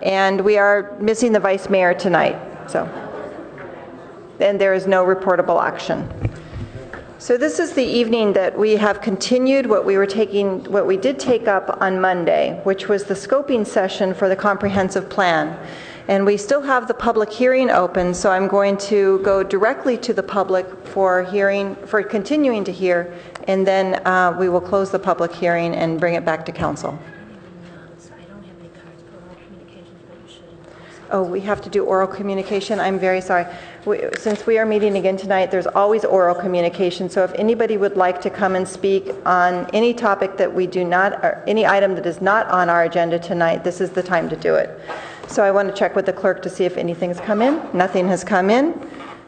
And we are missing the vice mayor tonight, and there is no reportable action. So this is the evening that we have continued what we did take up on Monday, which was the scoping session for the comprehensive plan. And we still have the public hearing open, so I'm going to go directly to the public for continuing to hear, and then we will close the public hearing and bring it back to council. Oh, we have to do oral communication? I'm very sorry. Since we are meeting again tonight, there's always oral communication. So if anybody would like to come and speak on any topic that we do not, or any item that is not on our agenda tonight, this is the time to do it. So I want to check with the clerk to see if anything's come in. Nothing has come in.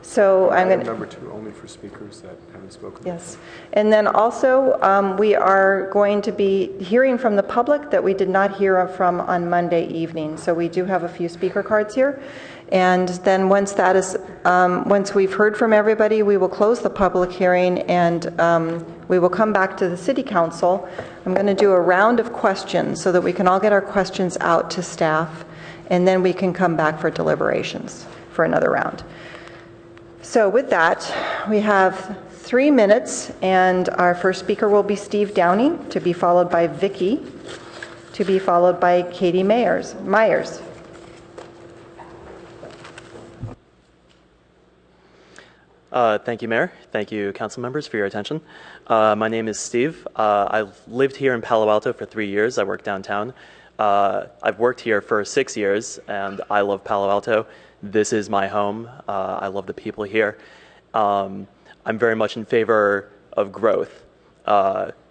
So I'm going to... Number 2, only for speakers that haven't spoken. Yes. And then also, we are going to be hearing from the public that we did not hear from on Monday evening. So we do have a few speaker cards here. And then once that is, once we've heard from everybody, we will close the public hearing, and we will come back to the City Council. I'm going to do a round of questions so that we can all get our questions out to staff, and then we can come back for deliberations for another round. So with that, we have 3 minutes, and our first speaker will be Steve Downey, to be followed by Vicky, to be followed by Katie Myers. Thank you, Mayor. Thank you, council members, for your attention. My name is Steve. I've lived here in Palo Alto for 3 years. I work downtown. I've worked here for 6 years, and I love Palo Alto. This is my home. I love the people here. I'm very much in favor of growth,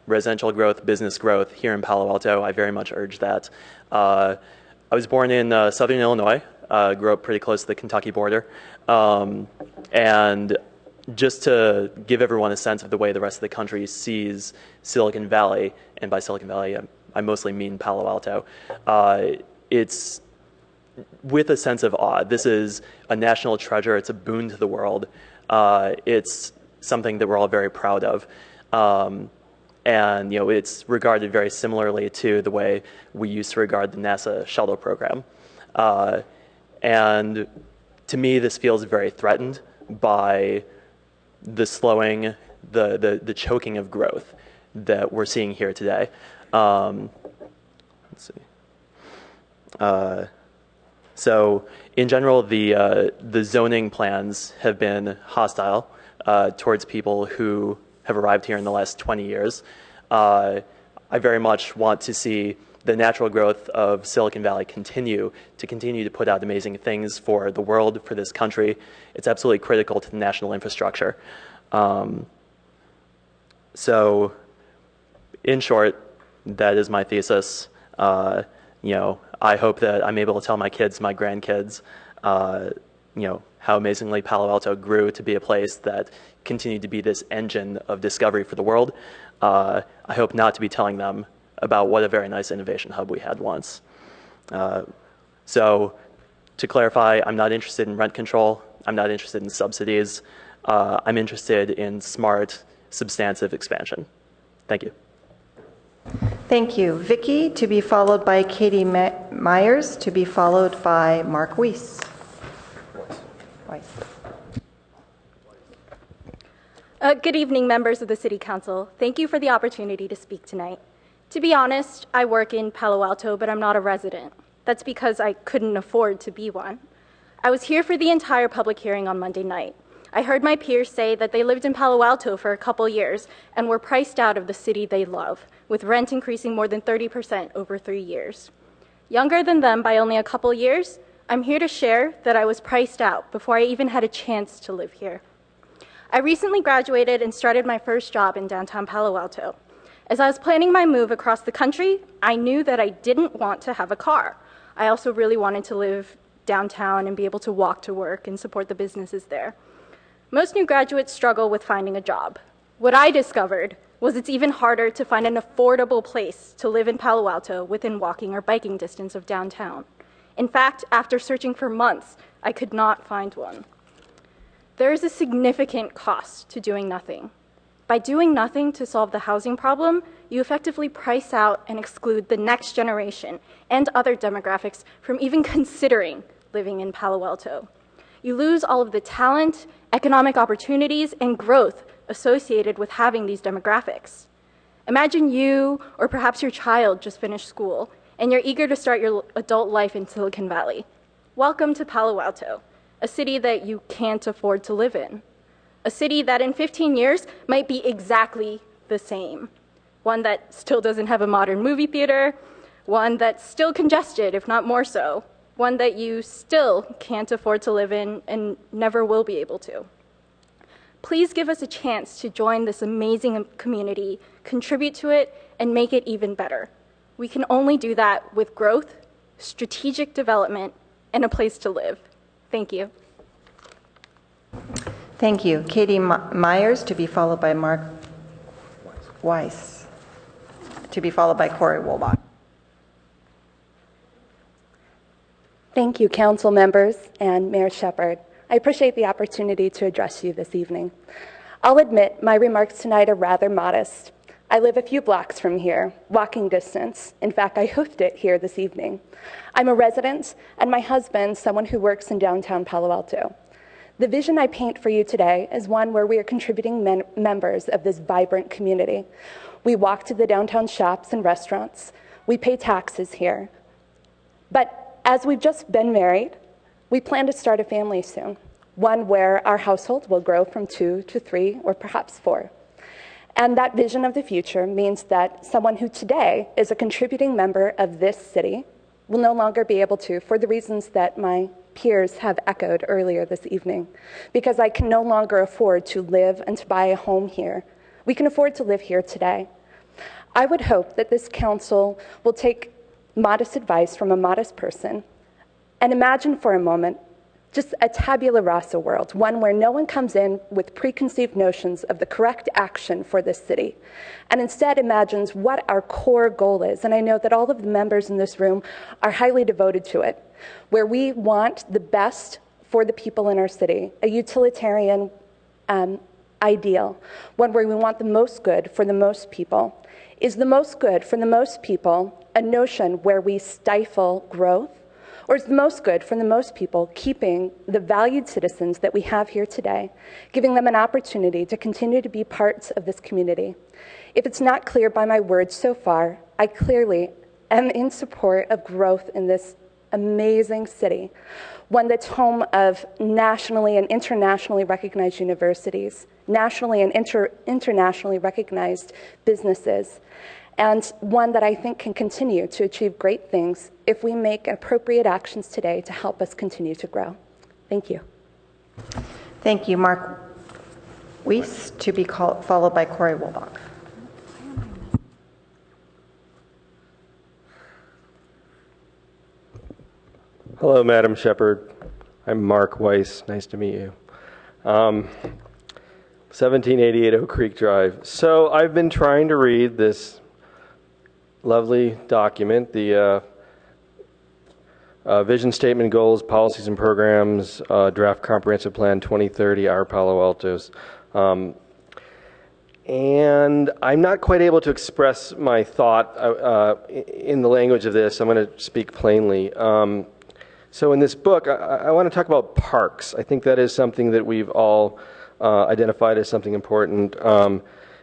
residential growth, business growth here in Palo Alto. I very much urge that. I was born in southern Illinois, grew up pretty close to the Kentucky border, and just to give everyone a sense of the way the rest of the country sees Silicon Valley, and by Silicon Valley, I mostly mean Palo Alto, it's with a sense of awe. This is a national treasure. It's a boon to the world. It's something that we're all very proud of. And it's regarded very similarly to the way we used to regard the NASA shuttle program. And to me, this feels very threatened by the slowing, the choking of growth that we're seeing here today. Let's see. So in general, the zoning plans have been hostile towards people who have arrived here in the last 20 years. I very much want to see the natural growth of Silicon Valley continue to put out amazing things for the world, for this country. It's absolutely critical to the national infrastructure. So in short, that is my thesis. I hope that I'm able to tell my kids, my grandkids, how amazingly Palo Alto grew to be a place that continued to be this engine of discovery for the world. I hope not to be telling them about what a very nice innovation hub we had once. So to clarify, I'm not interested in rent control. I'm not interested in subsidies. I'm interested in smart, substantive expansion. Thank you. Thank you. Vicky, to be followed by Katie Myers, to be followed by Mark Weiss. Good evening, members of the City Council. Thank you for the opportunity to speak tonight. To be honest, I work in Palo Alto, but I'm not a resident. That's because I couldn't afford to be one. I was here for the entire public hearing on Monday night. I heard my peers say that they lived in Palo Alto for a couple years and were priced out of the city they love, with rent increasing more than 30% over 3 years. Younger than them by only a couple years, I'm here to share that I was priced out before I even had a chance to live here. I recently graduated and started my first job in downtown Palo Alto. As I was planning my move across the country, I knew that I didn't want to have a car. I also really wanted to live downtown and be able to walk to work and support the businesses there. Most new graduates struggle with finding a job. What I discovered was it's even harder to find an affordable place to live in Palo Alto within walking or biking distance of downtown. In fact, after searching for months, I could not find one. There is a significant cost to doing nothing. By doing nothing to solve the housing problem, you effectively price out and exclude the next generation and other demographics from even considering living in Palo Alto. You lose all of the talent, economic opportunities, and growth associated with having these demographics. Imagine you, or perhaps your child, just finished school, and you're eager to start your adult life in Silicon Valley. Welcome to Palo Alto, a city that you can't afford to live in. A city that in 15 years might be exactly the same. One that still doesn't have a modern movie theater, one that's still congested, if not more so, one that you still can't afford to live in and never will be able to. Please give us a chance to join this amazing community, contribute to it, and make it even better. We can only do that with growth, strategic development, and a place to live. Thank you. Thank you. Katie Myers, to be followed by Mark Weiss, to be followed by Corey Wolbach. Thank you, council members and Mayor Shepherd. I appreciate the opportunity to address you this evening. I'll admit my remarks tonight are rather modest. I live a few blocks from here, walking distance. In fact, I hoofed it here this evening. I'm a resident, and my husband, someone who works in downtown Palo Alto. The vision I paint for you today is one where we are contributing members of this vibrant community. We walk to the downtown shops and restaurants. We pay taxes here. But as we've just been married, we plan to start a family soon, one where our household will grow from 2 to 3 or perhaps 4. And that vision of the future means that someone who today is a contributing member of this city will no longer be able to, for the reasons that my peers have echoed earlier this evening, because I can no longer afford to live and to buy a home here. We can afford to live here today. I would hope that this council will take modest advice from a modest person and imagine for a moment just a tabula rasa world, one where no one comes in with preconceived notions of the correct action for this city, and instead imagines what our core goal is. And I know that all of the members in this room are highly devoted to it, where we want the best for the people in our city, a utilitarian ideal, one where we want the most good for the most people. Is the most good for the most people a notion where we stifle growth? Or is the most good for the most people keeping the valued citizens that we have here today, giving them an opportunity to continue to be parts of this community? If it's not clear by my words so far, I clearly am in support of growth in this amazing city, one that's home of nationally and internationally recognized universities, nationally and internationally recognized businesses, and one that I think can continue to achieve great things if we make appropriate actions today to help us continue to grow. Thank you. Thank you, Mark Weiss, to be followed by Corey Wolbach. Hello, Madam Shepherd. I'm Mark Weiss. Nice to meet you. 1788 Oak Creek Drive. So I've been trying to read this lovely document, the Vision Statement, Goals, Policies and Programs, Draft Comprehensive Plan 2030, our Palo Altos. And I'm not quite able to express my thought in the language of this. I'm going to speak plainly. So in this book, I want to talk about parks. I think that is something that we've all identified as something important.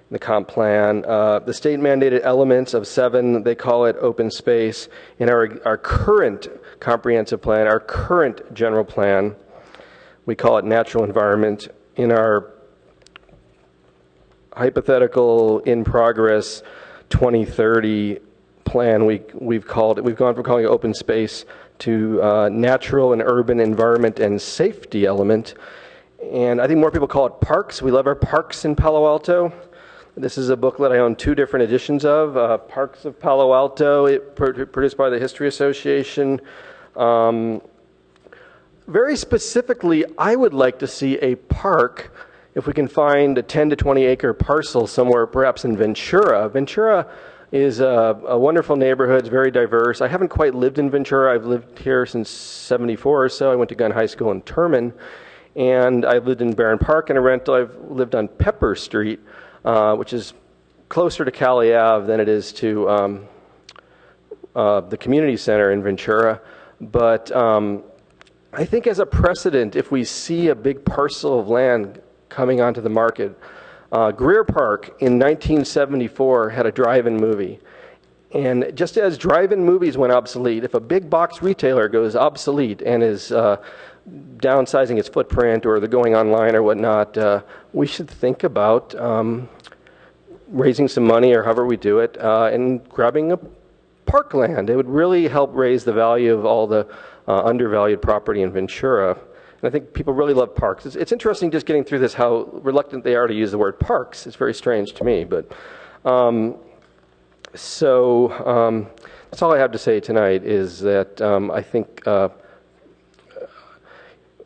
The comp plan, the state mandated elements of 7, they call it open space. In our current comprehensive plan, our current general plan, we call it natural environment. In our hypothetical in progress 2030 plan, we've gone from calling it open space to natural and urban environment and safety element. And I think more people call it parks. We love our parks in Palo Alto. This is a booklet I own 2 different editions of, Parks of Palo Alto, produced by the History Association. Very specifically, I would like to see a park, if we can find a 10 to 20 acre parcel somewhere, perhaps in Ventura. Ventura is a wonderful neighborhood. It's very diverse. I haven't quite lived in Ventura. I've lived here since '74 or so. I went to Gunn High School in Terman, and I've lived in Barron Park in a rental. I've lived on Pepper Street. which is closer to Cali Ave than it is to the community center in Ventura. But I think as a precedent, if we see a big parcel of land coming onto the market, Greer Park in 1974 had a drive-in movie. And just as drive-in movies went obsolete, if a big box retailer goes obsolete and is downsizing its footprint or they're going online or whatnot, we should think about raising some money or however we do it and grabbing a parkland. It would really help raise the value of all the undervalued property in Ventura. And I think people really love parks. It's interesting just getting through this how reluctant they are to use the word parks. It's very strange to me. But that's all I have to say tonight is that I think,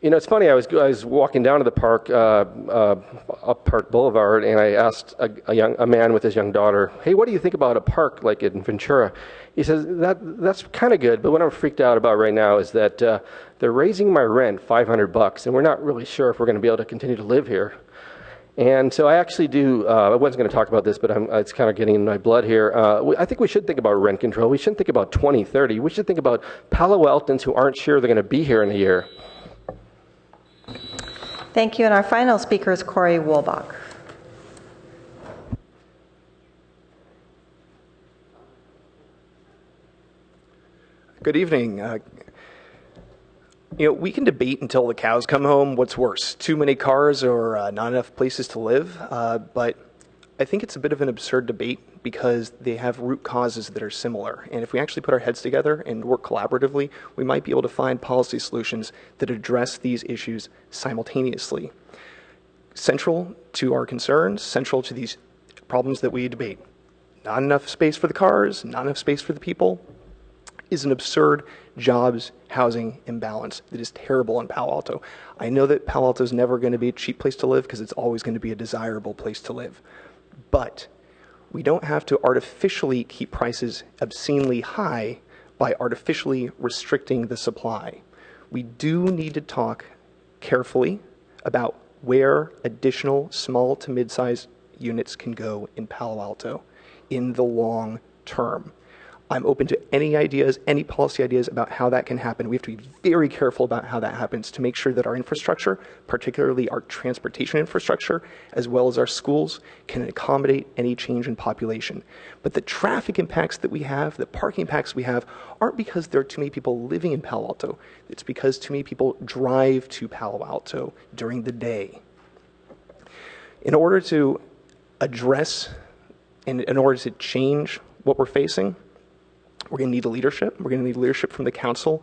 it's funny, I was walking down to the park, up Park Boulevard, and I asked a man with his young daughter, hey, what do you think about a park like in Ventura? He says, that's kind of good, but what I'm freaked out about right now is that they're raising my rent $500, and we're not really sure if we're going to be able to continue to live here. And so I actually do, I wasn't going to talk about this, but it's kind of getting in my blood here. I think we should think about rent control. We shouldn't think about 2030. We should think about Palo Altans who aren't sure they're going to be here in a year. Thank you. And our final speaker is Corey Woolbach. Good evening. We can debate until the cows come home what's worse, too many cars or not enough places to live, but I think it's a bit of an absurd debate because they have root causes that are similar. And if we actually put our heads together and work collaboratively, we might be able to find policy solutions that address these issues simultaneously. Central to our concerns, central to these problems that we debate, not enough space for the cars, not enough space for the people, is an absurd jobs housing imbalance that is terrible in Palo Alto. I know that Palo Alto is never going to be a cheap place to live because it's always going to be a desirable place to live. But we don't have to artificially keep prices obscenely high by artificially restricting the supply. We do need to talk carefully about where additional small to mid-sized units can go in Palo Alto in the long term. I'm open to any ideas, any policy ideas about how that can happen. We have to be very careful about how that happens to make sure that our infrastructure, particularly our transportation infrastructure, as well as our schools, can accommodate any change in population. But the traffic impacts that we have, the parking impacts we have, aren't because there are too many people living in Palo Alto. It's because too many people drive to Palo Alto during the day. In order to address and in order to change what we're facing, we're going to need leadership. We're going to need leadership from the council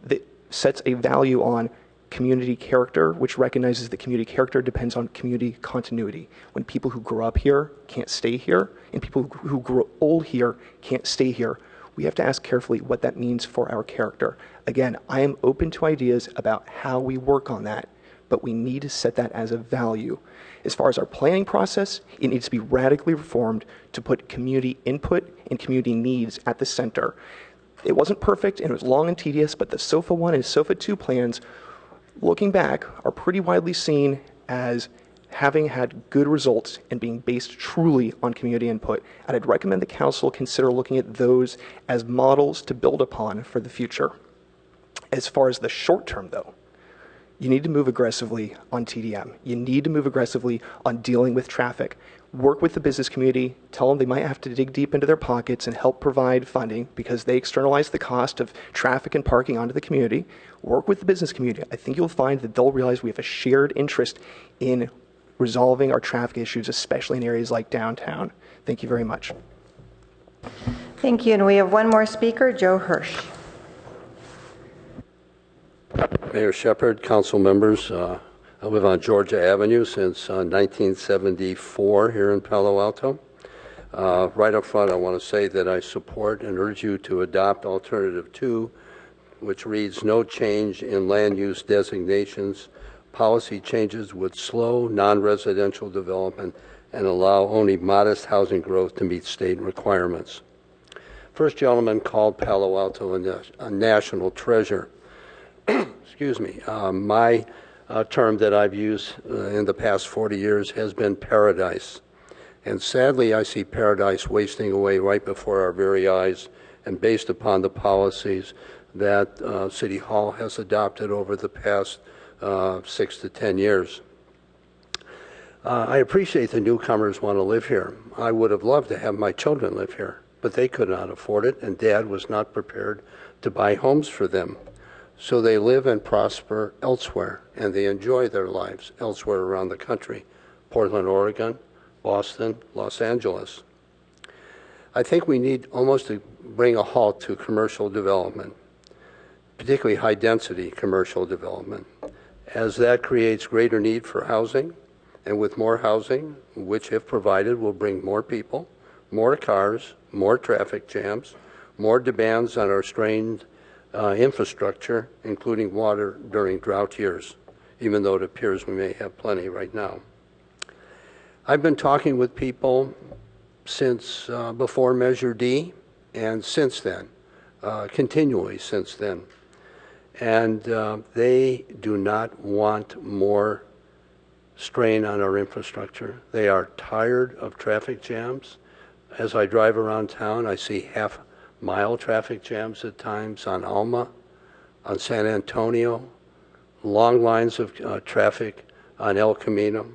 that sets a value on community character, which recognizes that community character depends on community continuity. When people who grow up here can't stay here, and people who grow old here can't stay here, we have to ask carefully what that means for our character. Again, I am open to ideas about how we work on that, but we need to set that as a value. As far as our planning process, it needs to be radically reformed to put community input and community needs at the center. It wasn't perfect and it was long and tedious, but the SOFA 1 and SOFA 2 plans, looking back, are pretty widely seen as having had good results and being based truly on community input. And I'd recommend the council consider looking at those as models to build upon for the future. As far as the short term, though, you need to move aggressively on TDM. You need to move aggressively on dealing with traffic. Work with the business community. Tell them they might have to dig deep into their pockets and help provide funding because they externalize the cost of traffic and parking onto the community. Work with the business community. I think you'll find that they'll realize we have a shared interest in resolving our traffic issues, especially in areas like downtown. Thank you very much. Thank you. And we have one more speaker, Joe Hirsch. Mayor Shepard, council members, I live on Georgia Avenue since 1974 here in Palo Alto. Right up front, I want to say that I support and urge you to adopt Alternative 2, which reads, no change in land use designations. Policy changes would slow non-residential development and allow only modest housing growth to meet state requirements. First gentleman called Palo Alto a national treasure. Excuse me. My term that I've used in the past 40 years has been paradise. And sadly, I see paradise wasting away right before our very eyes, and based upon the policies that City Hall has adopted over the past 6 to 10 years. I appreciate the newcomers want to live here. I would have loved to have my children live here, but they could not afford it, and Dad was not prepared to buy homes for them. So they live and prosper elsewhere, and they enjoy their lives elsewhere around the country: Portland, Oregon, Boston, Los Angeles. I think we need almost to bring a halt to commercial development, particularly high-density commercial development, as that creates greater need for housing, and with more housing, which if provided will bring more people, more cars, more traffic jams, more demands on our strained infrastructure, including water during drought years, even though it appears we may have plenty right now. I've been talking with people since before Measure D and since then, continually since then. And they do not want more strain on our infrastructure. They are tired of traffic jams. As I drive around town, I see half-mile traffic jams at times on Alma, on San Antonio, long lines of traffic on El Camino.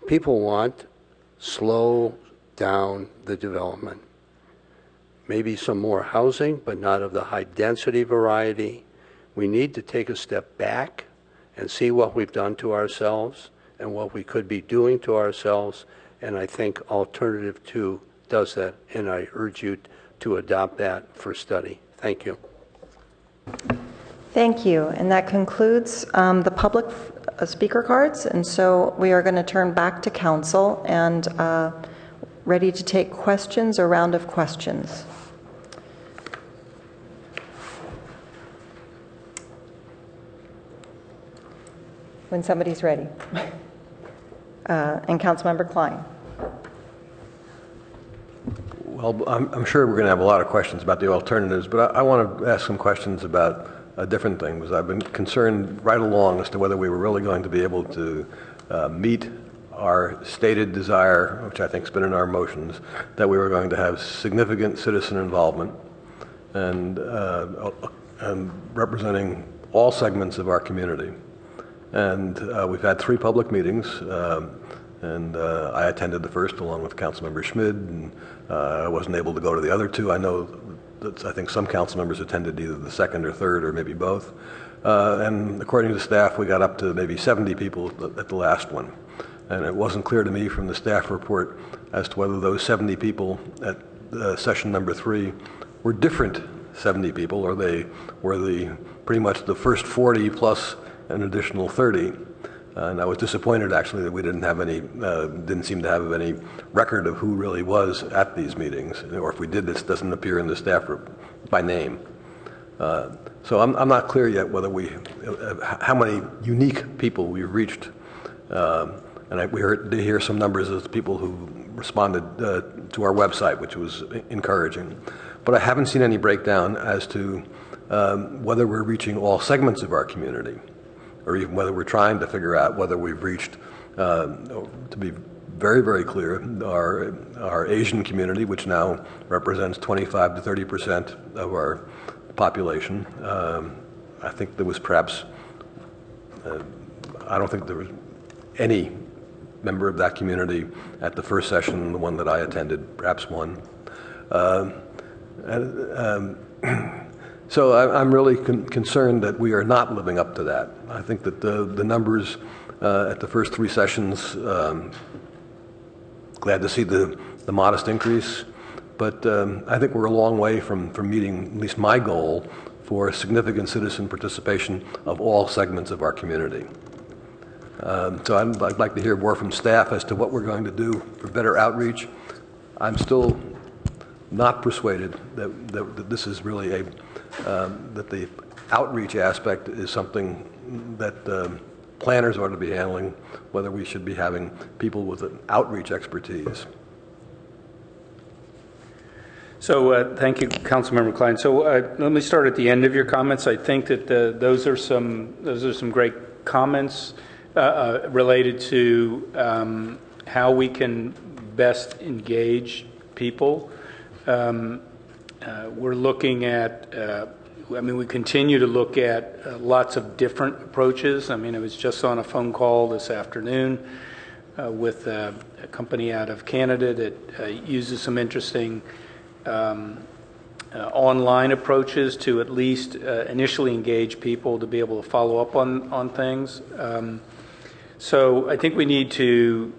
People want slow down the development. Maybe some more housing, but not of the high density variety. We need to take a step back and see what we've done to ourselves and what we could be doing to ourselves. And I think Alternative 2 does that, and I urge you to adopt that for study. Thank you. Thank you. And that concludes the public speaker cards. And so we are going to turn back to council and ready to take questions or round of questions. When somebody's ready. And Councilmember Klein. Well, I'm sure we're going to have a lot of questions about the alternatives, but I want to ask some questions about different things. I've been concerned right along as to whether we were really going to be able to meet our stated desire, which I think has been in our motions, that we were going to have significant citizen involvement and representing all segments of our community. And we've had 3 public meetings, and I attended the first along with Councilmember Schmid, and I wasn't able to go to the other 2. I know that I think some council members attended either the second or third or maybe both. And according to staff, we got up to maybe 70 people at the last one. And it wasn't clear to me from the staff report as to whether those 70 people at session number 3 were different 70 people, or they were pretty much the first 40 plus an additional 30. And I was disappointed actually that we didn't seem to have any record of who really was at these meetings, or if we did, this doesn't appear in the staff by name. So I'm not clear yet whether how many unique people we've reached. And we did hear some numbers of people who responded to our website, which was encouraging. But I haven't seen any breakdown as to whether we're reaching all segments of our community, or even whether we're trying to figure out whether we've reached, to be very, very clear, our Asian community, which now represents 25 to 30% of our population. I think there was perhaps, I don't think there was any member of that community at the first session, the one that I attended, perhaps one. So I'm really concerned that we are not living up to that. I think that the numbers at the first 3 sessions, glad to see the modest increase, but I think we're a long way from meeting at least my goal for significant citizen participation of all segments of our community. So I'd like to hear more from staff as to what we're going to do for better outreach. I'm still not persuaded that this is really that the outreach aspect is something that planners ought to be handling, whether we should be having people with an outreach expertise. So thank you, Councilmember Klein. So let me start at the end of your comments. I think that those are some great comments related to how we can best engage people. We're looking at, we continue to look at lots of different approaches. I was just on a phone call this afternoon with a company out of Canada that uses some interesting online approaches to at least initially engage people to be able to follow up on things. So I think we need to,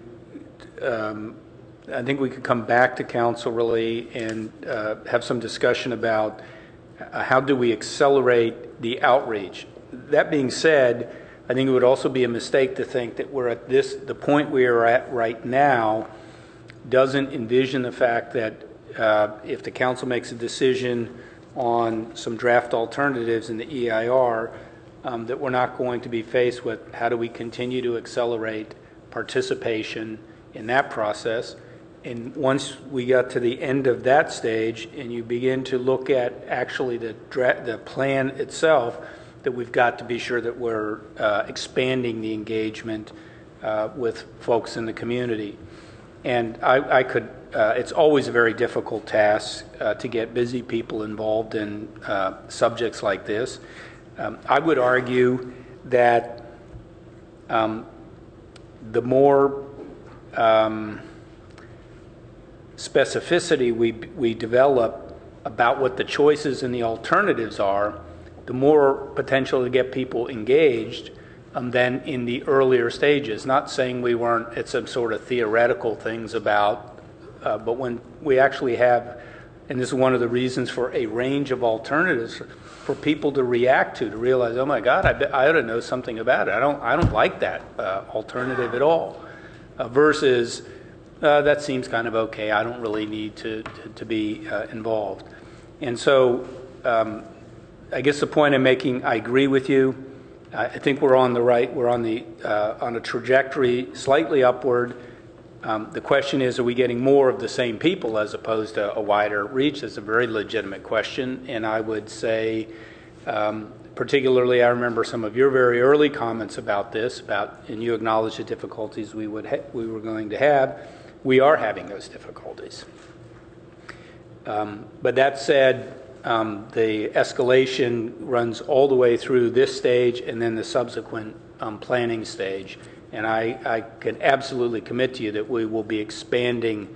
I think we could come back to council really and have some discussion about how do we accelerate the outreach. That being said, I think it would also be a mistake to think that we're at the point we are at right now doesn't envision the fact that if the council makes a decision on some draft alternatives in the EIR, that we're not going to be faced with how do we continue to accelerate participation in that process. And once we got to the end of that stage and you begin to look at actually the plan itself, that we've got to be sure that we're expanding the engagement with folks in the community. And I could, it's always a very difficult task to get busy people involved in subjects like this. I would argue that the more specificity we develop about what the choices and the alternatives are, the more potential to get people engaged than in the earlier stages. Not saying we weren't at some sort of theoretical things about, but when we actually have, and this is one of the reasons for a range of alternatives for people to react to realize, oh my God, I ought to know something about it. I don't like that alternative at all. Versus that seems kind of okay. I don't really need to be involved. And so I guess the point I'm making, I agree with you. I think we're on the right, we're on a trajectory slightly upward. The question is, are we getting more of the same people as opposed to a wider reach? That's a very legitimate question. And I would say, particularly, I remember some of your very early comments about this, and you acknowledged the difficulties we were going to have. We are having those difficulties. But that said, the escalation runs all the way through this stage and then the subsequent planning stage. And I can absolutely commit to you that we will be expanding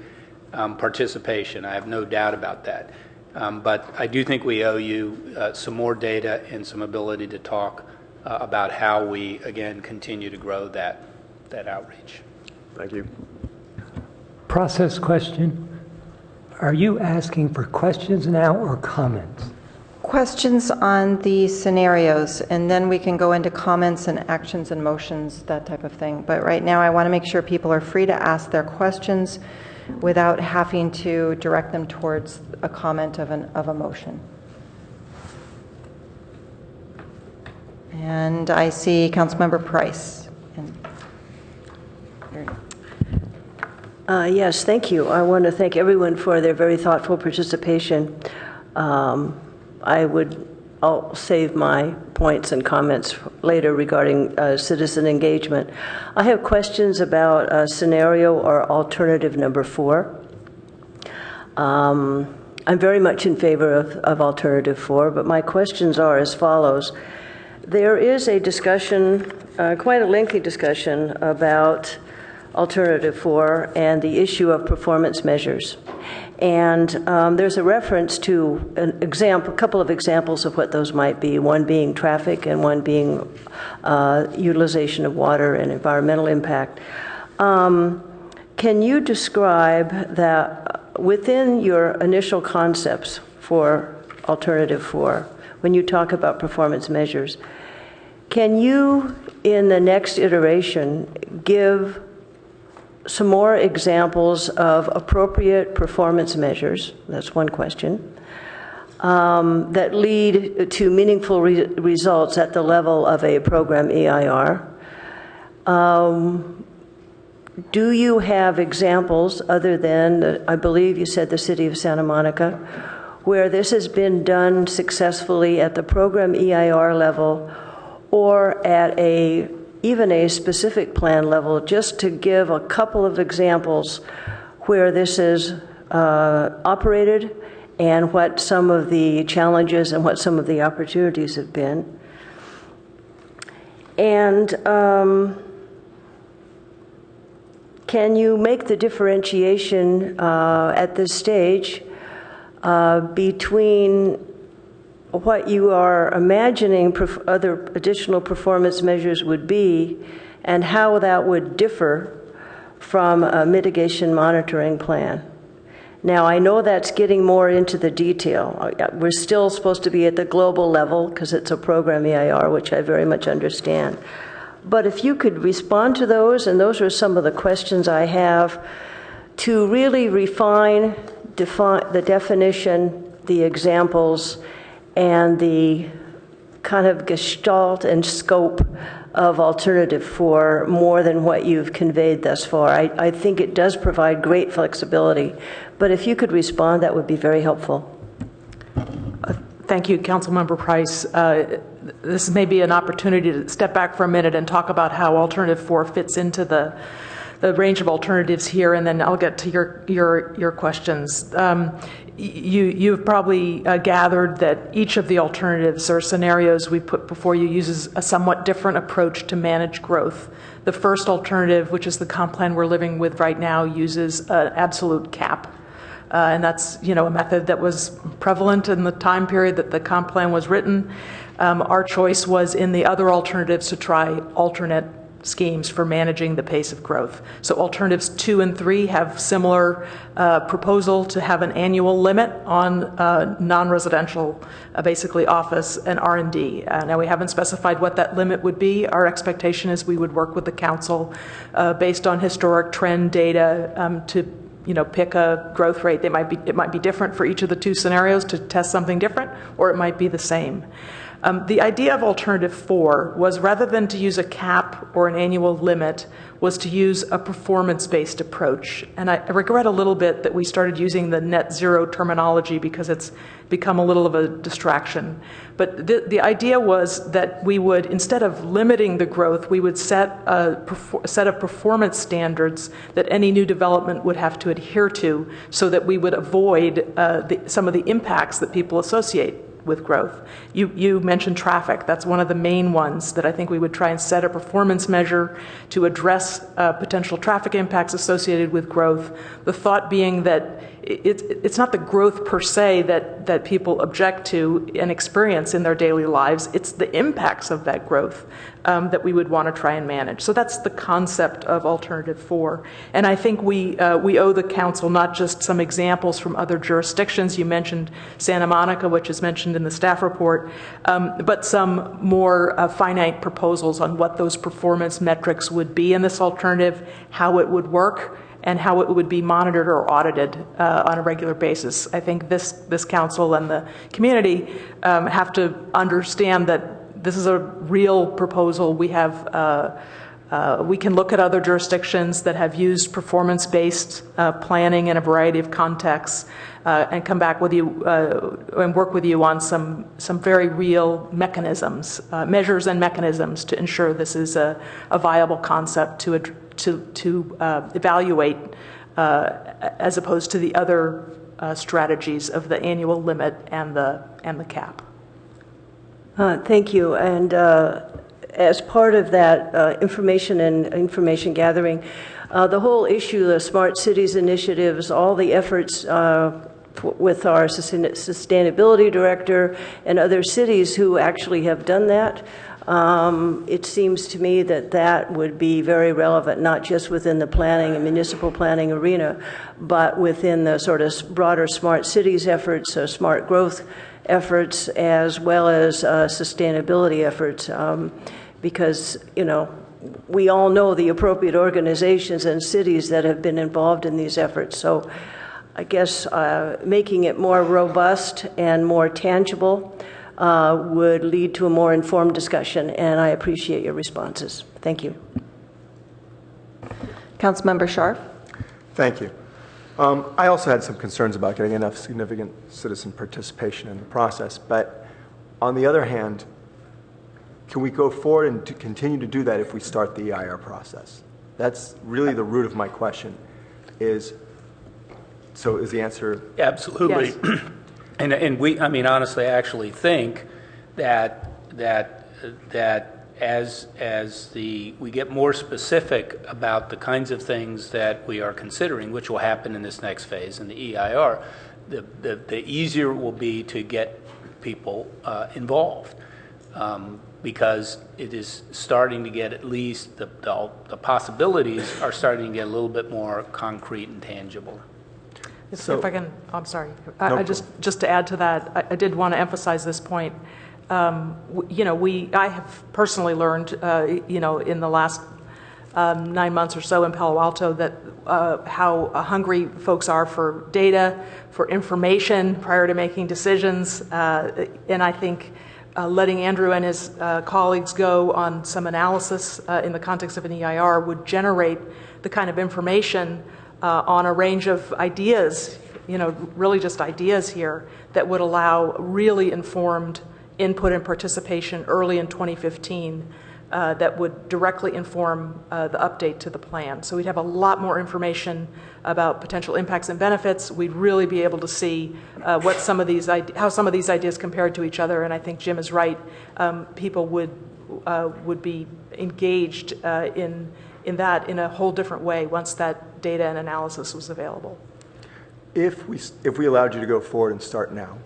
participation. I have no doubt about that. But I do think we owe you some more data and some ability to talk about how we, again, continue to grow that outreach. Thank you. Process question. Are you asking for questions now or comments? Questions on the scenarios, and then we can go into comments and actions and motions, that type of thing. But right now I want to make sure people are free to ask their questions without having to direct them towards a comment of a motion. And I see Councilmember Price. Yes, thank you. I want to thank everyone for their very thoughtful participation. I'll save my points and comments later regarding citizen engagement. I have questions about scenario or alternative number 4. I'm very much in favor of alternative 4, but my questions are as follows. There is a discussion, quite a lengthy discussion, about alternative 4 and the issue of performance measures. And there's a reference to a couple of examples of what those might be, one being traffic and one being utilization of water and environmental impact. Can you describe that within your initial concepts for alternative 4, when you talk about performance measures, can you, in the next iteration, give some more examples of appropriate performance measures? That's one question. That lead to meaningful results at the level of a program EIR. Do you have examples other than, I believe you said the city of Santa Monica, where this has been done successfully at the program EIR level or at even a specific plan level, just to give a couple of examples where this is operated and what some of the challenges and what some of the opportunities have been. And can you make the differentiation at this stage between what you are imagining other additional performance measures would be and how that would differ from a mitigation monitoring plan? Now, I know that's getting more into the detail. We're still supposed to be at the global level because it's a program EIR, which I very much understand. But if you could respond to those, and those are some of the questions I have, to really refine the definition, the examples, and the kind of gestalt and scope of Alternative 4 more than what you've conveyed thus far. I think it does provide great flexibility, but if you could respond, that would be very helpful. Thank you, Councilmember Price. This may be an opportunity to step back for a minute and talk about how Alternative 4 fits into the range of alternatives here, and then I'll get to your questions. You've probably gathered that each of the alternatives or scenarios we put before you uses a somewhat different approach to manage growth. The first alternative, which is the comp plan we're living with right now, uses an absolute cap. And that's, a method that was prevalent in the time period that the comp plan was written. Our choice was in the other alternatives to try alternate schemes for managing the pace of growth. So alternatives 2 and 3 have similar proposal to have an annual limit on non-residential, basically office and R&D. Now we haven't specified what that limit would be. Our expectation is we would work with the council based on historic trend data to pick a growth rate. It might be different for each of the two scenarios to test something different, or it might be the same. The idea of Alternative 4 was, rather than to use a cap or an annual limit, was to use a performance-based approach. And I regret a little bit that we started using the net zero terminology because it's become a little of a distraction. But the idea was that we would, instead of limiting the growth, we would set a set of performance standards that any new development would have to adhere to, so that we would avoid some of the impacts that people associate with growth. You mentioned traffic. That's one of the main ones that I think we would try and set a performance measure to address potential traffic impacts associated with growth. The thought being that it's not the growth per se that people object to and experience in their daily lives. It's the impacts of that growth that we would want to try and manage. So that's the concept of Alternative 4. And I think we owe the council not just some examples from other jurisdictions. You mentioned Santa Monica, which is mentioned in the staff report, but some more finite proposals on what those performance metrics would be in this alternative, how it would work, and how it would be monitored or audited on a regular basis. I think this council and the community have to understand that this is a real proposal. We have we can look at other jurisdictions that have used performance-based planning in a variety of contexts and come back with you and work with you on some very real mechanisms, measures and mechanisms to ensure this is a viable concept to evaluate as opposed to the other strategies of the annual limit and the cap. Thank you. And as part of that information and information gathering, the whole issue, the Smart Cities initiatives, all the efforts with our sustainability director and other cities who actually have done that, it seems to me that that would be very relevant, not just within the planning and municipal planning arena, but within the sort of broader smart cities efforts, smart growth efforts, as well as sustainability efforts, because, we all know the appropriate organizations and cities that have been involved in these efforts. So I guess making it more robust and more tangible would lead to a more informed discussion, and I appreciate your responses. Thank you. Councilmember Scharf. Thank you. I also had some concerns about getting enough significant citizen participation in the process, but on the other hand, can we go forward and continue to do that if we start the EIR process? That's really the root of my question, is So is the answer? Absolutely. Yes. And we, I mean, honestly, I actually think that as we get more specific about the kinds of things that we are considering, which will happen in this next phase in the EIR, the easier it will be to get people involved, because it is starting to get, at least the possibilities are starting to get a little bit more concrete and tangible. If I can, I'm sorry. I just to add to that, I did want to emphasize this point. I have personally learned, in the last 9 months or so in Palo Alto that how hungry folks are for data, for information prior to making decisions. And I think letting Andrew and his colleagues go on some analysis in the context of an EIR would generate the kind of information on a range of ideas, really just ideas here, that would allow really informed input and participation early in 2015 that would directly inform the update to the plan. So we'd have a lot more information about potential impacts and benefits. We'd really be able to see how some of these ideas compared to each other. And I think Jim is right. People would be engaged in that in a whole different way once that data and analysis was available. If we allowed you to go forward and start now,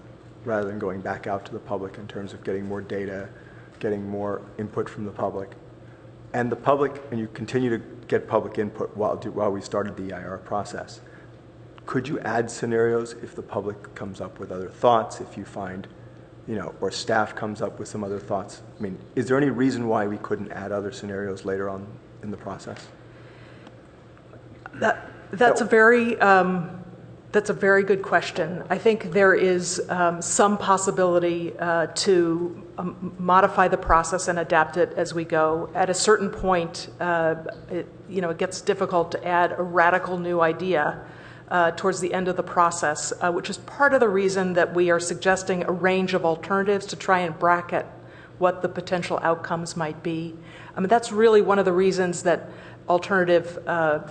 rather than going back out to the public in terms of getting more data, getting more input from the public, and you continue to get public input while we started the EIR process, could you add scenarios if the public comes up with other thoughts, if you find, or staff comes up with some other thoughts? I mean, is there any reason why we couldn't add other scenarios later on in the process? That's a very good question. I think there is some possibility to modify the process and adapt it as we go. At a certain point, it gets difficult to add a radical new idea towards the end of the process, which is part of the reason that we are suggesting a range of alternatives to try and bracket what the potential outcomes might be. I mean, that's really one of the reasons that Alternative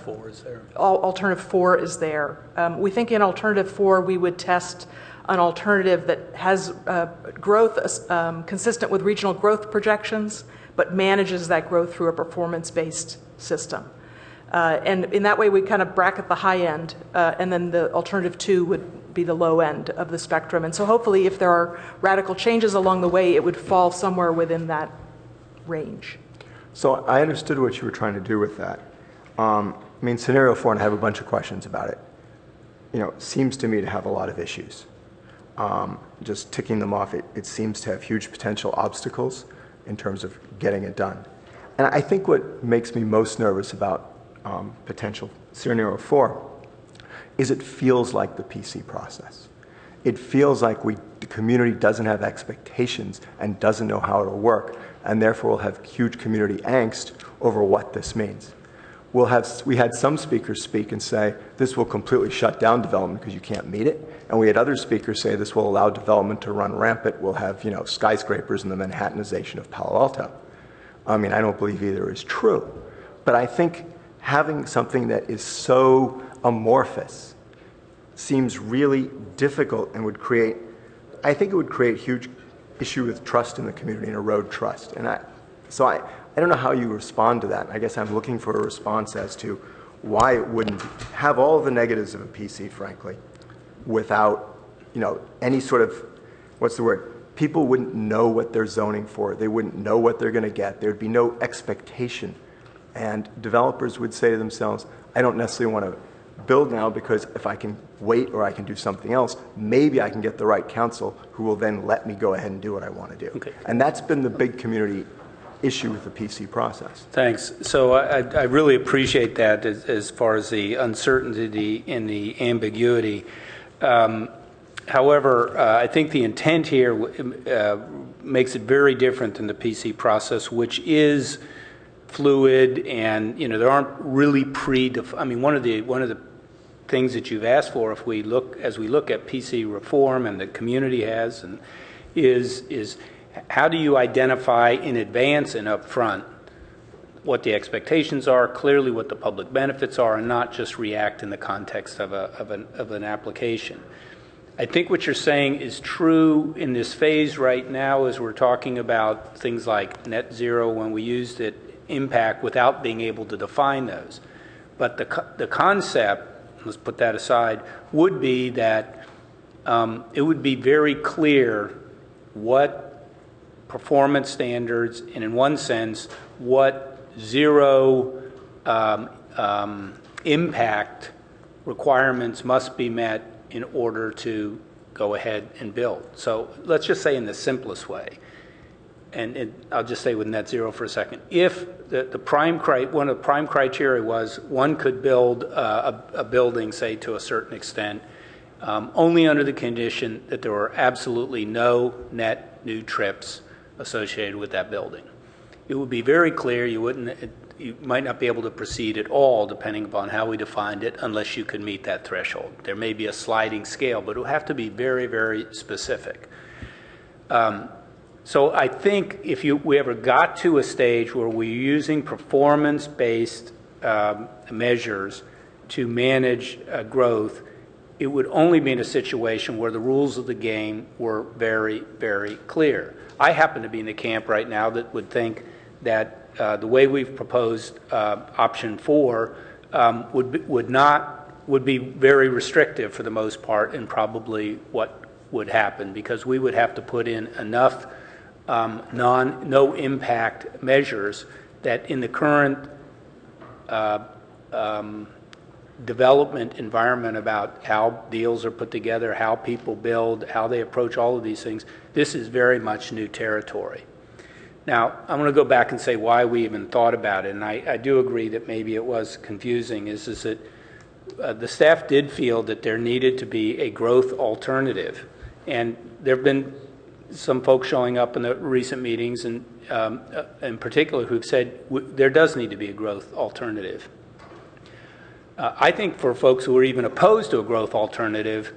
4 is there. Alternative 4 is there. We think in Alternative 4 we would test an alternative that has growth consistent with regional growth projections, but manages that growth through a performance-based system. And in that way we kind of bracket the high end, and then the Alternative 2 would be the low end of the spectrum. And so hopefully if there are radical changes along the way, it would fall somewhere within that range. So I understood what you were trying to do with that. I mean, scenario 4, and I have a bunch of questions about it, seems to me to have a lot of issues. Just ticking them off, it seems to have huge potential obstacles in terms of getting it done. And I think what makes me most nervous about potential scenario 4 is it feels like the PC process. It feels like the community doesn't have expectations and doesn't know how it'll work, and therefore will have huge community angst over what this means. We had some speakers speak and say, this will completely shut down development because you can't meet it. And we had other speakers say this will allow development to run rampant. We'll have, skyscrapers and the Manhattanization of Palo Alto. I mean, I don't believe either is true. But I think having something that is so amorphous seems really difficult and I think it would create huge issue with trust in the community and erode trust. And I don't know how you respond to that. I guess I'm looking for a response as to why it wouldn't have all the negatives of a PC, frankly, without, any sort of, what's the word? People wouldn't know what they're zoning for. They wouldn't know what they're going to get. There'd be no expectation. And developers would say to themselves, I don't necessarily want to build now because if I can wait or I can do something else, maybe I can get the right counsel who will then let me go ahead and do what I want to do. Okay. And that's been the big community issue with the PC process. Thanks. So I really appreciate that as far as the uncertainty and the ambiguity. However, I think the intent here makes it very different than the PC process, which is fluid, and there aren't really I mean, one of the things that you've asked for, as we look at PC reform, and the community has, and is how do you identify in advance and up front what the expectations are, clearly what the public benefits are, and not just react in the context of an application. I think what you're saying is true in this phase right now as we're talking about things like net zero when we used it, impact, without being able to define those. But the concept, let's put that aside, would be that it would be very clear what performance standards, and in one sense, what zero impact requirements must be met in order to go ahead and build. So let's just say in the simplest way, and I'll just say with net zero for a second. If one of the prime criteria was one could build a building, say, to a certain extent, only under the condition that there were absolutely no net new trips associated with that building. It would be very clear you might not be able to proceed at all, depending upon how we defined it, unless you could meet that threshold. There may be a sliding scale, but it would have to be very, very specific. So I think if we ever got to a stage where we're using performance-based measures to manage growth, it would only be in a situation where the rules of the game were very, very clear. I happen to be in the camp right now that would think that the way we've proposed option 4 would be very restrictive for the most part, and probably what would happen, because we would have to put in enough no impact measures that in the current development environment about how deals are put together, how people build, how they approach all of these things, this is very much new territory. Now, I'm going to go back and say why we even thought about it, and I do agree that maybe it was confusing, is that the staff did feel that there needed to be a growth alternative. And there have been some folks showing up in the recent meetings, and in particular, who've said there does need to be a growth alternative. I think for folks who are even opposed to a growth alternative,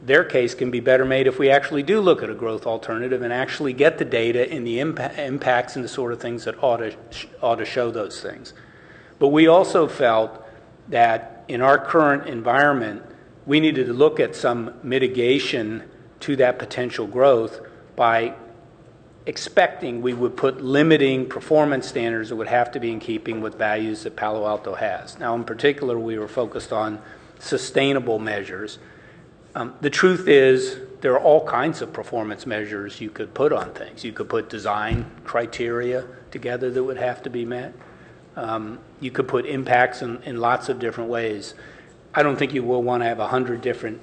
their case can be better made if we actually do look at a growth alternative and actually get the data and the impacts and the sort of things that ought to show those things. But we also felt that in our current environment, we needed to look at some mitigation to that potential growth by expecting we would put limiting performance standards that would have to be in keeping with values that Palo Alto has. Now, in particular, we were focused on sustainable measures. The truth is, there are all kinds of performance measures you could put on things. You could put design criteria together that would have to be met. You could put impacts in lots of different ways. I don't think you will want to have 100 different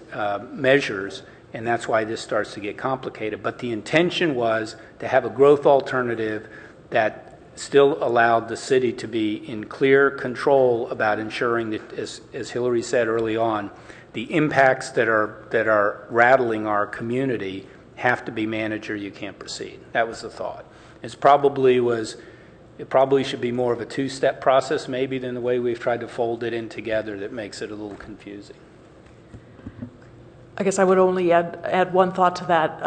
measures, and that's why this starts to get complicated. But the intention was to have a growth alternative that still allowed the city to be in clear control about ensuring that, as Hillary said early on, the impacts that are rattling our community have to be managed or you can't proceed. That was the thought. It probably should be more of a two-step process maybe than the way we've tried to fold it in together that makes it a little confusing. I guess I would only add one thought to that.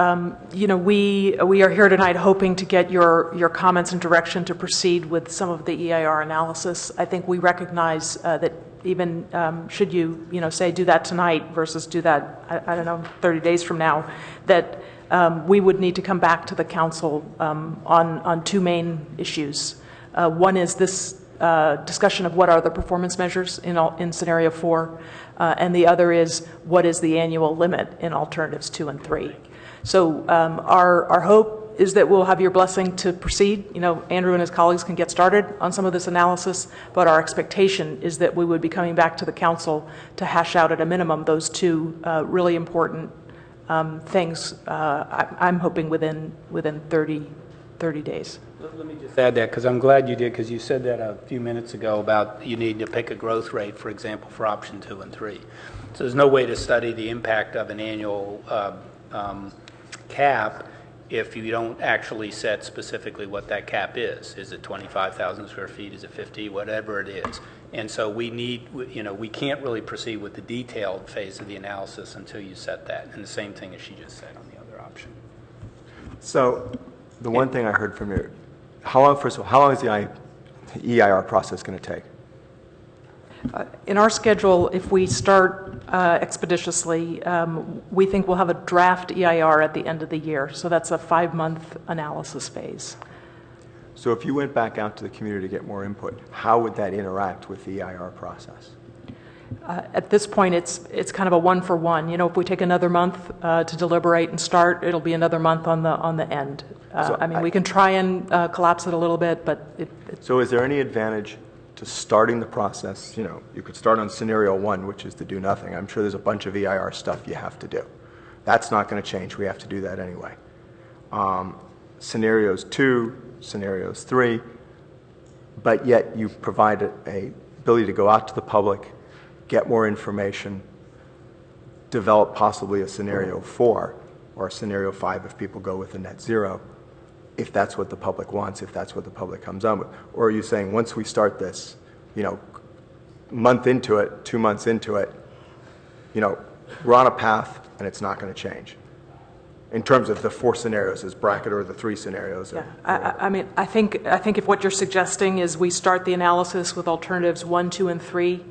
We are here tonight hoping to get your comments and direction to proceed with some of the EIR analysis. I think we recognize that even should you say do that tonight versus do that, I don't know, 30 days from now, that we would need to come back to the council on two main issues. One is this discussion of what are the performance measures in scenario 4, and the other is what is the annual limit in alternatives 2 and 3. So our hope is that we'll have your blessing to proceed. Andrew and his colleagues can get started on some of this analysis, but our expectation is that we would be coming back to the council to hash out at a minimum those two really important things. I'm hoping within 30 days. Let me just add that, because I'm glad you did, because you said that a few minutes ago about you need to pick a growth rate, for example, for option 2 and 3. So there's no way to study the impact of an annual cap if you don't actually set specifically what that cap is. Is it 25,000 square feet? Is it 50? Whatever it is. And so we can't really proceed with the detailed phase of the analysis until you set that. And the same thing as she just said on the other option. So the one thing I heard from you, how long is the EIR process going to take? In our schedule, if we start expeditiously, we think we'll have a draft EIR at the end of the year. So that's a 5-month analysis phase. So if you went back out to the community to get more input, how would that interact with the EIR process? At this point, it's kind of a 1-for-1. You know, if we take another month to deliberate and start, it'll be another month on the end. I mean, we can try and collapse it a little bit, but So is there any advantage to starting the process? You know, you could start on scenario 1, which is to do nothing. I'm sure there's a bunch of EIR stuff you have to do. That's not going to change. We have to do that anyway. Scenarios 2, scenarios 3, but yet you provide a ability to go out to the public, get more information, develop possibly a scenario 4 or a scenario 5 if people go with a net zero, if that's what the public wants, if that's what the public comes on with. Or are you saying once we start this, you know, month into it, 2 months into it, you know, we're on a path and it's not going to change? In terms of the 4 scenarios as bracket or the 3 scenarios? Yeah, I mean, I think if what you're suggesting is we start the analysis with alternatives 1, 2, and 3,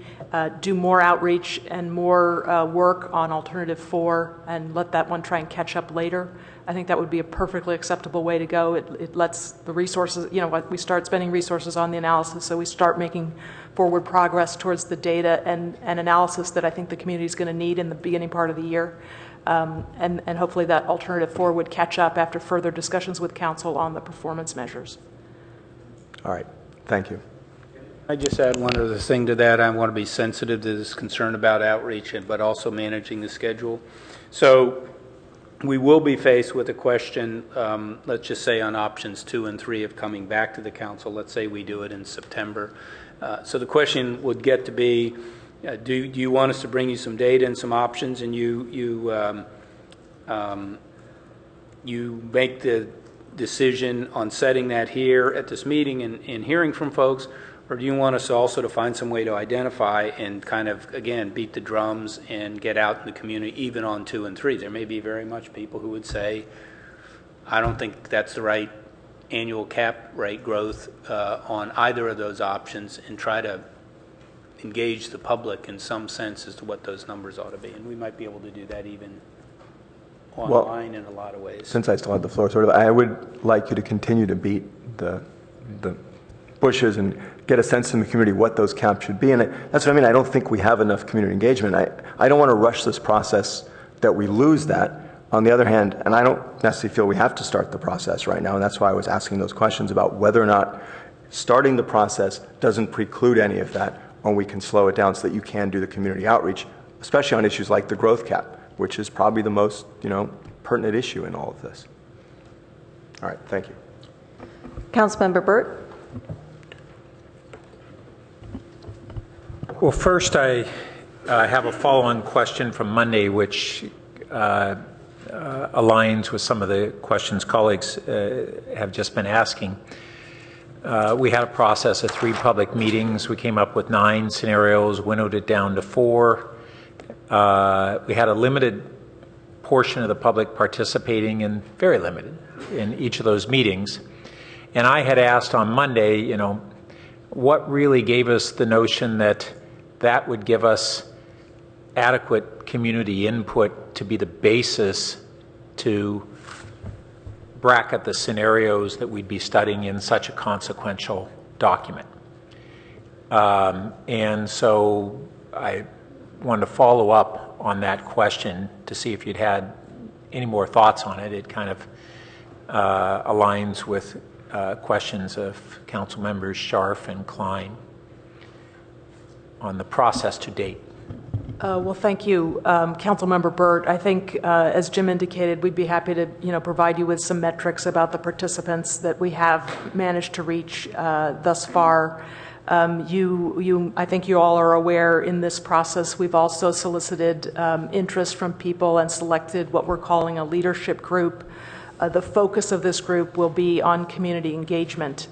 do more outreach and more work on alternative 4, and let that one try and catch up later, I think that would be a perfectly acceptable way to go. It lets the resources, you know, we start spending resources on the analysis, so we start making forward progress towards the data and analysis that I think the community is going to need in the beginning part of the year. And hopefully that alternative 4 would catch up after further discussions with council on the performance measures. All right. Thank you. I just add one other thing to that. I want to be sensitive to this concern about outreach, but also managing the schedule. So we will be faced with a question, let's just say on options 2 and 3 of coming back to the council. Let's say we do it in September. So the question would get to be, do you want us to bring you some data and some options, and you make the decision on setting that here at this meeting and hearing from folks, or do you want us also to find some way to identify and kind of, again, beat the drums and get out in the community even on 2 and 3? There may be very much people who would say, I don't think that's the right annual cap rate growth on either of those options, and try to engage the public in some sense as to what those numbers ought to be. And we might be able to do that even online in a lot of ways. Since I still have the floor, I would like you to continue to beat the bushes and get a sense in the community what those caps should be. And that's what I mean. I don't think we have enough community engagement. I don't want to rush this process that we lose that. On the other hand, and I don't necessarily feel we have to start the process right now, and that's why I was asking those questions about whether or not starting the process doesn't preclude any of that, or we can slow it down so that you can do the community outreach, especially on issues like the growth cap, which is probably the most, you know, pertinent issue in all of this. All right, thank you. Councilmember Burt. Well, first I have a follow-on question from Monday, which aligns with some of the questions colleagues have just been asking. We had a process of 3 public meetings. We came up with 9 scenarios, winnowed it down to 4. We had a limited portion of the public participating, and very limited, in each of those meetings. And I had asked on Monday, you know, what really gave us the notion that that would give us adequate community input to be the basis to bracket the scenarios that we'd be studying in such a consequential document. And so I wanted to follow up on that question to see if you'd had any more thoughts on it. It kind of aligns with questions of Council Members Scharf and Klein on the process to date. Well, thank you, Councilmember Burt. I think, as Jim indicated, we'd be happy to, you know, provide you with some metrics about the participants that we have managed to reach thus far. I think you all are aware in this process we've also solicited interest from people and selected what we're calling a leadership group. The focus of this group will be on community engagement.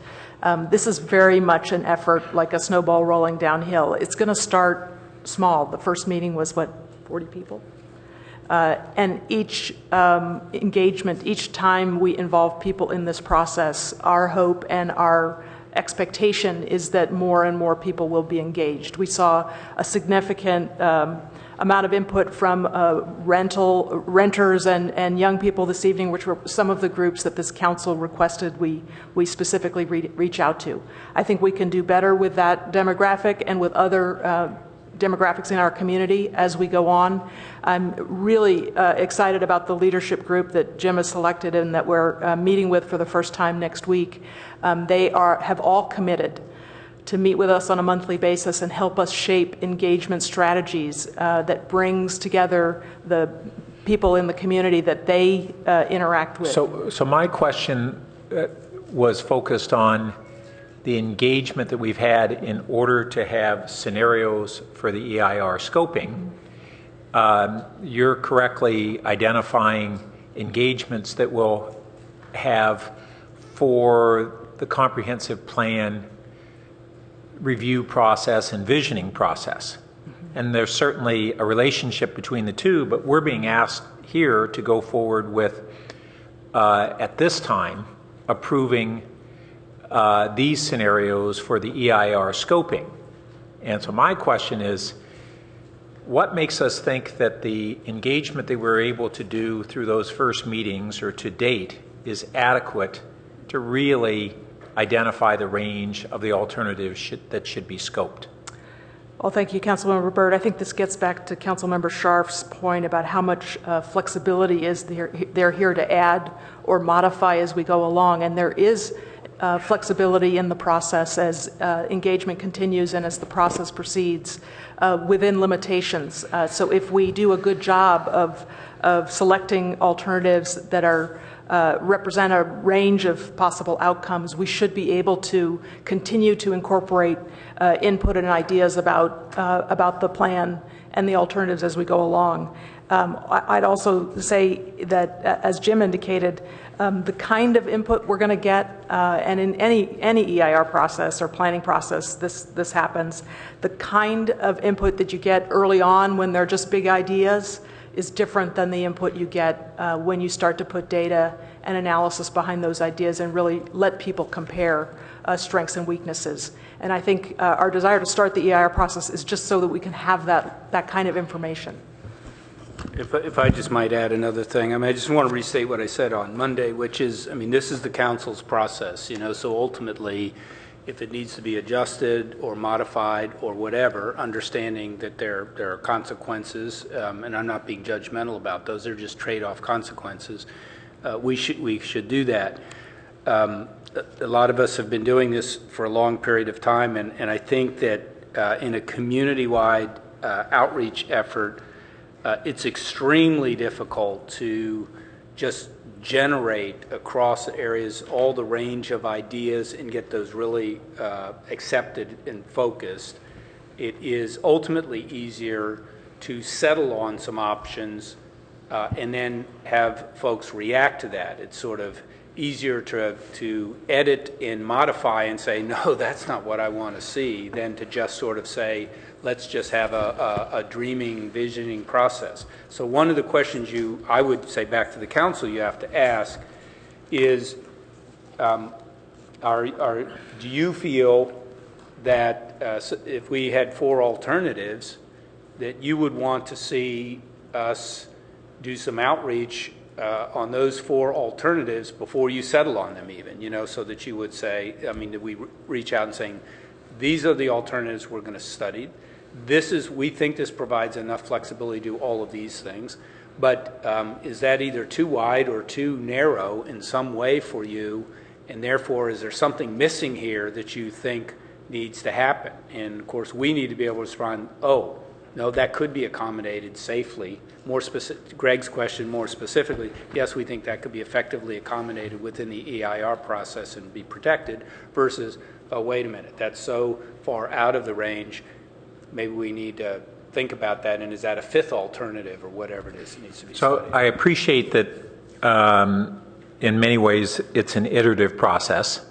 This is very much an effort like a snowball rolling downhill. It's going to start small. The first meeting was, 40 people? And each engagement, each time we involve people in this process, our hope and our expectation is that more and more people will be engaged. We saw a significant amount of input from renters and young people this evening, which were some of the groups that this council requested we specifically reach out to. I think we can do better with that demographic and with other demographics in our community as we go on. I'm really excited about the leadership group that Jim has selected and that we're meeting with for the first time next week. They have all committed to meet with us on a monthly basis and help us shape engagement strategies that brings together the people in the community that they interact with. So my question was focused on the engagement that we've had in order to have scenarios for the EIR scoping. You're correctly identifying engagements that we'll have for the comprehensive plan review process and visioning process. And there's certainly a relationship between the two, but we're being asked here to go forward with, at this time, approving these scenarios for the EIR scoping. And so my question is, what makes us think that the engagement that we're able to do through those first meetings or to date is adequate to really identify the range of the alternatives that should be scoped? Well, thank you, Councilmember Byrd. I think this gets back to Councilmember Scharf's point about how much flexibility is they're here to add or modify as we go along. And there is flexibility in the process as engagement continues and as the process proceeds within limitations. So if we do a good job of selecting alternatives that are represent a range of possible outcomes, we should be able to continue to incorporate input and ideas about the plan and the alternatives as we go along. I'd also say that, as Jim indicated, the kind of input we're going to get, and in any EIR process or planning process, this happens, the kind of input that you get early on when they're just big ideas is different than the input you get when you start to put data and analysis behind those ideas and really let people compare strengths and weaknesses. And I think our desire to start the EIR process is just so that we can have that kind of information. If I just might add another thing, I just want to restate what I said on Monday, which is, this is the council's process, so ultimately, if it needs to be adjusted or modified or whatever, understanding that there are consequences, and I'm not being judgmental about those, they're just trade-off consequences, we should do that. A lot of us have been doing this for a long period of time, and I think that in a community-wide outreach effort, it's extremely difficult to just generate across areas all the range of ideas and get those really accepted and focused. It is ultimately easier to settle on some options and then have folks react to that. It's sort of easier to edit and modify and say, no, that's not what I want to see, than to just sort of say, let's just have a dreaming, visioning process. So one of the questions I would say back to the council you have to ask is, do you feel that if we had 4 alternatives, that you would want to see us do some outreach on those 4 alternatives before you settle on them even, so that you would say, that we reach out and saying, these are the alternatives we're going to study. We think this provides enough flexibility to do all of these things, but is that either too wide or too narrow in some way for you, and therefore is there something missing here that you think needs to happen? And of course we need to be able to respond, oh, no, that could be accommodated safely. More specific, Greg's question more specifically, yes, we think that could be effectively accommodated within the EIR process and be protected, versus, oh, wait a minute, that's so far out of the range, maybe we need to think about that, and is that a 5th alternative or whatever it is that needs to be studied? I appreciate that in many ways it's an iterative process,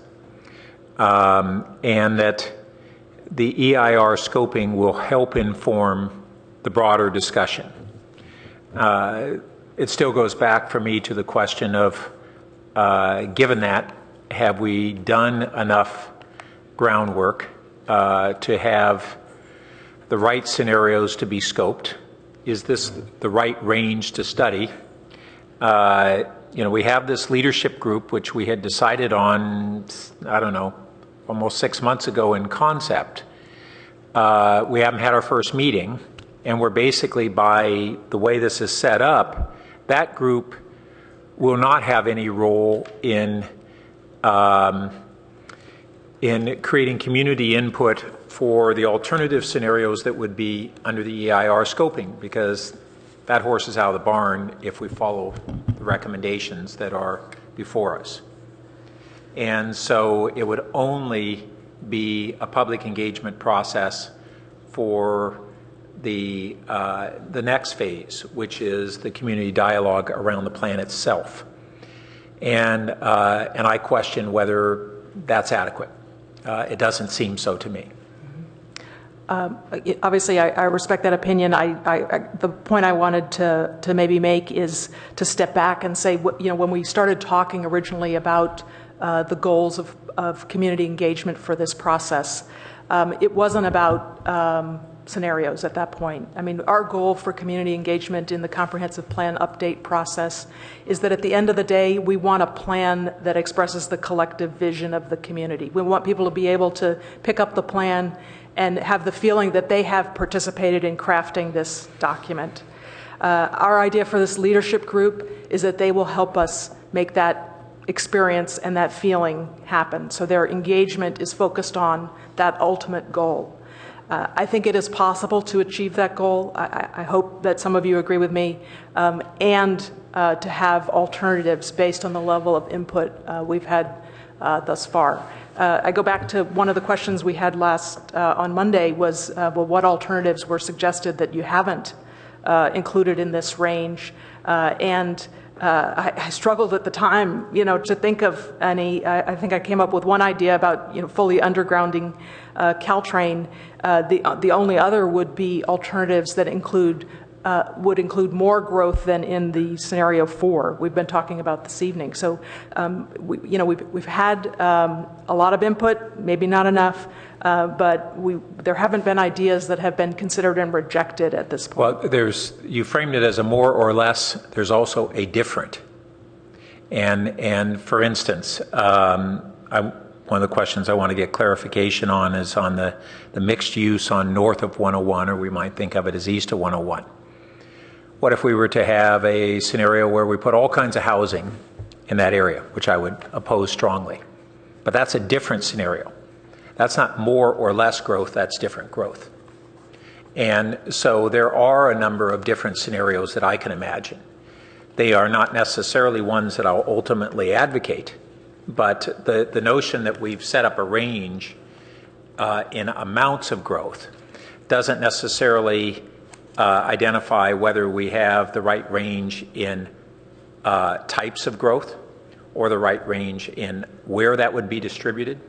and that the EIR scoping will help inform the broader discussion. It still goes back for me to the question of, given that, have we done enough groundwork to have the right scenarios to be scoped. Is this the right range to study? We have this leadership group, which we had decided on, I don't know, almost 6 months ago in concept. We haven't had our first meeting, and we're basically, by the way this is set up, that group will not have any role in creating community input for the alternative scenarios that would be under the EIR scoping, because that horse is out of the barn if we follow the recommendations that are before us. And so it would only be a public engagement process for the next phase, which is the community dialogue around the plan itself. And I question whether that's adequate. It doesn't seem so to me. Obviously, I respect that opinion. The point I wanted to maybe make is to step back and say, when we started talking originally about the goals of community engagement for this process, it wasn't about scenarios at that point. I mean, our goal for community engagement in the comprehensive plan update process is that at the end of the day, we want a plan that expresses the collective vision of the community. We want people to be able to pick up the plan and have the feeling that they have participated in crafting this document. Our idea for this leadership group is that they will help us make that experience and that feeling happen. So their engagement is focused on that ultimate goal. I think it is possible to achieve that goal. I hope that some of you agree with me, and to have alternatives based on the level of input we've had thus far. I go back to one of the questions we had last on Monday was, what alternatives were suggested that you haven't included in this range? I struggled at the time, to think of any. I think I came up with one idea about, fully undergrounding Caltrain. The only other would be alternatives that would include more growth than in the scenario 4 we've been talking about this evening. So, we've had a lot of input, maybe not enough, but there haven't been ideas that have been considered and rejected at this point. Well, you framed it as a more or less. There's also a different. And for instance, one of the questions I want to get clarification on is on the mixed use on north of 101, or we might think of it as east of 101. What if we were to have a scenario where we put all kinds of housing in that area, which I would oppose strongly? But that's a different scenario. That's not more or less growth, that's different growth. And so there are a number of different scenarios that I can imagine. They are not necessarily ones that I'll ultimately advocate, but the notion that we've set up a range in amounts of growth doesn't necessarily identify whether we have the right range in types of growth or the right range in where that would be distributed.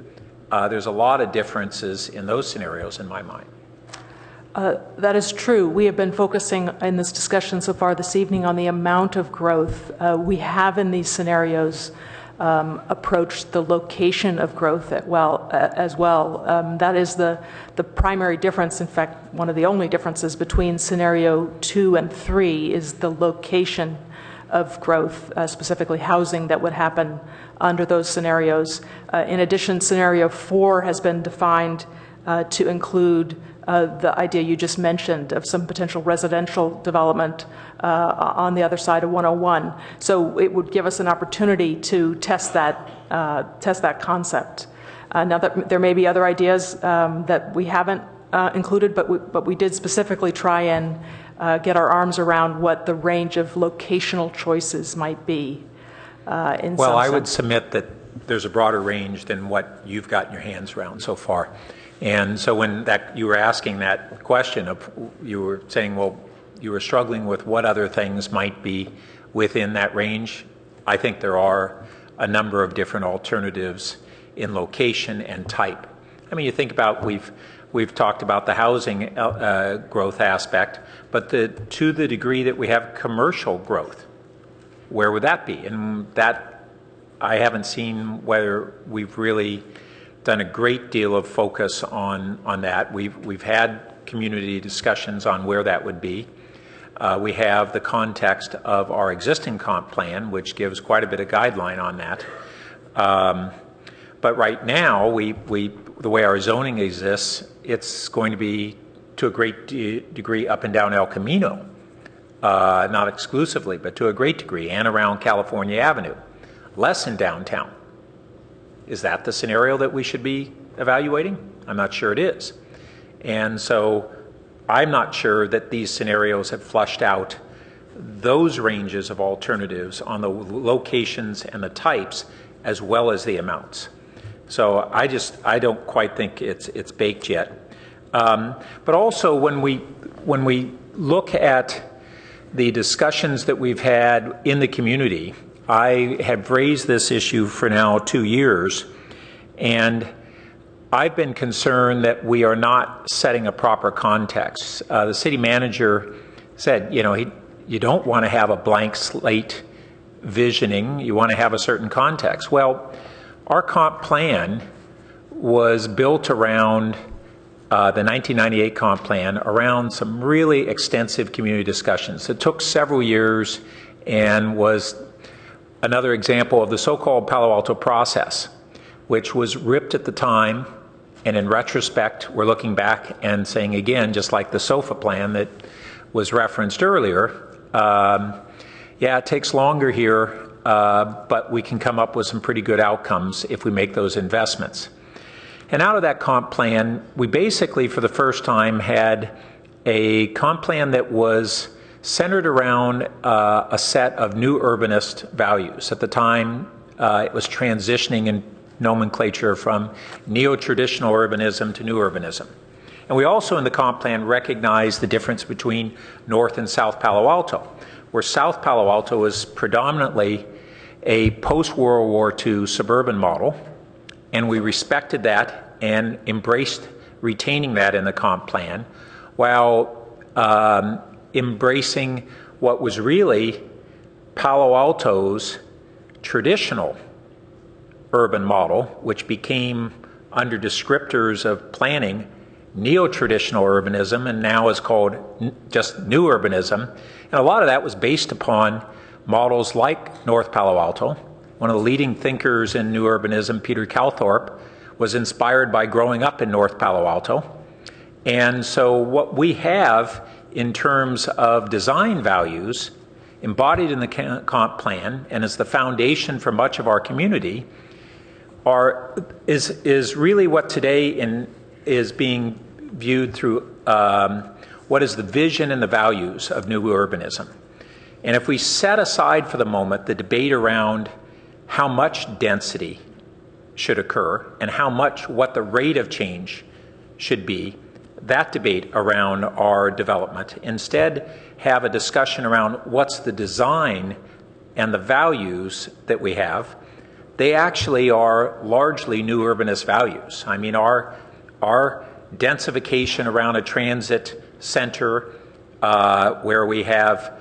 There's a lot of differences in those scenarios in my mind. That is true. We have been focusing in this discussion so far this evening on the amount of growth. We have in these scenarios approached the location of growth as well. That is the primary difference. In fact, one of the only differences between scenario 2 and 3 is the location of growth, specifically housing that would happen under those scenarios. In addition, scenario 4 has been defined to include the idea you just mentioned of some potential residential development on the other side of 101. So it would give us an opportunity to test that concept. Now, there may be other ideas that we haven't included, but we did specifically try and get our arms around what the range of locational choices might be. Well, I would submit that there's a broader range than what you've got in your hands around so far. And so when you were asking that question, you were saying, well, you were struggling with what other things might be within that range. I think there are a number of different alternatives in location and type. I mean, you think about, we've talked about the housing growth aspect, but to the degree that we have commercial growth, where would that be? And that, I haven't seen whether we've really done a great deal of focus on that. We've had community discussions on where that would be. We have the context of our existing comp plan, which gives quite a bit of guideline on that. But right now, the way our zoning exists, it's going to be to a great degree up and down El Camino, not exclusively, but to a great degree, and around California Avenue, less in downtown. Is that the scenario that we should be evaluating? I'm not sure it is. And so I'm not sure that these scenarios have flushed out those ranges of alternatives on the locations and the types as well as the amounts. So I don't quite think it's baked yet. But also when we look at the discussions that we've had in the community, I have raised this issue for now 2 years, and I've been concerned that we are not setting a proper context. The city manager said, you don't want to have a blank slate visioning, you want to have a certain context. Well, our comp plan was built around the 1998 comp plan, around some really extensive community discussions. It took several years and was another example of the so-called Palo Alto process, which was ripped at the time, and in retrospect, we're looking back and saying again, just like the SOFA plan that was referenced earlier, yeah, it takes longer here, but we can come up with some pretty good outcomes if we make those investments. And out of that comp plan, we basically, for the first time, had a comp plan that was centered around a set of new urbanist values. At the time, it was transitioning in nomenclature from neo-traditional urbanism to new urbanism. And we also in the comp plan recognized the difference between North and South Palo Alto, where South Palo Alto was predominantly a post-World War II suburban model, and we respected that and embraced retaining that in the comp plan, while embracing what was really Palo Alto's traditional urban model, which became, under descriptors of planning, neo-traditional urbanism, and now is called just new urbanism. And a lot of that was based upon models like North Palo Alto. One of the leading thinkers in new urbanism, Peter Calthorpe, was inspired by growing up in North Palo Alto. And so what we have in terms of design values embodied in the comp plan and is the foundation for much of our community is really what today is being viewed through what is the vision and the values of new urbanism. And if we set aside for the moment the debate around how much density should occur and what the rate of change should be, that debate around our development, instead have a discussion around what's the design and the values that we have. They actually are largely new urbanist values. I mean, our densification around a transit center where we have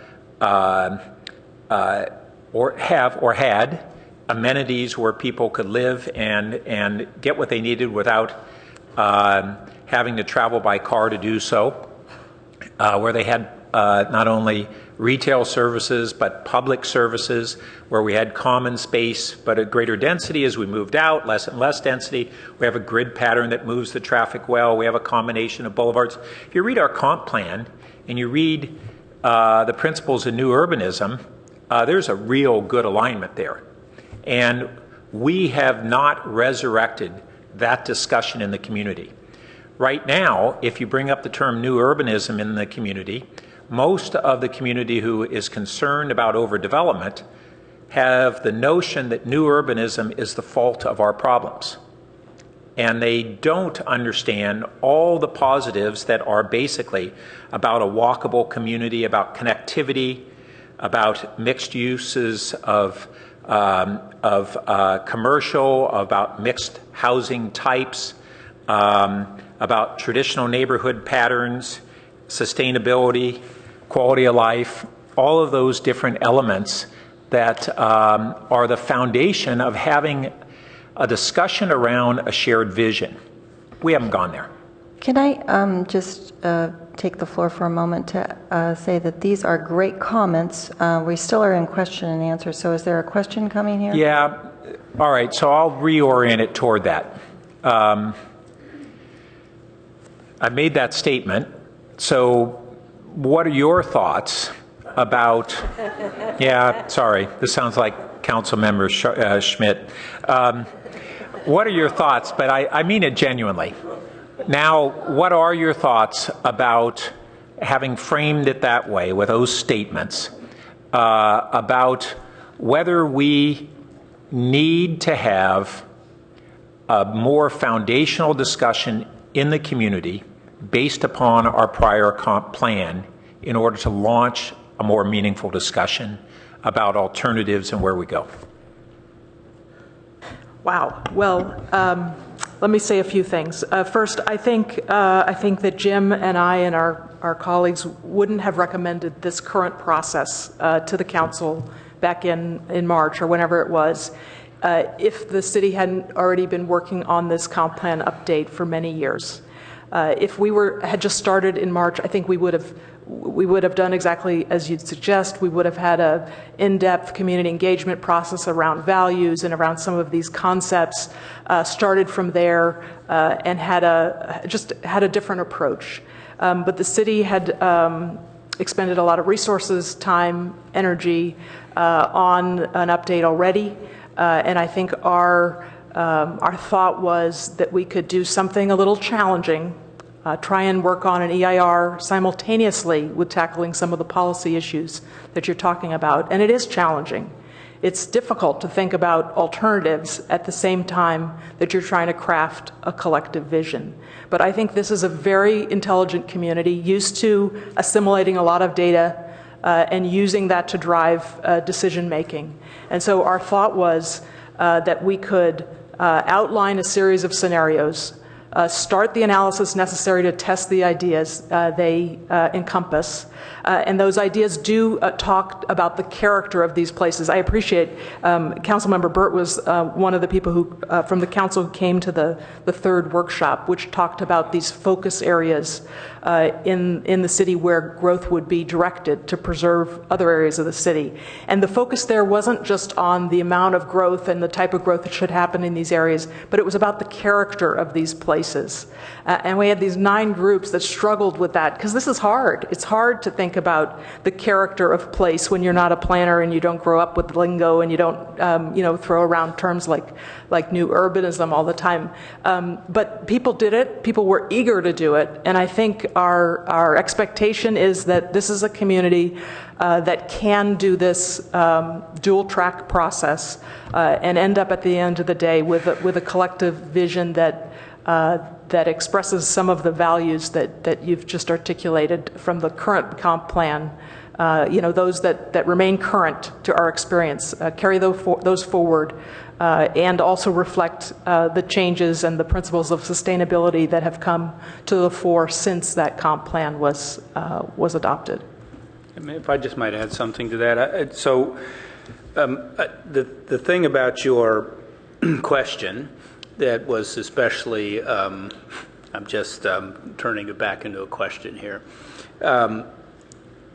had amenities where people could live and get what they needed without having to travel by car to do so, where they had not only retail services but public services, where we had common space but a greater density as we moved out, less and less density. We have a grid pattern that moves the traffic well. We have a combination of boulevards. If you read our comp plan and you read the principles of new urbanism, there's a real good alignment there. And we have not resurrected that discussion in the community. Right now, if you bring up the term new urbanism in the community, most of the community who is concerned about overdevelopment have the notion that new urbanism is the fault of our problems. And they don't understand all the positives that are basically about a walkable community, about connectivity, about mixed uses of commercial, about mixed housing types, about traditional neighborhood patterns, sustainability, quality of life, all of those different elements that are the foundation of having a discussion around a shared vision. We haven't gone there. Can I just take the floor for a moment to say that these are great comments. We still are in question and answer, so is there a question coming here? Yeah. All right, so I'll reorient it toward that. I made that statement, so what are your thoughts about, yeah, sorry, this sounds like Councilmember Schmidt. What are your thoughts, but I mean it genuinely. Now, what are your thoughts about having framed it that way with those statements about whether we need to have a more foundational discussion in the community based upon our prior comp plan in order to launch a more meaningful discussion about alternatives and where we go? Wow. Well, let me say a few things. First, I think that Jim and I and our colleagues wouldn't have recommended this current process to the council back in March or whenever it was if the city hadn't already been working on this comp plan update for many years. If we had just started in March, I think we would have done exactly as you'd suggest. We would have had an in-depth community engagement process around values and around some of these concepts, started from there and had a different approach. But the city had expended a lot of resources, time, energy on an update already, and I think our thought was that we could do something a little challenging, try and work on an EIR simultaneously with tackling some of the policy issues that you're talking about. And it is challenging. It's difficult to think about alternatives at the same time that you're trying to craft a collective vision. But I think this is a very intelligent community used to assimilating a lot of data and using that to drive decision making. And so our thought was that we could outline a series of scenarios, start the analysis necessary to test the ideas they encompass. And those ideas do talk about the character of these places. I appreciate Councilmember Burt was one of the people who, from the council, who came to the third workshop, which talked about these focus areas in the city where growth would be directed to preserve other areas of the city. And the focus there wasn't just on the amount of growth and the type of growth that should happen in these areas, but it was about the character of these places. And we had these 9 groups that struggled with that, because this is hard. It's hard to think about the character of place when you're not a planner and you don't grow up with lingo and you don't throw around terms like new urbanism all the time. But people did it. People were eager to do it. And I think our expectation is that this is a community that can do this dual track process and end up at the end of the day with a collective vision that expresses some of the values that you've just articulated from the current comp plan, those that remain current to our experience, carry those forward, and also reflect the changes and the principles of sustainability that have come to the fore since that comp plan was adopted. If I just might add something to that. The thing about your question that was especially, I'm just turning it back into a question here.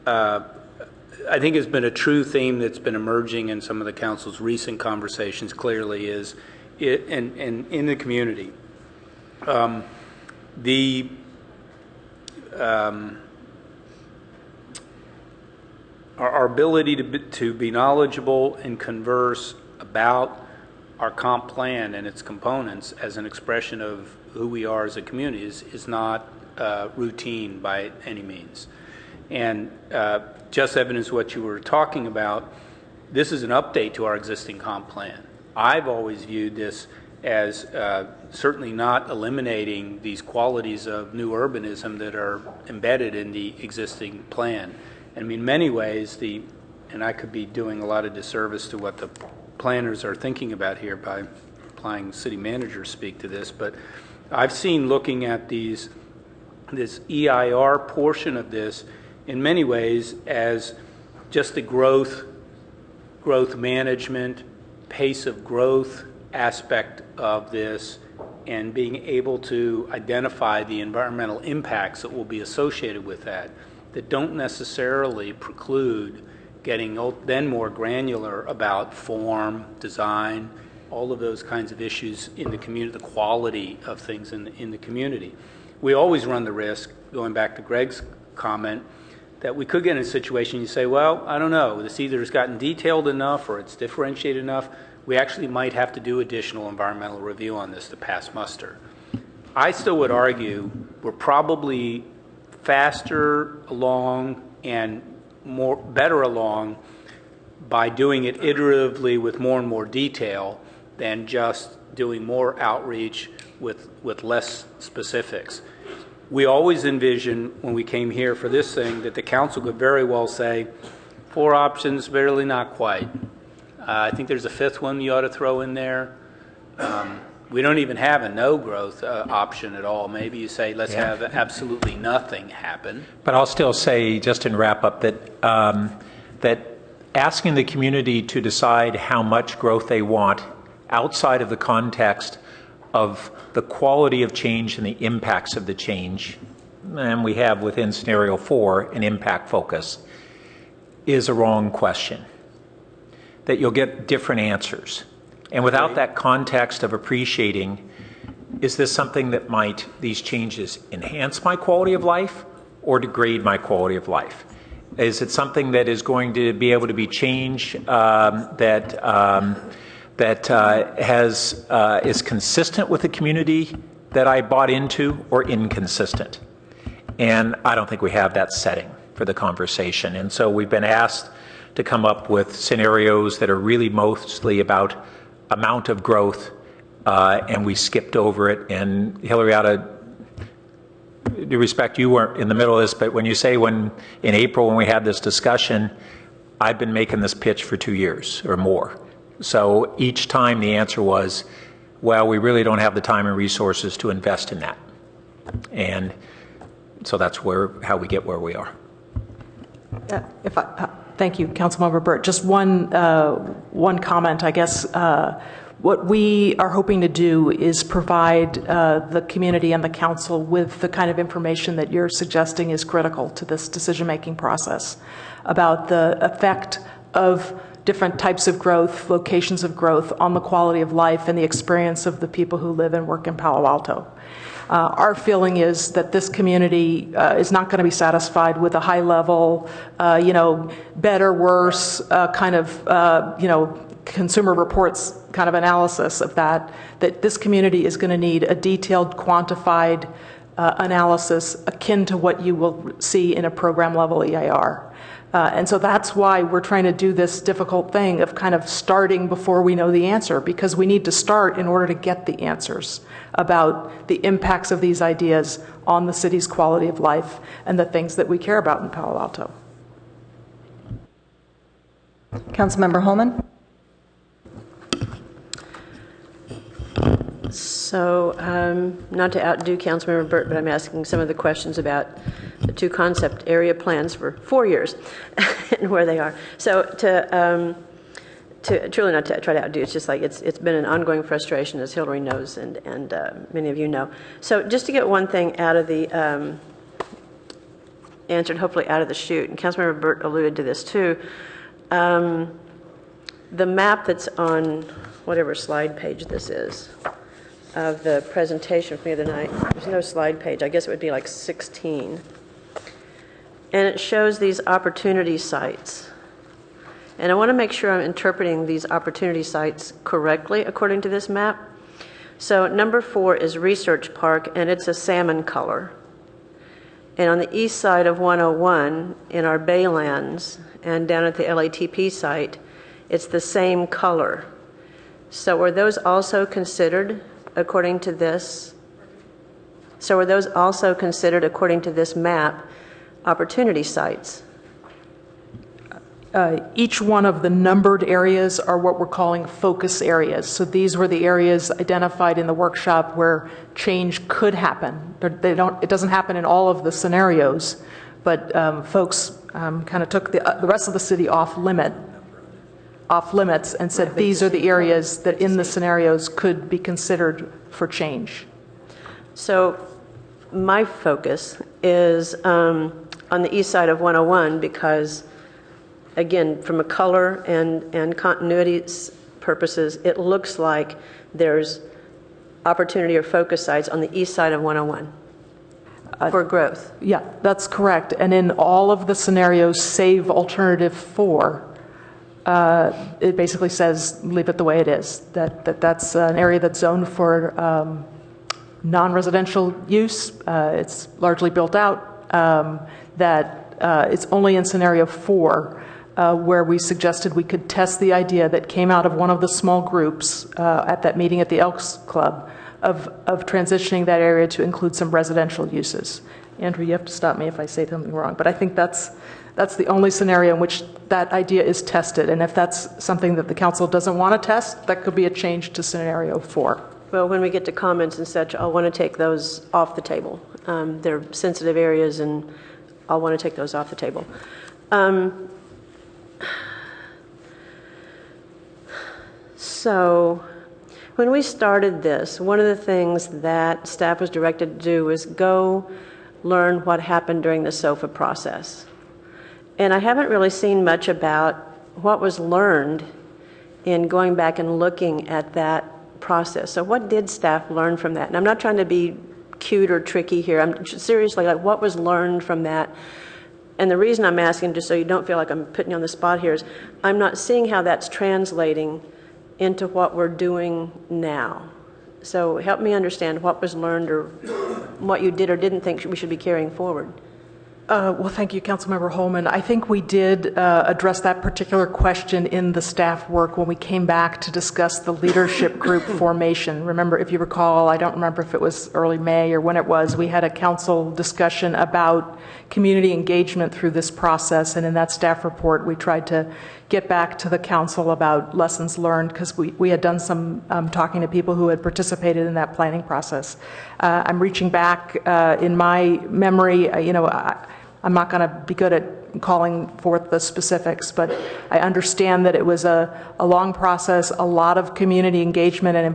I think has been a true theme that's been emerging in some of the council's recent conversations clearly is in the community. Our ability to be knowledgeable and converse about our comp plan and its components as an expression of who we are as a community is not routine by any means. And just evidence what you were talking about, this is an update to our existing comp plan. I've always viewed this as certainly not eliminating these qualities of new urbanism that are embedded in the existing plan. And in many ways, and I could be doing a lot of disservice to what the planners are thinking about here by applying city manager speak to this, but I've seen looking at this EIR portion of this in many ways as just the growth management, pace of growth aspect of this and being able to identify the environmental impacts that will be associated with that don't necessarily preclude getting then more granular about form, design, all of those kinds of issues in the community, the quality of things in the community. We always run the risk, going back to Greg's comment, that we could get in a situation you say, well, I don't know, this either has gotten detailed enough or it's differentiated enough. We actually might have to do additional environmental review on this to pass muster. I still would argue we're probably faster along and better along by doing it iteratively with more and more detail than just doing more outreach with less specifics. We always envisioned when we came here for this thing that the council could very well say 4 options, barely not quite. I think there's a 5th one you ought to throw in there. We don't even have a no growth option at all. Maybe you say let's have absolutely nothing happen. But I'll still say, just in wrap up, that that asking the community to decide how much growth they want outside of the context of the quality of change and the impacts of the change, and we have within scenario 4 an impact focus, is a wrong question. That you'll get different answers. And without that context of appreciating, is this something that might, these changes, enhance my quality of life or degrade my quality of life? Is it something that is going to be able to be changed is consistent with the community that I bought into, or inconsistent? And I don't think we have that setting for the conversation. And so we've been asked to come up with scenarios that are really mostly about amount of growth, and we skipped over it. And Hillary, out of due respect, you weren't in the middle of this, but when you say in April when we had this discussion, I've been making this pitch for 2 years or more. So each time the answer was, well, we really don't have the time and resources to invest in that. And so that's how we get where we are. Thank you, Councilmember Burt. Just one comment, I guess. What we are hoping to do is provide the community and the council with the kind of information that you're suggesting is critical to this decision-making process about the effect of different types of growth, locations of growth on the quality of life and the experience of the people who live and work in Palo Alto. Our feeling is that this community is not going to be satisfied with a high level, better, worse kind of, consumer reports kind of analysis of that this community is going to need a detailed, quantified analysis akin to what you will see in a program level EIR. And so that's why we're trying to do this difficult thing of kind of starting before we know the answer, because we need to start in order to get the answers about the impacts of these ideas on the city's quality of life and the things that we care about in Palo Alto. Councilmember Holman? So, not to outdo Councilmember Burt, but I'm asking some of the questions about the 2 concept area plans for 4 years and where they are. So, to truly not to try to outdo, it's just like it's been an ongoing frustration, as Hillary knows, and many of you know. So, just to get one thing out of the answered, hopefully out of the chute, and Councilmember Burt alluded to this too. The map that's on whatever slide page this is of the presentation from the other night. There's no slide page. I guess it would be like 16. And it shows these opportunity sites. And I want to make sure I'm interpreting these opportunity sites correctly according to this map. So number 4 is Research Park, and it's a salmon color. And on the east side of 101, in our Baylands, and down at the LATP site, it's the same color. So were those also considered according to this? So were those also considered according to this map opportunity sites? Each one of the numbered areas are what we're calling focus areas. So these were the areas identified in the workshop where change could happen. It doesn't happen in all of the scenarios, but folks kind of took the rest of the city off limit. off limits and said these are the areas that in the scenarios could be considered for change. So my focus is on the east side of 101 because, again, from a color and continuity purposes, it looks like there's opportunity or focus sites on the east side of 101 for growth. Yeah, that's correct. And in all of the scenarios, save alternative 4, it basically says leave it the way it is. That's an area that's zoned for non-residential use. It's largely built out. It's only in scenario 4 where we suggested we could test the idea that came out of one of the small groups at that meeting at the Elks Club of transitioning that area to include some residential uses. Andrew, you have to stop me if I say something wrong, but I think that's the only scenario in which that idea is tested. And if that's something that the council doesn't want to test, that could be a change to scenario 4. Well, when we get to comments and such, I'll want to take those off the table. They're sensitive areas, and I'll want to take those off the table. So when we started this, one of the things that staff was directed to do was go learn what happened during the SOFA process. And I haven't really seen much about what was learned in going back and looking at that process. So what did staff learn from that? And I'm not trying to be cute or tricky here. I'm seriously like, what was learned from that? And the reason I'm asking, just so you don't feel like I'm putting you on the spot here, is I'm not seeing how that's translating into what we're doing now. So help me understand what was learned or what you did or didn't think we should be carrying forward. Well, thank you, Councilmember Holman. I think we did address that particular question in the staff work when we came back to discuss the leadership group formation. Remember, if you recall, I don't remember if it was early May or when it was, we had a council discussion about community engagement through this process. And in that staff report, we tried to get back to the council about lessons learned because we had done some talking to people who had participated in that planning process. I'm reaching back in my memory, I'm not going to be good at calling forth the specifics, but I understand that it was a long process, a lot of community engagement and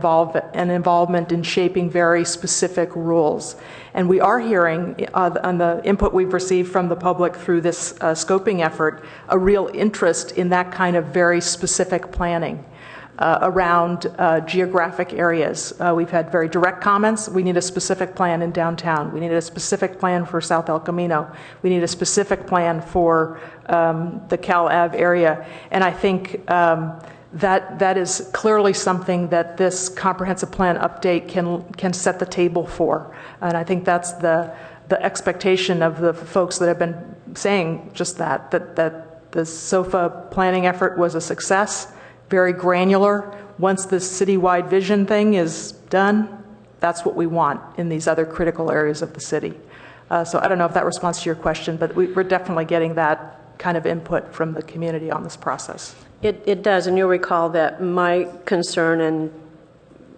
involvement in shaping very specific rules. And we are hearing on the input we've received from the public through this scoping effort, a real interest in that kind of very specific planning. Around geographic areas. We've had very direct comments. We need a specific plan in downtown. We need a specific plan for South El Camino. We need a specific plan for the Cal Ave area. And I think that is clearly something that this comprehensive plan update can set the table for. And I think that's the expectation of the folks that have been saying just that the SOFA planning effort was a success. Very granular. Once the citywide vision thing is done, that's what we want in these other critical areas of the city. So I don't know if that responds to your question, but we're definitely getting that kind of input from the community on this process. It does, and you'll recall that my concern and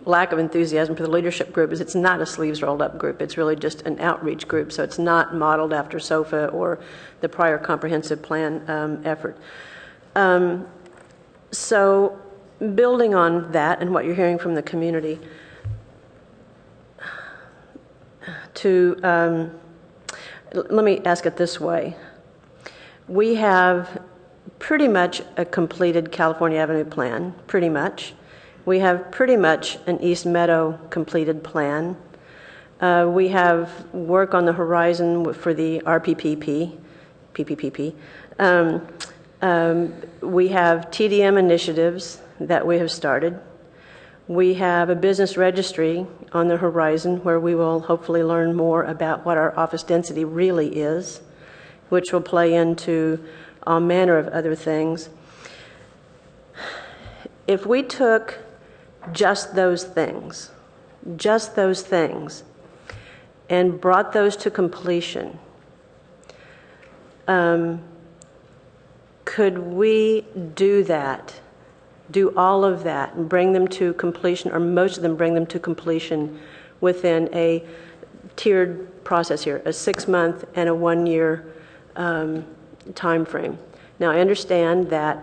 lack of enthusiasm for the leadership group is it's not a sleeves rolled up group. It's really just an outreach group, so it's not modeled after SOFA or the prior comprehensive plan effort. So building on that and what you're hearing from the community, let me ask it this way. We have pretty much a completed California Avenue plan, pretty much. We have pretty much an East Meadow completed plan. We have work on the horizon for the RPPP, PPPP. We have TDM initiatives that we have started. We have a business registry on the horizon where we will hopefully learn more about what our office density really is, which will play into all manner of other things. If we took just those things, and brought those to completion, could we do that, do all of that, and bring them to completion, or most of them bring them to completion within a tiered process here, a 6-month and a 1-year time frame? Now, I understand that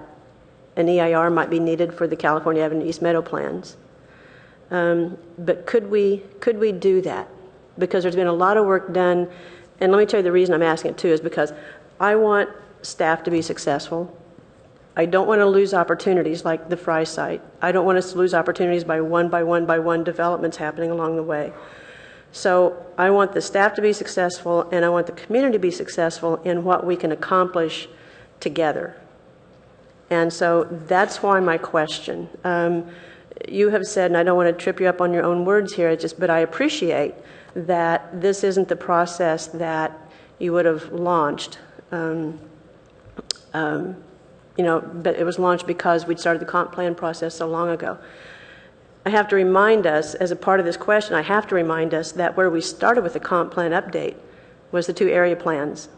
an EIR might be needed for the California Avenue East Meadow plans. But could we do that? Because there's been a lot of work done, and let me tell you the reason I'm asking it too is because I want staff to be successful. I don't want to lose opportunities like the Fry site. I don't want us to lose opportunities by one developments happening along the way. So I want the staff to be successful, and I want the community to be successful in what we can accomplish together. And so that's why my question. You have said, and I don't want to trip you up on your own words here, but I appreciate that this isn't the process that you would have launched. But it was launched because we'd started the comp plan process so long ago. I have to remind us, as a part of this question, I have to remind us that where we started with the comp plan update was the 2 area plans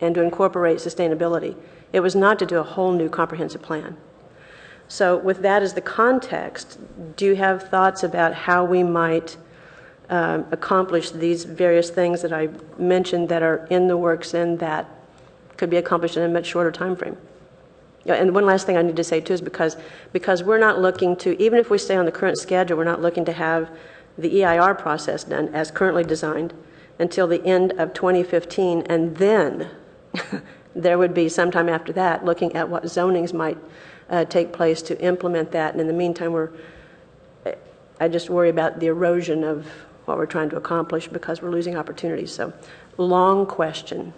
and to incorporate sustainability. It was not to do a whole new comprehensive plan. So with that as the context, do you have thoughts about how we might accomplish these various things that I mentioned that are in the works and that could be accomplished in a much shorter time frame? And one last thing I need to say too is because we're not looking to, even if we stay on the current schedule, we're not looking to have the EIR process done as currently designed until the end of 2015, and then there would be sometime after that looking at what zonings might take place to implement that. And in the meantime, I just worry about the erosion of what we're trying to accomplish because we're losing opportunities. So, long question.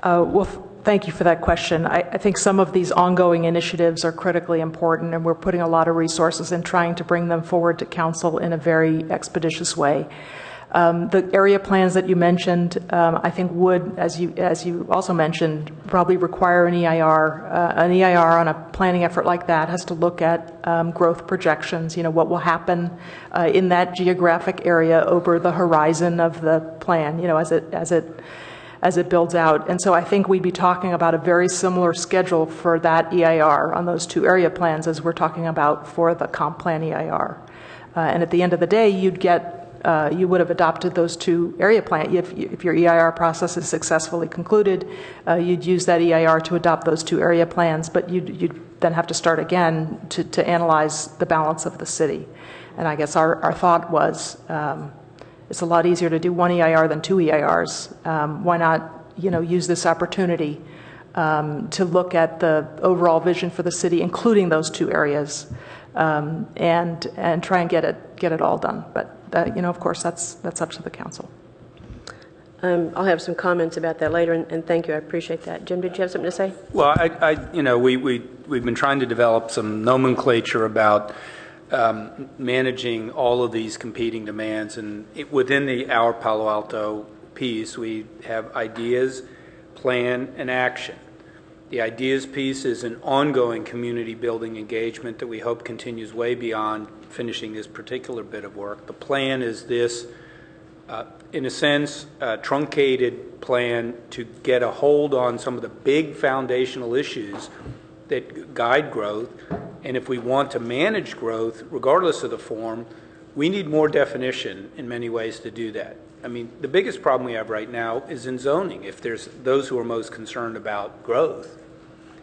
Thank you for that question. I think some of these ongoing initiatives are critically important, and we're putting a lot of resources in trying to bring them forward to council in a very expeditious way. The area plans that you mentioned, I think would, as you also mentioned, probably require an EIR. An EIR on a planning effort like that has to look at growth projections. What will happen in that geographic area over the horizon of the plan. As it builds out. And so I think we'd be talking about a very similar schedule for that EIR on those 2 area plans as we're talking about for the comp plan EIR. And at the end of the day, you would have adopted those 2 area plans. If your EIR process is successfully concluded, you'd use that EIR to adopt those 2 area plans, but you'd then have to start again to analyze the balance of the city. And I guess our thought was, it's a lot easier to do 1 EIR than 2 EIRs. Why not, use this opportunity to look at the overall vision for the city, including those 2 areas, and try and get it all done. But of course, that's up to the council. I'll have some comments about that later, and thank you. I appreciate that. Jim, did you have something to say? Well, we've been trying to develop some nomenclature about managing all of these competing demands, and within our Palo Alto piece, we have ideas, plan, and action. The ideas piece is an ongoing community building engagement that we hope continues way beyond finishing this particular bit of work. The plan is this, in a sense, truncated plan to get a hold on some of the big foundational issues that guide growth. And if we want to manage growth, regardless of the form, we need more definition in many ways to do that. I mean, the biggest problem we have right now is in zoning, if there's those who are most concerned about growth.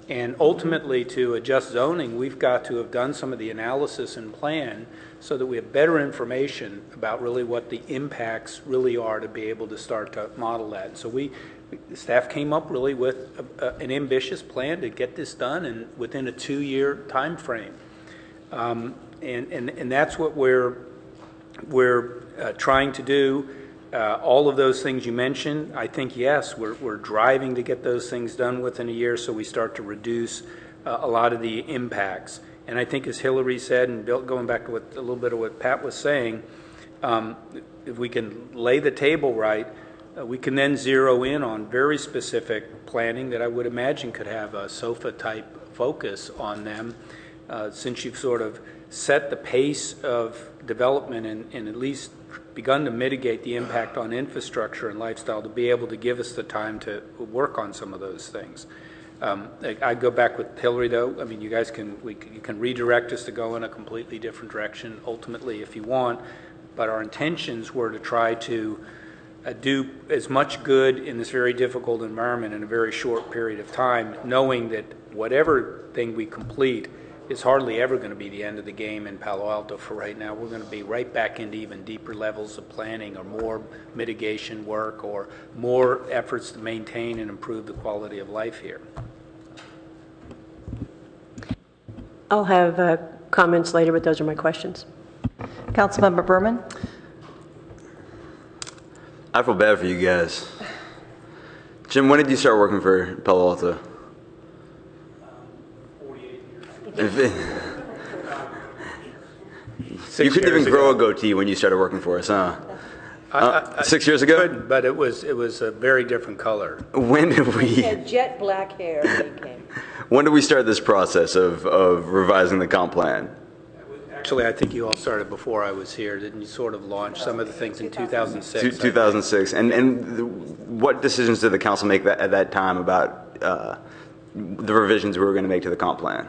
And ultimately, to adjust zoning, we've got to have done some of the analysis and plan so that we have better information about really what the impacts really are to be able to start to model that. So staff came up really with an ambitious plan to get this done and within a 2-year time frame. And that's what we're trying to do. All of those things you mentioned, I think, yes, we're driving to get those things done within a year so we start to reduce a lot of the impacts. And I think, as Hillary said, and going back to a little bit of what Pat was saying, if we can lay the table right, we can then zero in on very specific planning that I would imagine could have a SOFA-type focus on them, since you've sort of set the pace of development and at least begun to mitigate the impact on infrastructure and lifestyle to be able to give us the time to work on some of those things. I go back with Hillary, though. I mean, you guys you can redirect us to go in a completely different direction ultimately if you want, but our intentions were to try to do as much good in this very difficult environment in a very short period of time, knowing that whatever thing we complete is hardly ever going to be the end of the game in Palo Alto for right now. We're going to be right back into even deeper levels of planning or more mitigation work or more efforts to maintain and improve the quality of life here. I'll have comments later, but those are my questions. Councilmember Berman? I feel bad for you guys. Jim, when did you start working for Palo Alto? 48 years. You couldn't even grow a goatee when you started working for us, huh? 6 years ago? Couldn't, but it was a very different color. When did we? He had jet black hair when he came. When did we start this process of revising the comp plan? Actually, I think you all started before I was here. Didn't you sort of launch some of the things in 2006? 2006. And what decisions did the council make at that time about the revisions we were going to make to the comp plan?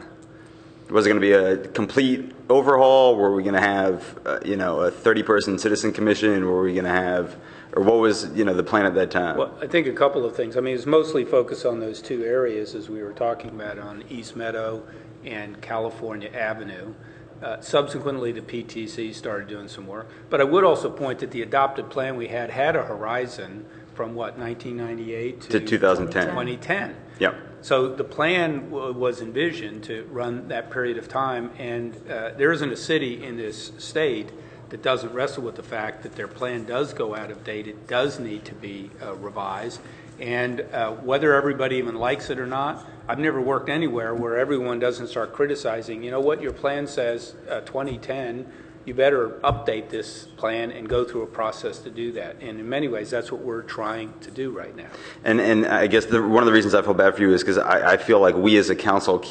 Was it going to be a complete overhaul? Were we going to have, a 30-person citizen commission? Were we going to have, or what was, the plan at that time? Well, I think a couple of things. I mean, it's mostly focused on those two areas, as we were talking about, on East Meadow and California Avenue. Subsequently, the PTC started doing some work. But I would also point that the adopted plan we had a horizon from, 1998 to 2010. 2010. Yep. So the plan was envisioned to run that period of time, and there isn't a city in this state that doesn't wrestle with the fact that their plan does go out of date. It does need to be revised. And whether everybody even likes it or not, I've never worked anywhere where everyone doesn't start criticizing, what your plan says, 2010, you better update this plan and go through a process to do that. And in many ways, that's what we're trying to do right now. And I guess one of the reasons I feel bad for you is because I feel like we as a council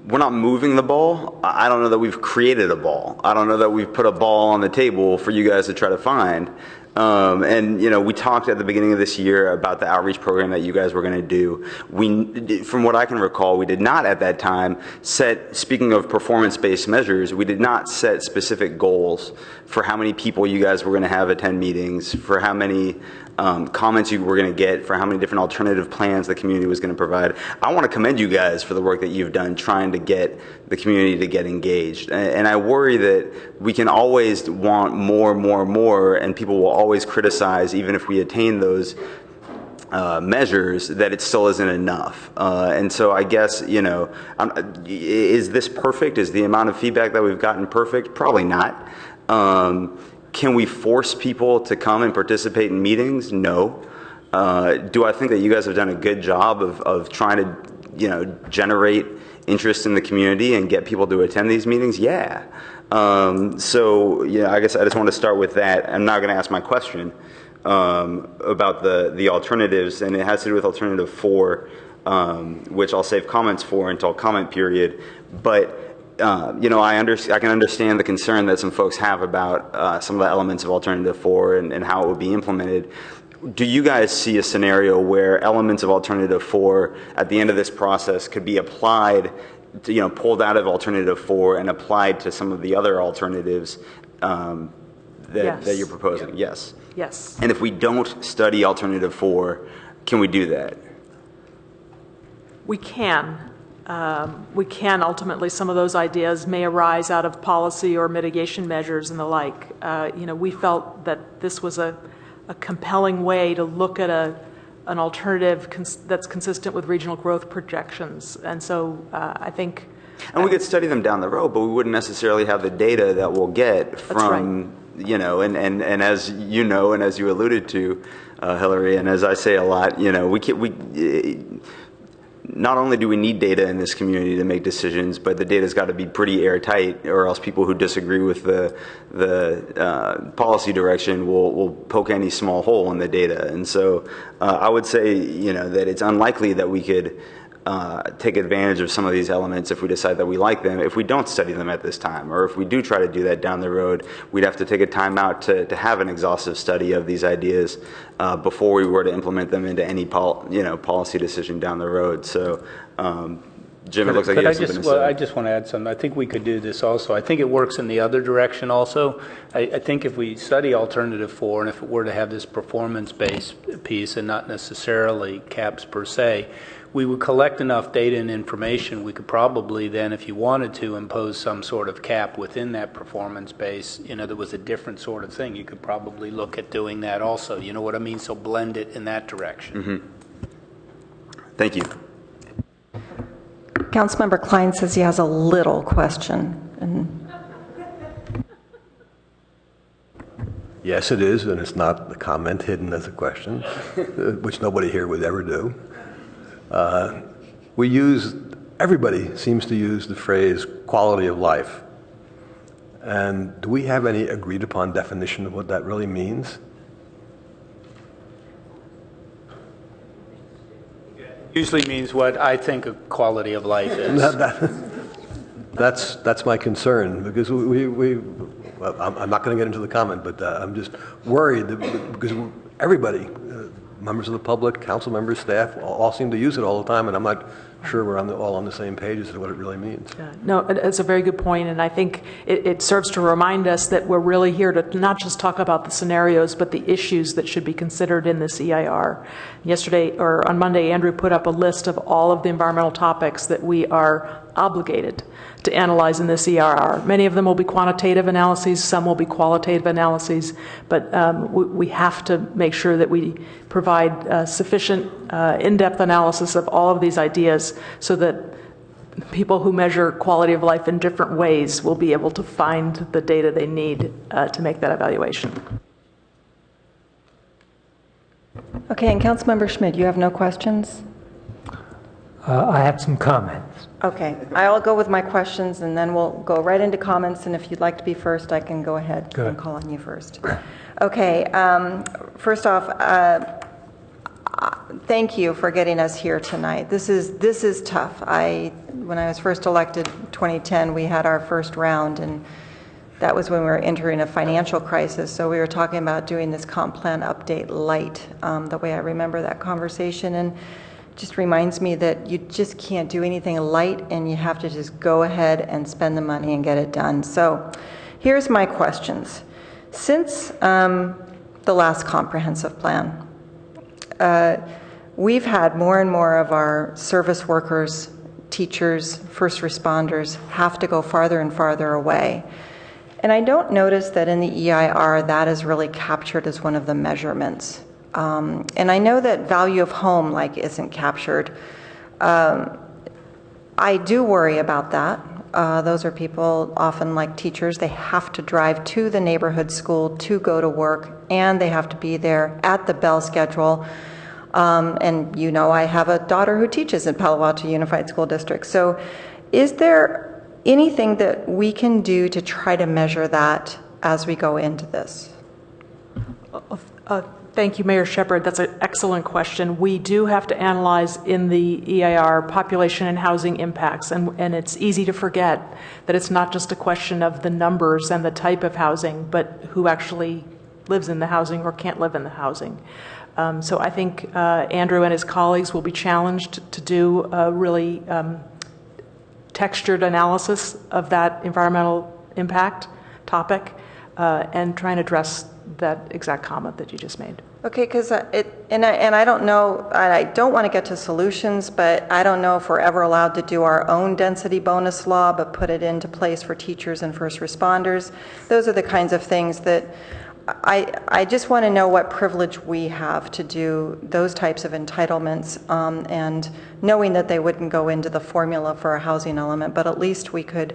we're not moving the ball. I don't know that we've created a ball. I don't know that we've put a ball on the table for you guys to try to find. We talked at the beginning of this year about the outreach program that you guys were going to do. From what I can recall, we did not at that time speaking of performance-based measures, we did not set specific goals for how many people you guys were going to have attend meetings, for how many comments you were going to get, for how many different alternative plans the community was going to provide. I want to commend you guys for the work that you've done trying to get the community to get engaged. And I worry that we can always want more, and people will always criticize, even if we attain those measures, that it still isn't enough. And so I guess, is this perfect? Is the amount of feedback that we've gotten perfect? Probably not. Can we force people to come and participate in meetings? No. Do I think that you guys have done a good job of trying to, generate interest in the community and get people to attend these meetings? Yeah. I guess I just want to start with that. I'm not going to ask my question about the alternatives, and it has to do with alternative 4, which I'll save comments for until comment period. But I can understand the concern that some folks have about some of the elements of Alternative 4 and how it would be implemented. Do you guys see a scenario where elements of Alternative 4 at the end of this process could be applied, pulled out of Alternative 4 and applied to some of the other alternatives that you're proposing? Yes. Yes. And if we don't study Alternative 4, can we do that? We can. Ultimately, some of those ideas may arise out of policy or mitigation measures and the like. We felt that this was a compelling way to look at an alternative that's consistent with regional growth projections. And so I think... And we could study them down the road, but we wouldn't necessarily have the data that we'll get from, and as you know, and as you alluded to, Hillary, and as I say a lot, not only do we need data in this community to make decisions, but the data's got to be pretty airtight, or else people who disagree with the policy direction will poke any small hole in the data. And so I would say, that it's unlikely that we could take advantage of some of these elements if we decide that we like them, if we don't study them at this time, or if we do try to do that down the road, we'd have to take a time out to have an exhaustive study of these ideas before we were to implement them into any policy decision down the road. So, Jim, it looks like you have something to say. I just want to add something. I think we could do this also. I think it works in the other direction also. I think if we study Alternative 4, and if it were to have this performance-based piece and not necessarily caps per se, we would collect enough data and information, we could probably then, if you wanted to, impose some sort of cap within that performance base, that was a different sort of thing. You could probably look at doing that also. You know what I mean? So blend it in that direction. Mm-hmm. Thank you. Councilmember Klein says he has a little question. Yes, it is, and it's not a comment hidden as a question, which nobody here would ever do. Everybody seems to use the phrase quality of life. And do we have any agreed upon definition of what that really means? Usually means what I think a quality of life is. That's my concern, because well, I'm not going to get into the comment, but I'm just worried because everybody, members of the public, council members, staff, all seem to use it all the time, and I'm not sure we're all on the same page as to what it really means. Yeah, no, it's a very good point, and I think it serves to remind us that we're really here to not just talk about the scenarios, but the issues that should be considered in this EIR. Yesterday, or on Monday, Andrew put up a list of all of the environmental topics that we are obligated to analyze in this EIR. Many of them will be quantitative analyses, some will be qualitative analyses, but we have to make sure that we provide sufficient in-depth analysis of all of these ideas so that people who measure quality of life in different ways will be able to find the data they need to make that evaluation. Okay, and Councilmember Schmidt, you have no questions? I have some comments. Okay, I'll go with my questions and then we'll go right into comments, and if you'd like to be first, I can go ahead and call on you first. Okay, first off, thank you for getting us here tonight. This is tough. When I was first elected in 2010, we had our first round, and that was when we were entering a financial crisis. So we were talking about doing this comp plan update light, the way I remember that conversation, and just reminds me that you just can't do anything light, and you have to just go ahead and spend the money and get it done. So here's my questions. Since the last comprehensive plan, we've had more and more of our service workers, teachers, first responders have to go farther and farther away. And I don't notice that in the EIR that is really captured as one of the measurements. And I know that value of home isn't captured. I do worry about that. Those are people often like teachers. They have to drive to the neighborhood school to go to work, and they have to be there at the bell schedule. And I have a daughter who teaches in Palo Alto Unified School District. So is there anything that we can do to try to measure that as we go into this? Thank you, Mayor Shepherd. That's an excellent question. We do have to analyze in the EIR population and housing impacts, and it's easy to forget that it's not just a question of the numbers and the type of housing, but who actually lives in the housing or can't live in the housing. So I think Andrew and his colleagues will be challenged to do a really textured analysis of that environmental impact topic and try and address that exact comment that you just made. Okay, because I don't know, I don't want to get to solutions, but I don't know if we're ever allowed to do our own density bonus law, but put it into place for teachers and first responders. Those are the kinds of things that I just want to know what privilege we have to do those types of entitlements, and knowing that they wouldn't go into the formula for a housing element, but at least we could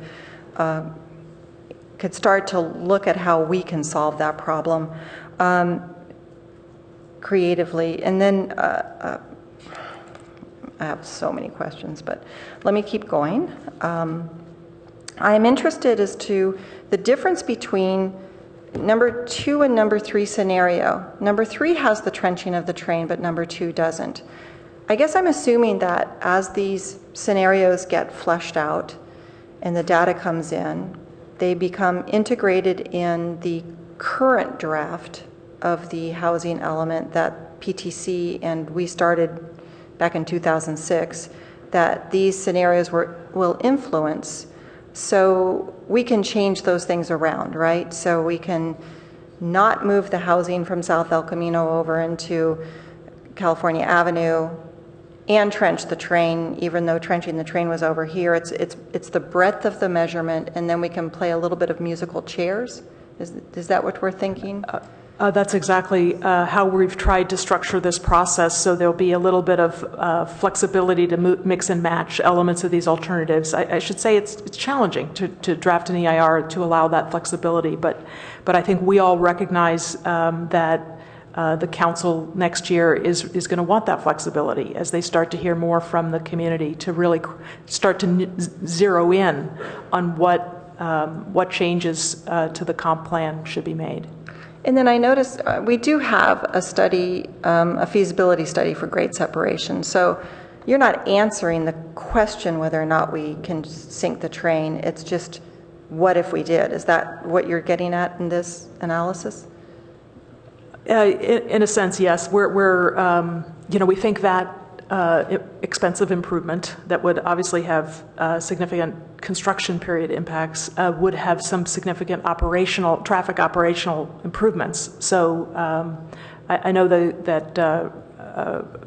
start to look at how we can solve that problem creatively. And then I have so many questions, but let me keep going. I am interested as to the difference between number 2 and number 3 scenario. Number 3 has the trenching of the train, but number 2 doesn't. I guess I'm assuming that as these scenarios get fleshed out and the data comes in, they become integrated in the current draft of the housing element that PTC and we started back in 2006, that these scenarios will influence. So we can change those things around, right? So we can not move the housing from South El Camino over into California Avenue and trench the train, even though trenching the train was over here. It's the breadth of the measurement, and then we can play a little bit of musical chairs. Is that what we're thinking? That's exactly how we've tried to structure this process, so there'll be a little bit of flexibility to mix and match elements of these alternatives. I should say it's challenging to draft an EIR to allow that flexibility, but I think we all recognize that the council next year is going to want that flexibility as they start to hear more from the community to really start to zero in on what changes to the comp plan should be made. And then I noticed we do have a study, a feasibility study for grade separation. So you're not answering the question whether or not we can sink the train. It's just, what if we did? Is that what you're getting at in this analysis? In a sense, yes. We think that expensive improvement that would obviously have significant construction period impacts would have some significant traffic operational improvements. So I know that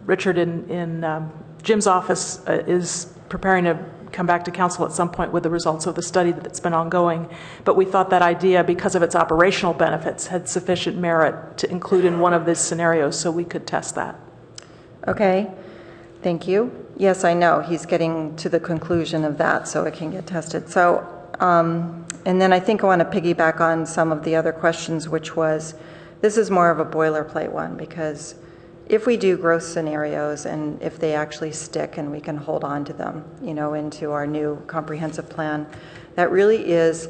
Richard in Jim's office is preparing to come back to council at some point with the results of the study that's been ongoing. But we thought that idea, because of its operational benefits, had sufficient merit to include in one of these scenarios so we could test that. Okay. Thank you. Yes, I know. He's getting to the conclusion of that so it can get tested. So, and then I think I want to piggyback on some of the other questions, which was, this is more of a boilerplate one, because if we do growth scenarios and if they actually stick and we can hold on to them, into our new comprehensive plan, that really is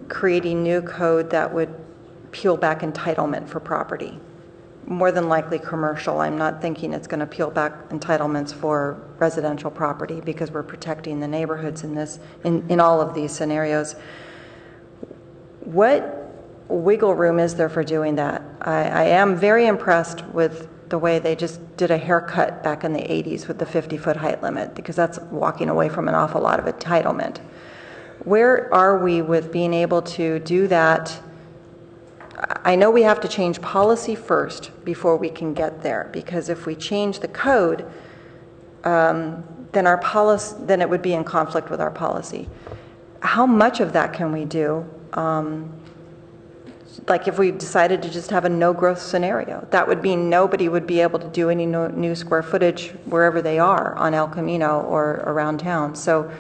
creating new code that would peel back entitlement for property. More than likely commercial. I'm not thinking it's going to peel back entitlements for residential property because we're protecting the neighborhoods in all of these scenarios. What wiggle room is there for doing that? I am very impressed with the way they just did a haircut back in the 80s with the 50-foot height limit, because that's walking away from an awful lot of entitlement. Where are we with being able to do that? I know we have to change policy first before we can get there, because if we change the code, then it would be in conflict with our policy. How much of that can we do? Like if we decided to just have a no-growth scenario, that would mean nobody would be able to do any new square footage wherever they are on El Camino or around town. So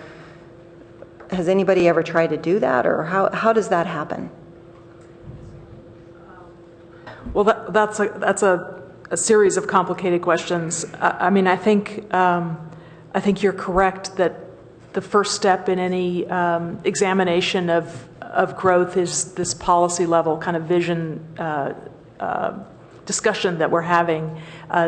has anybody ever tried to do that, or how does that happen? Well, that's a series of complicated questions. I mean, I think you're correct that the first step in any examination of growth is this policy level kind of vision discussion that we're having.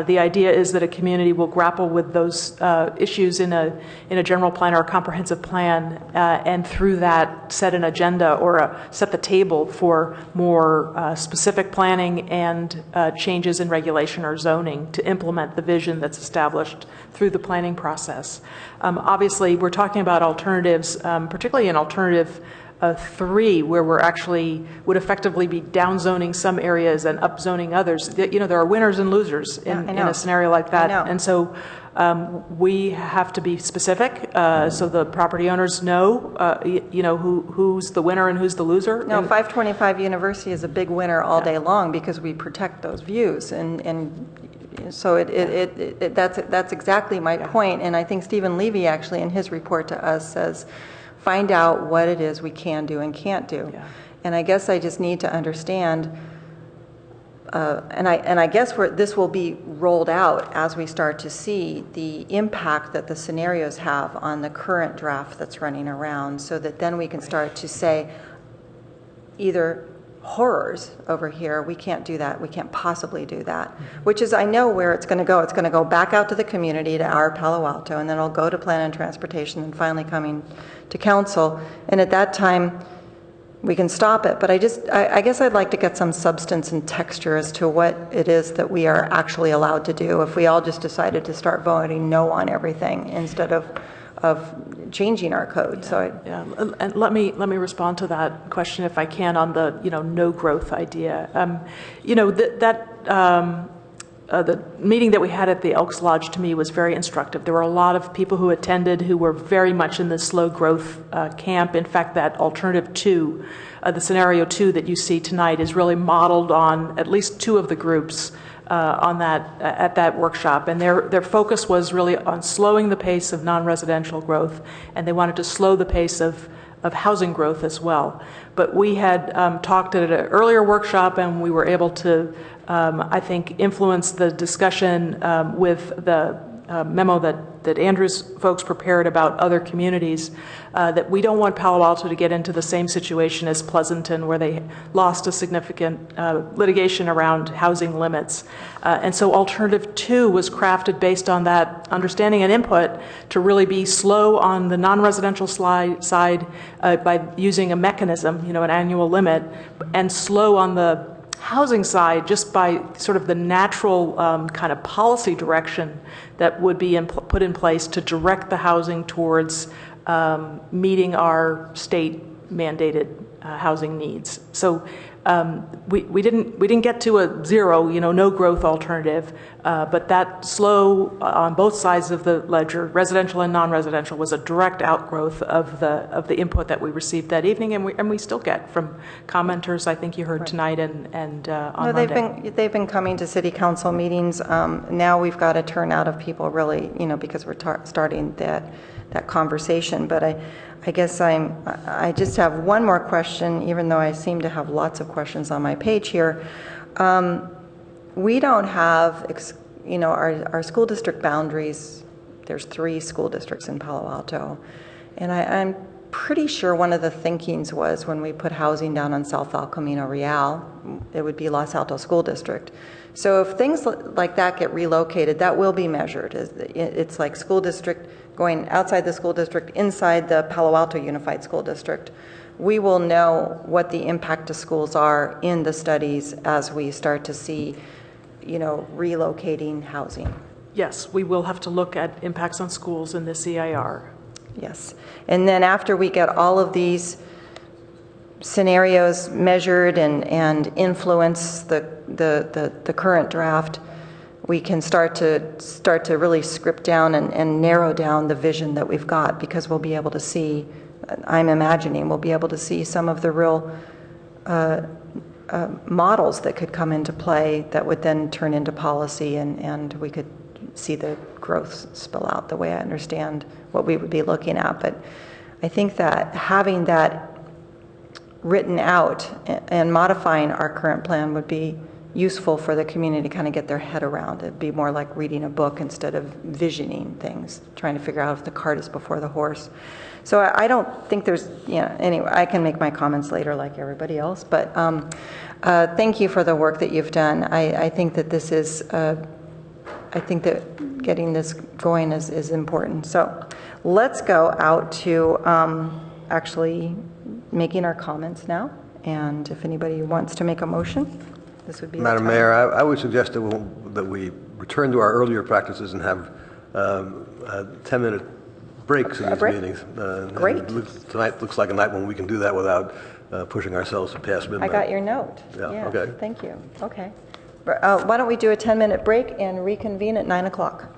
The idea is that a community will grapple with those issues in a general plan or a comprehensive plan, and through that set an agenda or set the table for more specific planning and changes in regulation or zoning to implement the vision that's established through the planning process. Obviously, we're talking about alternatives, particularly in alternative 3, where we're actually would effectively be downzoning some areas and upzoning others. There are winners and losers in a scenario like that, and so we have to be specific so the property owners know, who's the winner and who's the loser. No, 525 University is a big winner all day long because we protect those views, and so that's exactly my point. And I think Stephen Levy actually in his report to us says, find out what it is we can do and can't do. Yeah. And I guess I just need to understand, and I guess this will be rolled out as we start to see the impact that the scenarios have on the current draft that's running around, so that then we can start to say, either horrors over here, we can't do that, we can't possibly do that, which is, I know where it's going to go. It's going to go back out to the community, to our Palo Alto, and then it'll go to Plan and Transportation, and finally coming to council. And at that time, we can stop it. But I guess I'd like to get some substance and texture as to what it is that we are actually allowed to do if we all just decided to start voting no on everything instead of changing our code. And let me respond to that question if I can on the no growth idea. the meeting that we had at the Elks Lodge to me was very instructive. There were a lot of people who attended who were very much in the slow growth camp. In fact, that alternative 2, the scenario 2 that you see tonight is really modeled on at least 2 of the groups at that workshop, and their focus was really on slowing the pace of non-residential growth, and they wanted to slow the pace of housing growth as well. But we had talked at an earlier workshop, and we were able to, I think, influence the discussion with the memo that Andrew's folks prepared about other communities, that we don't want Palo Alto to get into the same situation as Pleasanton, where they lost a significant litigation around housing limits. And so Alternative 2 was crafted based on that understanding and input to really be slow on the non-residential side by using a mechanism, an annual limit, and slow on the housing side just by sort of the natural kind of policy direction that would be put in place to direct the housing towards meeting our state mandated housing needs. So we didn't get to a zero, no growth alternative, but that slow on both sides of the ledger, residential and non-residential, was a direct outgrowth of the input that we received that evening, and we still get from commenters. I think you heard tonight and on Monday. They've been coming to city council meetings. Now we've got a turnout of people, really, because we're starting that conversation. But I guess I just have one more question, even though I seem to have lots of questions on my page here. We don't have, our school district boundaries. There's 3 school districts in Palo Alto. And I'm pretty sure one of the thinkings was when we put housing down on South El Camino Real, it would be Los Altos School District. So if things like that get relocated, that will be measured. It's like school district going outside the school district, inside the Palo Alto Unified School District. We will know what the impact to schools are in the studies as we start to see, relocating housing. Yes, we will have to look at impacts on schools in the CIR. Yes. And then after we get all of these scenarios measured and influence the current draft, we can start to really script down and narrow down the vision that we've got, because we'll be able to see, I'm imagining, we'll be able to see some of the real models that could come into play that would then turn into policy, and we could see the growth spill out the way I understand what we would be looking at. But I think that having that written out and modifying our current plan would be useful for the community to kind of get their head around. It'd be more like reading a book instead of visioning things, trying to figure out if the cart is before the horse. So I don't think there's, anyway, I can make my comments later like everybody else, but thank you for the work that you've done. I think that this is, I think that getting this going is important. So let's go out to actually making our comments now. And if anybody wants to make a motion, this would be the Madam time. Mayor, I would suggest that we return to our earlier practices and have 10-minute breaks in these meetings. Great. Tonight looks like a night when we can do that without pushing ourselves past midnight. I got your note. Yeah, okay. Thank you. Okay. Why don't we do a 10-minute break and reconvene at 9 o'clock?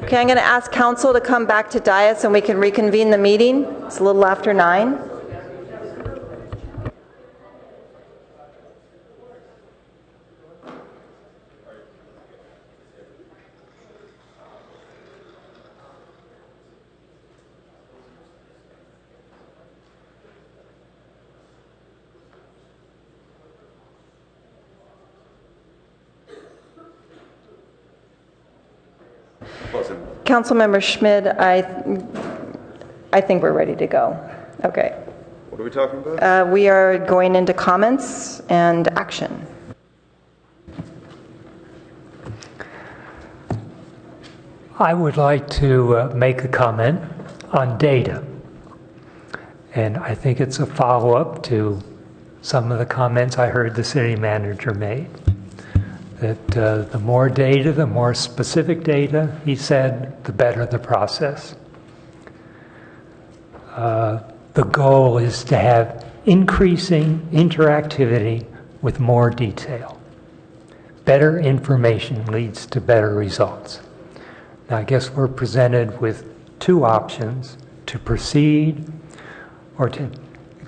Okay, I'm going to ask council to come back to dais and we can reconvene the meeting. It's a little after 9. Councilmember Schmid, I think we're ready to go. Okay. What are we talking about? We are going into comments and action. I would like to make a comment on data. And I think it's a follow-up to some of the comments I heard the city manager made. That the more data, the more specific data, he said, the better the process. The goal is to have increasing interactivity with more detail. Better information leads to better results. Now, I guess we're presented with two options: to proceed or to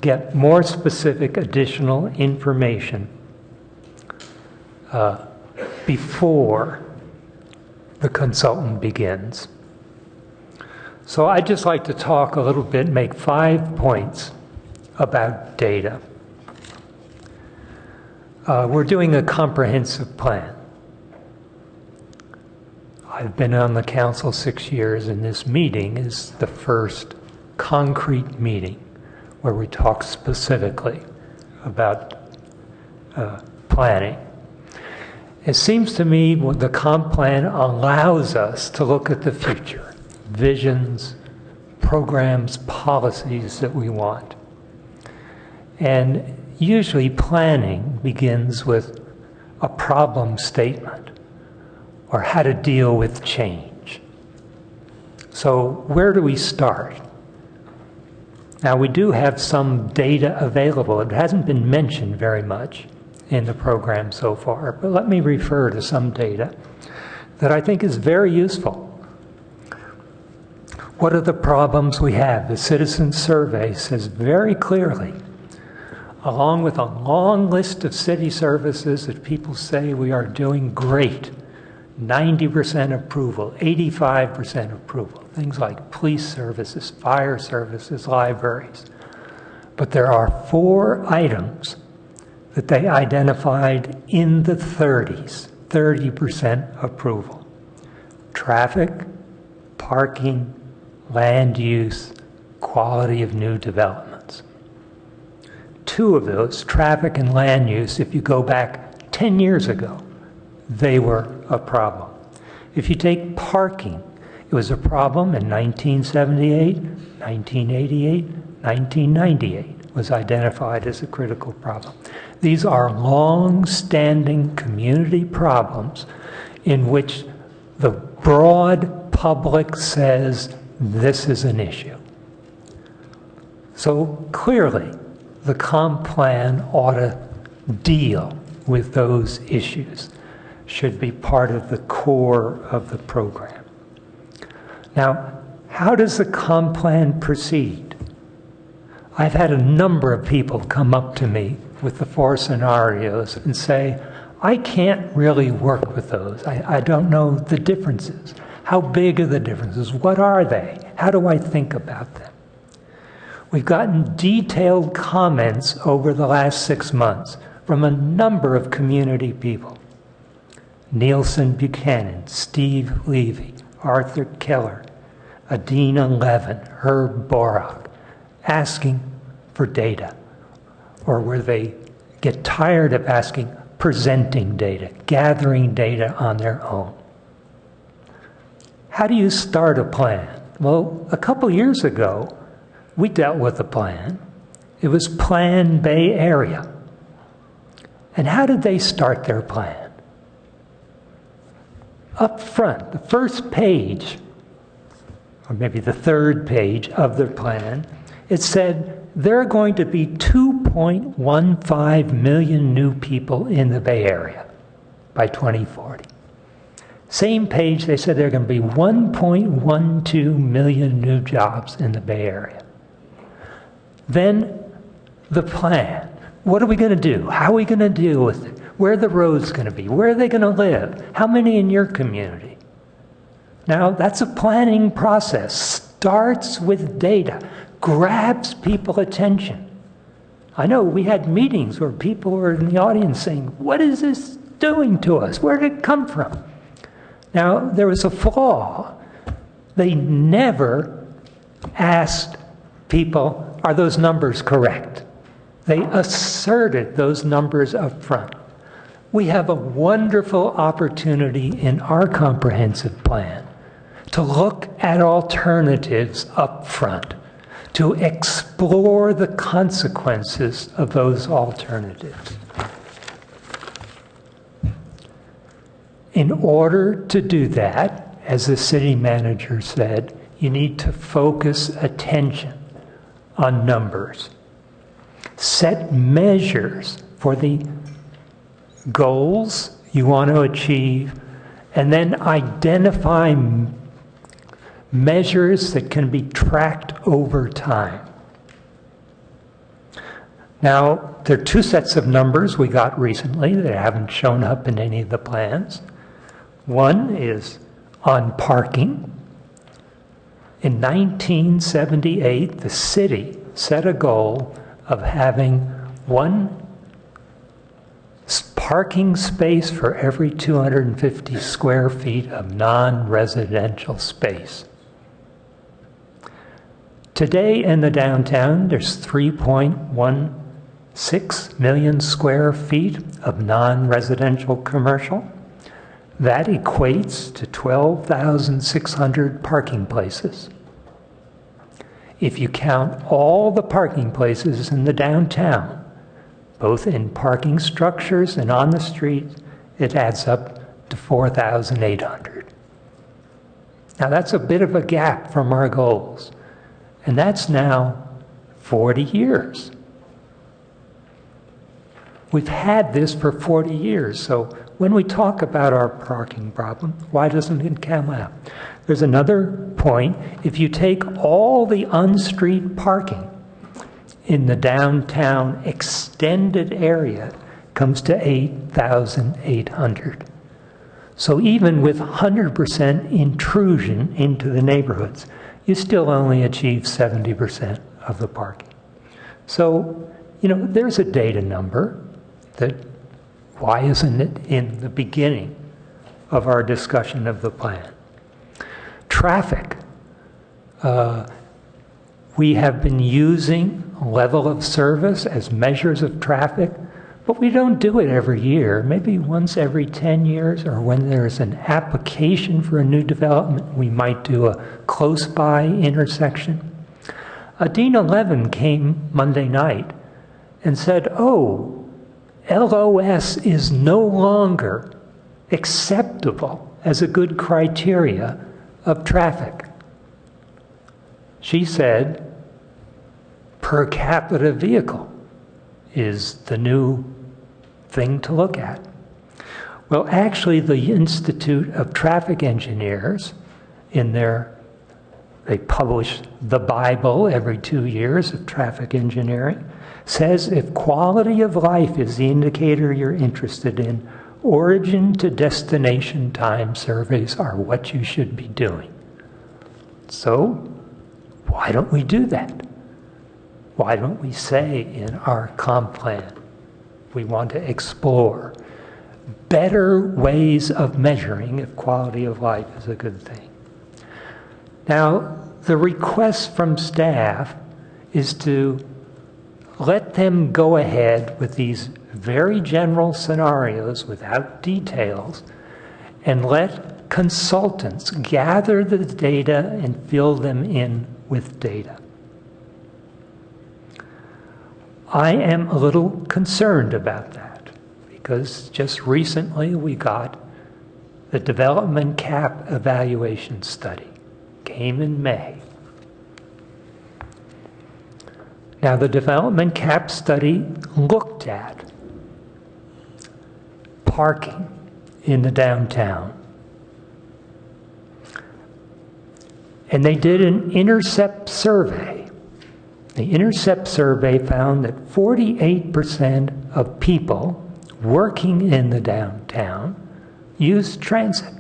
get more specific additional information before the consultant begins. So I'd just like to talk a little bit, make 5 points about data. We're doing a comprehensive plan. I've been on the council 6 years, and this meeting is the first concrete meeting where we talk specifically about planning. It seems to me the comp plan allows us to look at the future, visions, programs, policies that we want. And usually planning begins with a problem statement or how to deal with change. So where do we start? Now, we do have some data available. It hasn't been mentioned very much in the program so far, but let me refer to some data that I think is very useful. What are the problems we have? The citizen survey says very clearly, along with a long list of city services that people say we are doing great, 90% approval, 85% approval, things like police services, fire services, libraries. But there are 4 items that they identified in the 30s, 30% approval: traffic, parking, land use, quality of new developments. 2 of those, traffic and land use, if you go back 10 years ago, they were a problem. If you take parking, it was a problem in 1978, 1988, 1998 was identified as a critical problem. These are long-standing community problems in which the broad public says this is an issue. So clearly, the comp plan ought to deal with those issues, should be part of the core of the program. Now, how does the comp plan proceed? I've had a number of people come up to me with the 4 scenarios and say, I can't really work with those. I don't know the differences. How big are the differences? What are they? How do I think about them? We've gotten detailed comments over the last 6 months from a number of community people. Nielsen Buchanan, Steve Levy, Arthur Keller, Adina Levin, Herb Borak, asking for data, or where they get tired of asking, presenting data, gathering data on their own. How do you start a plan? Well, a couple years ago, we dealt with a plan. It was Plan Bay Area. And how did they start their plan? Up front, the first page, or maybe the third page of their plan, it said there are going to be 2.15 million new people in the Bay Area by 2040. Same page, they said there are going to be 1.12 million new jobs in the Bay Area. Then the plan. What are we going to do? How are we going to deal with it? Where are the roads going to be? Where are they going to live? How many in your community? Now, that's a planning process. Starts with data. Grabs people's attention. I know we had meetings where people were in the audience saying, what is this doing to us? Where did it come from? Now, there was a flaw. They never asked people, are those numbers correct? They asserted those numbers up front. We have a wonderful opportunity in our comprehensive plan to look at alternatives up front, to explore the consequences of those alternatives. In order to do that, as the city manager said, you need to focus attention on numbers. Set measures for the goals you want to achieve, and then identify measures that can be tracked over time. Now, there are two sets of numbers we got recently that haven't shown up in any of the plans. One is on parking. In 1978, the city set a goal of having one parking space for every 250 square feet of non-residential space. Today in the downtown, there's 3.16 million square feet of non-residential commercial. That equates to 12,600 parking places. If you count all the parking places in the downtown, both in parking structures and on the street, it adds up to 4,800. Now that's a bit of a gap from our goals, and that's now 40 years. We've had this for 40 years, so when we talk about our parking problem, why doesn't it come out? There's another point. If you take all the on-street parking in the downtown extended area, comes to 8,800. So even with 100% intrusion into the neighborhoods, you still only achieve 70% of the parking. So, there's a data number that, why isn't it in the beginning of our discussion of the plan? Traffic. We have been using level of service as measures of traffic, but we don't do it every year. Maybe once every 10 years, or when there's an application for a new development, we might do a close-by intersection. Dean Levin came Monday night and said, oh, LOS is no longer acceptable as a good criteria of traffic. She said, per capita vehicle is the new thing to look at. Well, actually, the Institute of Traffic Engineers, they publish the Bible every 2 years of traffic engineering, says if quality of life is the indicator you're interested in, origin to destination time surveys are what you should be doing. So, why don't we do that? Why don't we say in our comp plan, we want to explore better ways of measuring if quality of life is a good thing? Now, the request from staff is to let them go ahead with these very general scenarios without details and let consultants gather the data and fill them in with data. I am a little concerned about that. because just recently we got the development cap evaluation study. Came in May. Now, the development cap study looked at parking in the downtown. And they did an intercept survey. The intercept survey found that 48% of people working in the downtown use transit.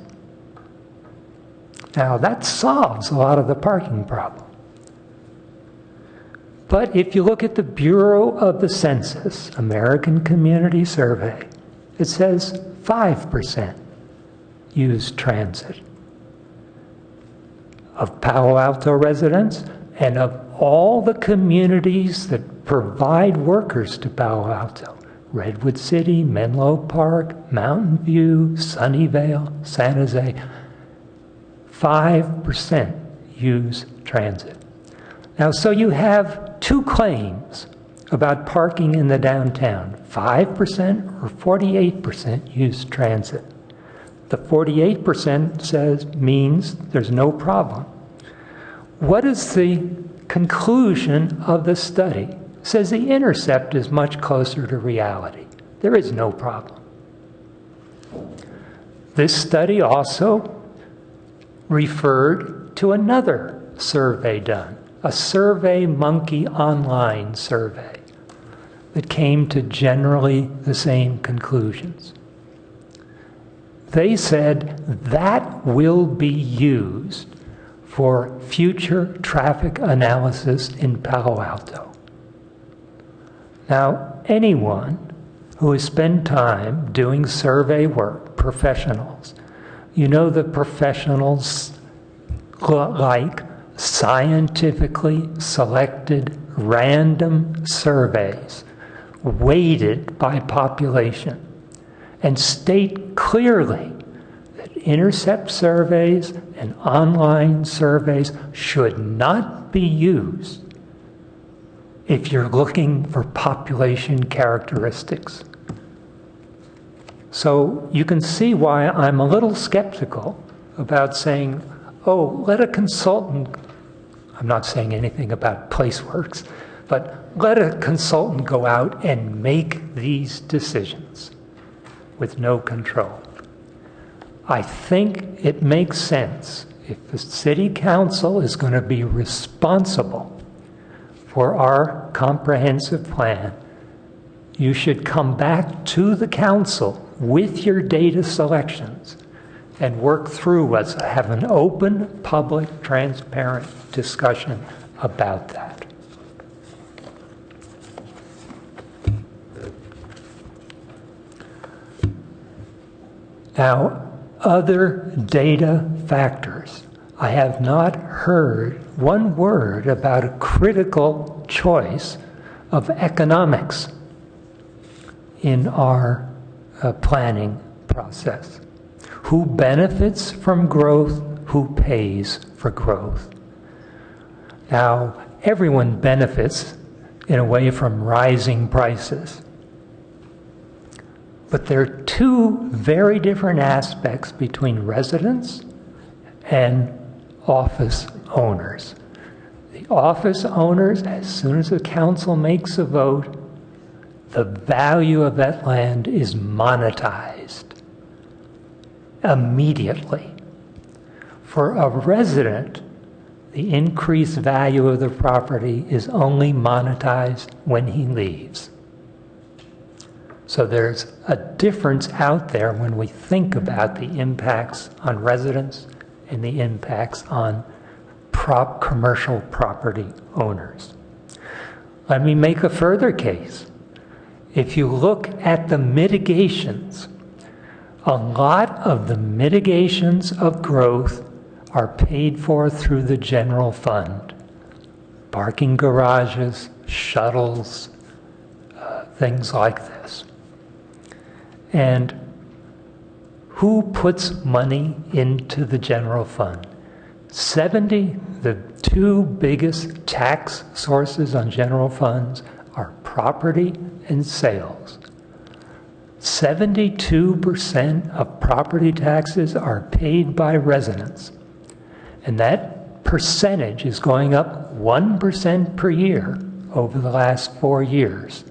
Now, that solves a lot of the parking problem. But if you look at the Bureau of the Census American Community Survey, it says 5% use transit of Palo Alto residents and of all the communities that provide workers to Palo Alto. Redwood City, Menlo Park, Mountain View, Sunnyvale, San Jose, 5% use transit. Now, so you have two claims about parking in the downtown, 5% or 48% use transit. The 48% means there's no problem. What is the conclusion of the study? It says the intercept is much closer to reality. There is no problem. This study also referred to another survey done, a SurveyMonkey online survey that came to generally the same conclusions. They said that will be used for future traffic analysis in Palo Alto. Now, anyone who has spent time doing survey work, professionals, you know that professionals like scientifically selected random surveys weighted by population and state clearly that intercept surveys and online surveys should not be used if you're looking for population characteristics. So you can see why I'm a little skeptical about saying, oh, let a consultant, I'm not saying anything about PlaceWorks, but let a consultant go out and make these decisions with no control. I think it makes sense if the City Council is going to be responsible for our comprehensive plan, you should come back to the Council with your data selections and work through us, have an open, public, transparent discussion about that. Now, other data factors. I have not heard one word about a critical choice of economics in our planning process. Who benefits from growth? Who pays for growth? Now, everyone benefits in a way from rising prices. But there are two very different aspects between residents and office owners. The office owners, as soon as the council makes a vote, the value of that land is monetized immediately. For a resident, the increased value of the property is only monetized when he leaves. So there's a difference out there when we think about the impacts on residents and the impacts on commercial property owners. Let me make a further case. If you look at the mitigations, a lot of the mitigations of growth are paid for through the general fund. Parking garages, shuttles, things like this. And who puts money into the general fund? The two biggest tax sources on general funds are property and sales. 72% of property taxes are paid by residents. And that percentage is going up 1% per year over the last 4 years.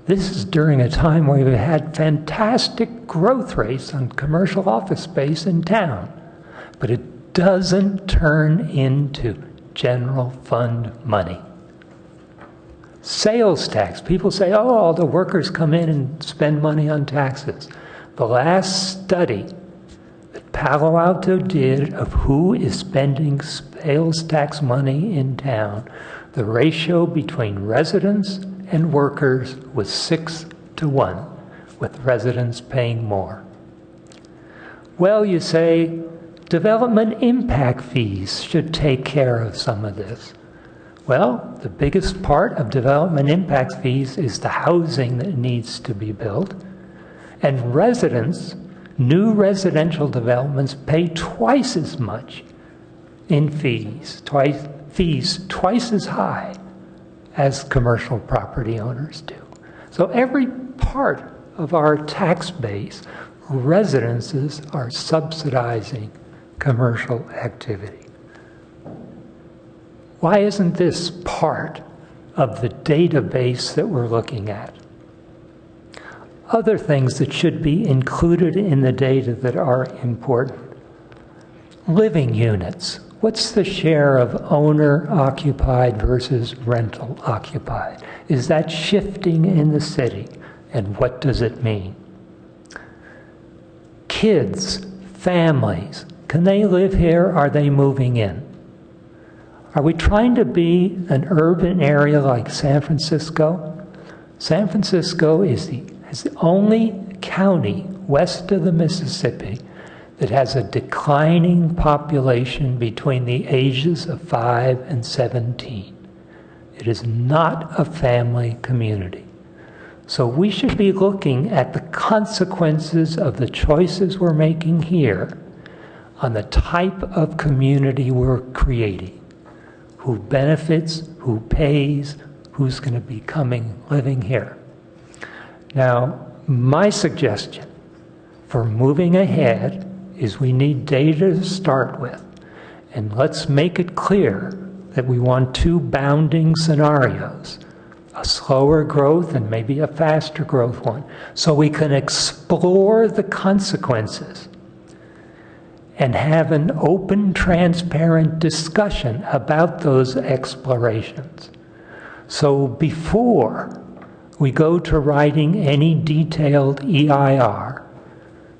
This is during a time where we've had fantastic growth rates on commercial office space in town, but it doesn't turn into general fund money. Sales tax. People say, oh, all the workers come in and spend money on taxes. The last study that Palo Alto did of who is spending sales tax money in town, the ratio between residents and workers was 6 to 1, with residents paying more. Well, you say, development impact fees should take care of some of this. Well, the biggest part of development impact fees is the housing that needs to be built. And residents, new residential developments pay twice as much in fees twice as high as commercial property owners do. So every part of our tax base, residences are subsidizing commercial activity. Why isn't this part of the database that we're looking at? Other things that should be included in the data that are important. Living units. What's the share of owner-occupied versus rental-occupied? Is that shifting in the city? And what does it mean? Kids, families, can they live here? Are they moving in? Are we trying to be an urban area like San Francisco? San Francisco is the only county west of the Mississippi that has a declining population between the ages of 5 and 17. It is not a family community. So we should be looking at the consequences of the choices we're making here on the type of community we're creating. Who benefits, who pays, who's going to be living here. Now, my suggestion for moving ahead is we need data to start with. And let's make it clear that we want 2 bounding scenarios, a slower growth and maybe a faster growth one, so we can explore the consequences and have an open, transparent discussion about those explorations. So before we go to writing any detailed EIR,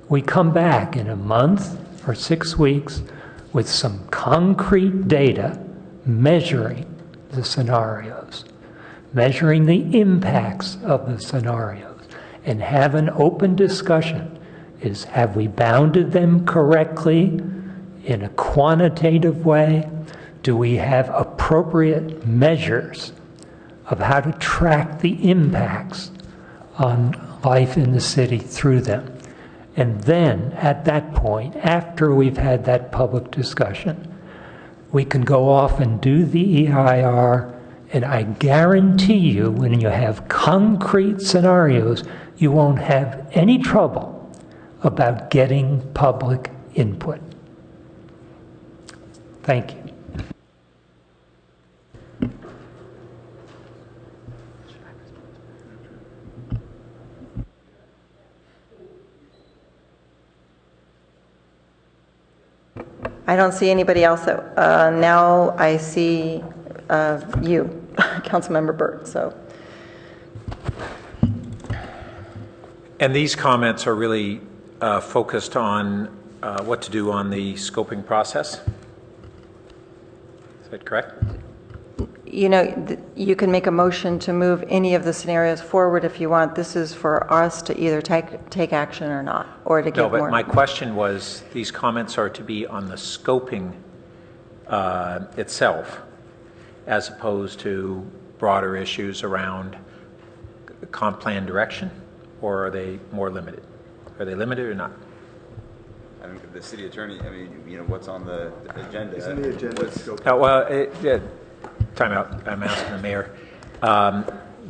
we come back in a month or 6 weeks with some concrete data measuring the scenarios, measuring the impacts of the scenarios, and have an open discussion. Have we bounded them correctly in a quantitative way? Do we have appropriate measures of how to track the impacts on life in the city through them? And then, at that point, after we've had that public discussion, we can go off and do the EIR, and I guarantee you, when you have concrete scenarios, you won't have any trouble about getting public input. Thank you. I don't see anybody else. Now I see you, Councilmember Burt. So. And these comments are really focused on what to do on the scoping process. Is that correct? You know, you can make a motion to move any of the scenarios forward if you want. This is for us to either take action or not, or to give more. No, but my question was, these comments are to be on the scoping itself, as opposed to broader issues around comp plan direction, or are they more limited? Are they limited or not? I mean, the city attorney, I mean, you know, what's on the agenda? Isn't the agenda scope? Well, time out. I'm asking the mayor.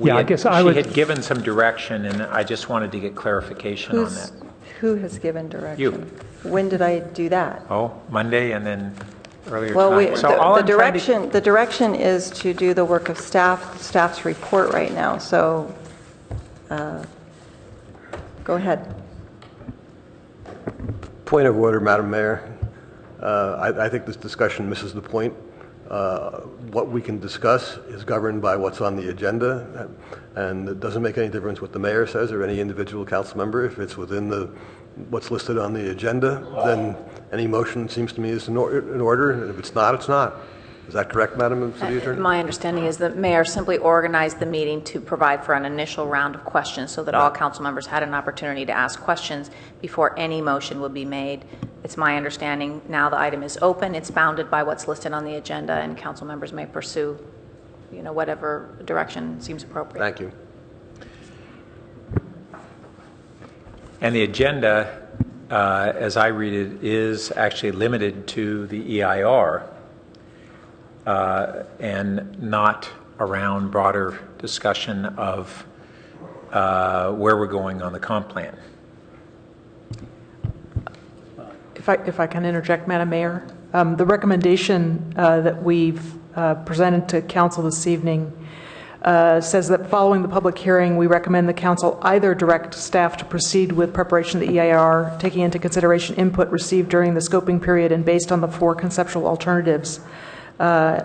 She had given some direction, and I just wanted to get clarification on that. Who has given direction? You. When did I do that? Oh, Monday and then earlier Well, tonight. the direction is to do the work of staff's report right now, so go ahead. Point of order, Madam Mayor. I think this discussion misses the point. What we can discuss is governed by what's on the agenda, and it doesn't make any difference what the mayor says or any individual council member. If it's within what's listed on the agenda, then any motion seems to me is in order, and if it's not, it's not. Is that correct, Madam City Attorney? My understanding is that Mayor simply organized the meeting to provide for an initial round of questions so that all council members had an opportunity to ask questions before any motion would be made. It's my understanding now the item is open, it's bounded by what's listed on the agenda, and council members may pursue, whatever direction seems appropriate. Thank you. And the agenda, as I read it, is actually limited to the EIR and not around broader discussion of where we're going on the comp plan. If I can interject, Madam Mayor, the recommendation that we've presented to council this evening says that following the public hearing, we recommend the council either direct staff to proceed with preparation of the EIR, taking into consideration input received during the scoping period and based on the 4 conceptual alternatives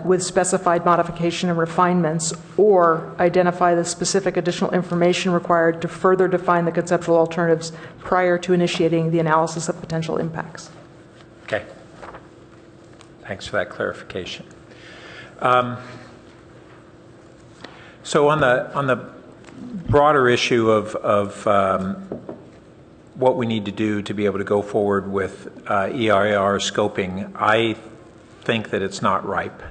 with specified modification and refinements, or identify the specific additional information required to further define the conceptual alternatives prior to initiating the analysis of potential impacts. Okay. Thanks for that clarification. So on the broader issue of what we need to do to be able to go forward with EIR scoping, I think that it's not ripe,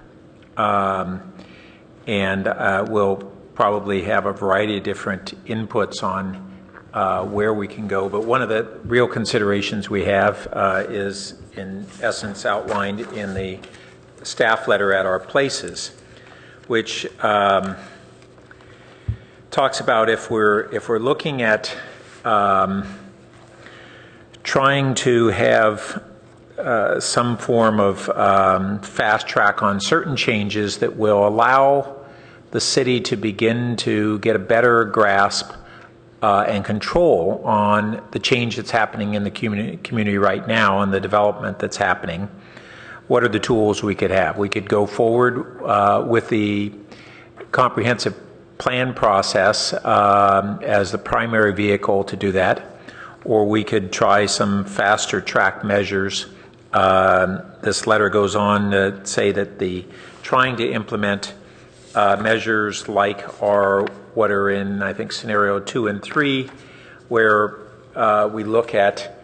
and we'll probably have a variety of different inputs on where we can go. But one of the real considerations we have is, in essence, outlined in the staff letter at our places, which talks about if we're looking at trying to have some form of fast track on certain changes that will allow the city to begin to get a better grasp and control on the change that's happening in the community right now and the development that's happening. What are the tools we could have? We could go forward with the comprehensive plan process as the primary vehicle to do that, or we could try some faster track measures. This letter goes on to say that trying to implement measures like what are in, I think, scenario 2 and 3, where we look at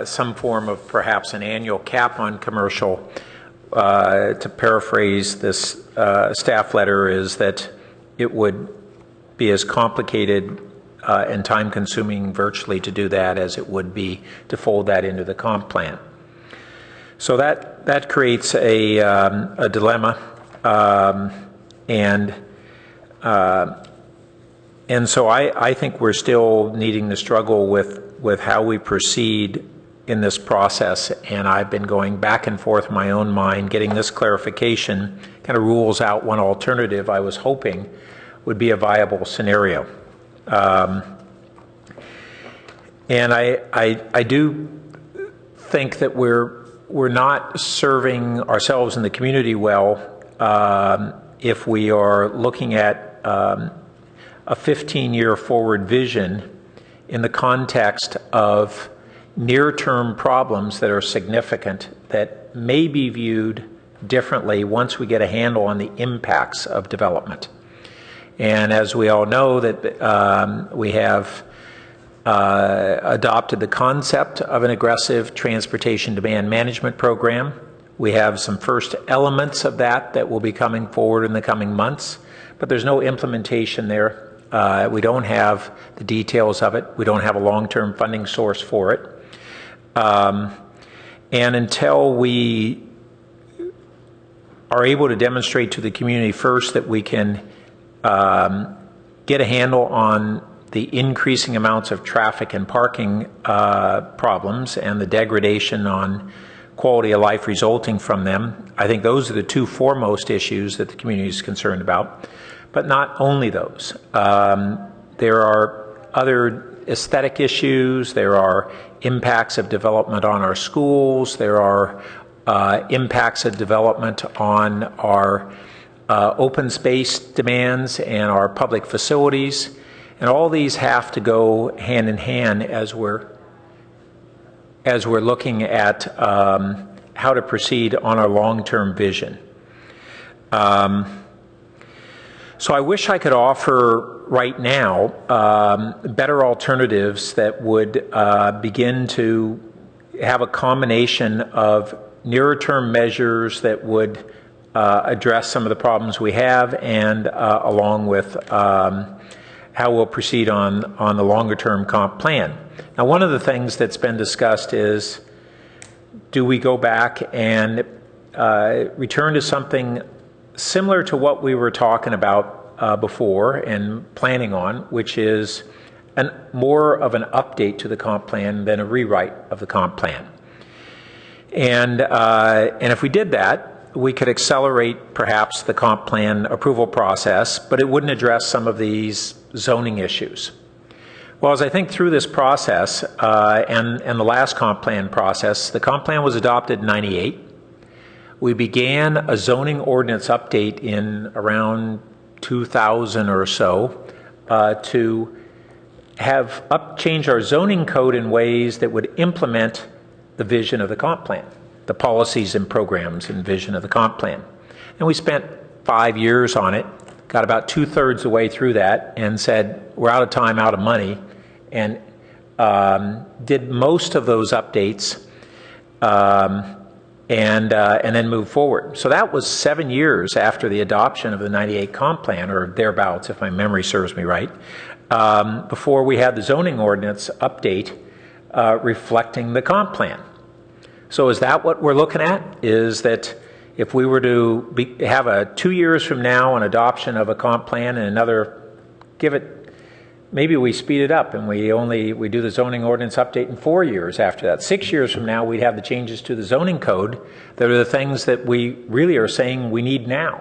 some form of perhaps an annual cap on commercial. To paraphrase this staff letter, is that it would be as complicated and time-consuming virtually to do that as it would be to fold that into the comp plan. So that creates a dilemma, and so I think we're still needing to struggle with how we proceed in this process, and I've been going back and forth in my own mind. Getting this clarification kind of rules out one alternative I was hoping would be a viable scenario. And I do think that we're not serving ourselves and the community well if we are looking at a 15-year forward vision in the context of near-term problems that are significant that may be viewed differently once we get a handle on the impacts of development. And as we all know, that we have adopted the concept of an aggressive transportation demand management program. We have some first elements of that will be coming forward in the coming months, but there's no implementation there. We don't have the details of it. We don't have a long-term funding source for it. And until we are able to demonstrate to the community first that we can get a handle on the increasing amounts of traffic and parking problems and the degradation on quality of life resulting from them. I think those are the two foremost issues that the community is concerned about. But not only those. There are other aesthetic issues. There are impacts of development on our schools. There are impacts of development on our open space demands and our public facilities. And all these have to go hand in hand as we're looking at how to proceed on our long-term vision. So I wish I could offer right now better alternatives that would begin to have a combination of nearer-term measures that would address some of the problems we have, and along with how we'll proceed on the longer-term comp plan. Now, one of the things that's been discussed is, do we go back and return to something similar to what we were talking about before and planning on, which is more of an update to the comp plan than a rewrite of the comp plan. And if we did that, we could accelerate perhaps the comp plan approval process, but it wouldn't address some of these zoning issues. Well, as I think through this process and the last comp plan process, the comp plan was adopted in '98. We began a zoning ordinance update in around 2000 or so to have change our zoning code in ways that would implement the vision of the comp plan, the policies and programs and vision of the comp plan. And we spent 5 years on it, got about 2/3 the way through that, and said, we're out of time, out of money, and did most of those updates and then moved forward. So that was 7 years after the adoption of the '98 comp plan, or thereabouts, if my memory serves me right, before we had the zoning ordinance update reflecting the comp plan. So is that what we're looking at? Is that if we were to have a 2 years from now an adoption of a comp plan and another, maybe we speed it up and we do the zoning ordinance update in 4 years after that. 6 years from now, we'd have the changes to the zoning code that are the things that we really are saying we need now.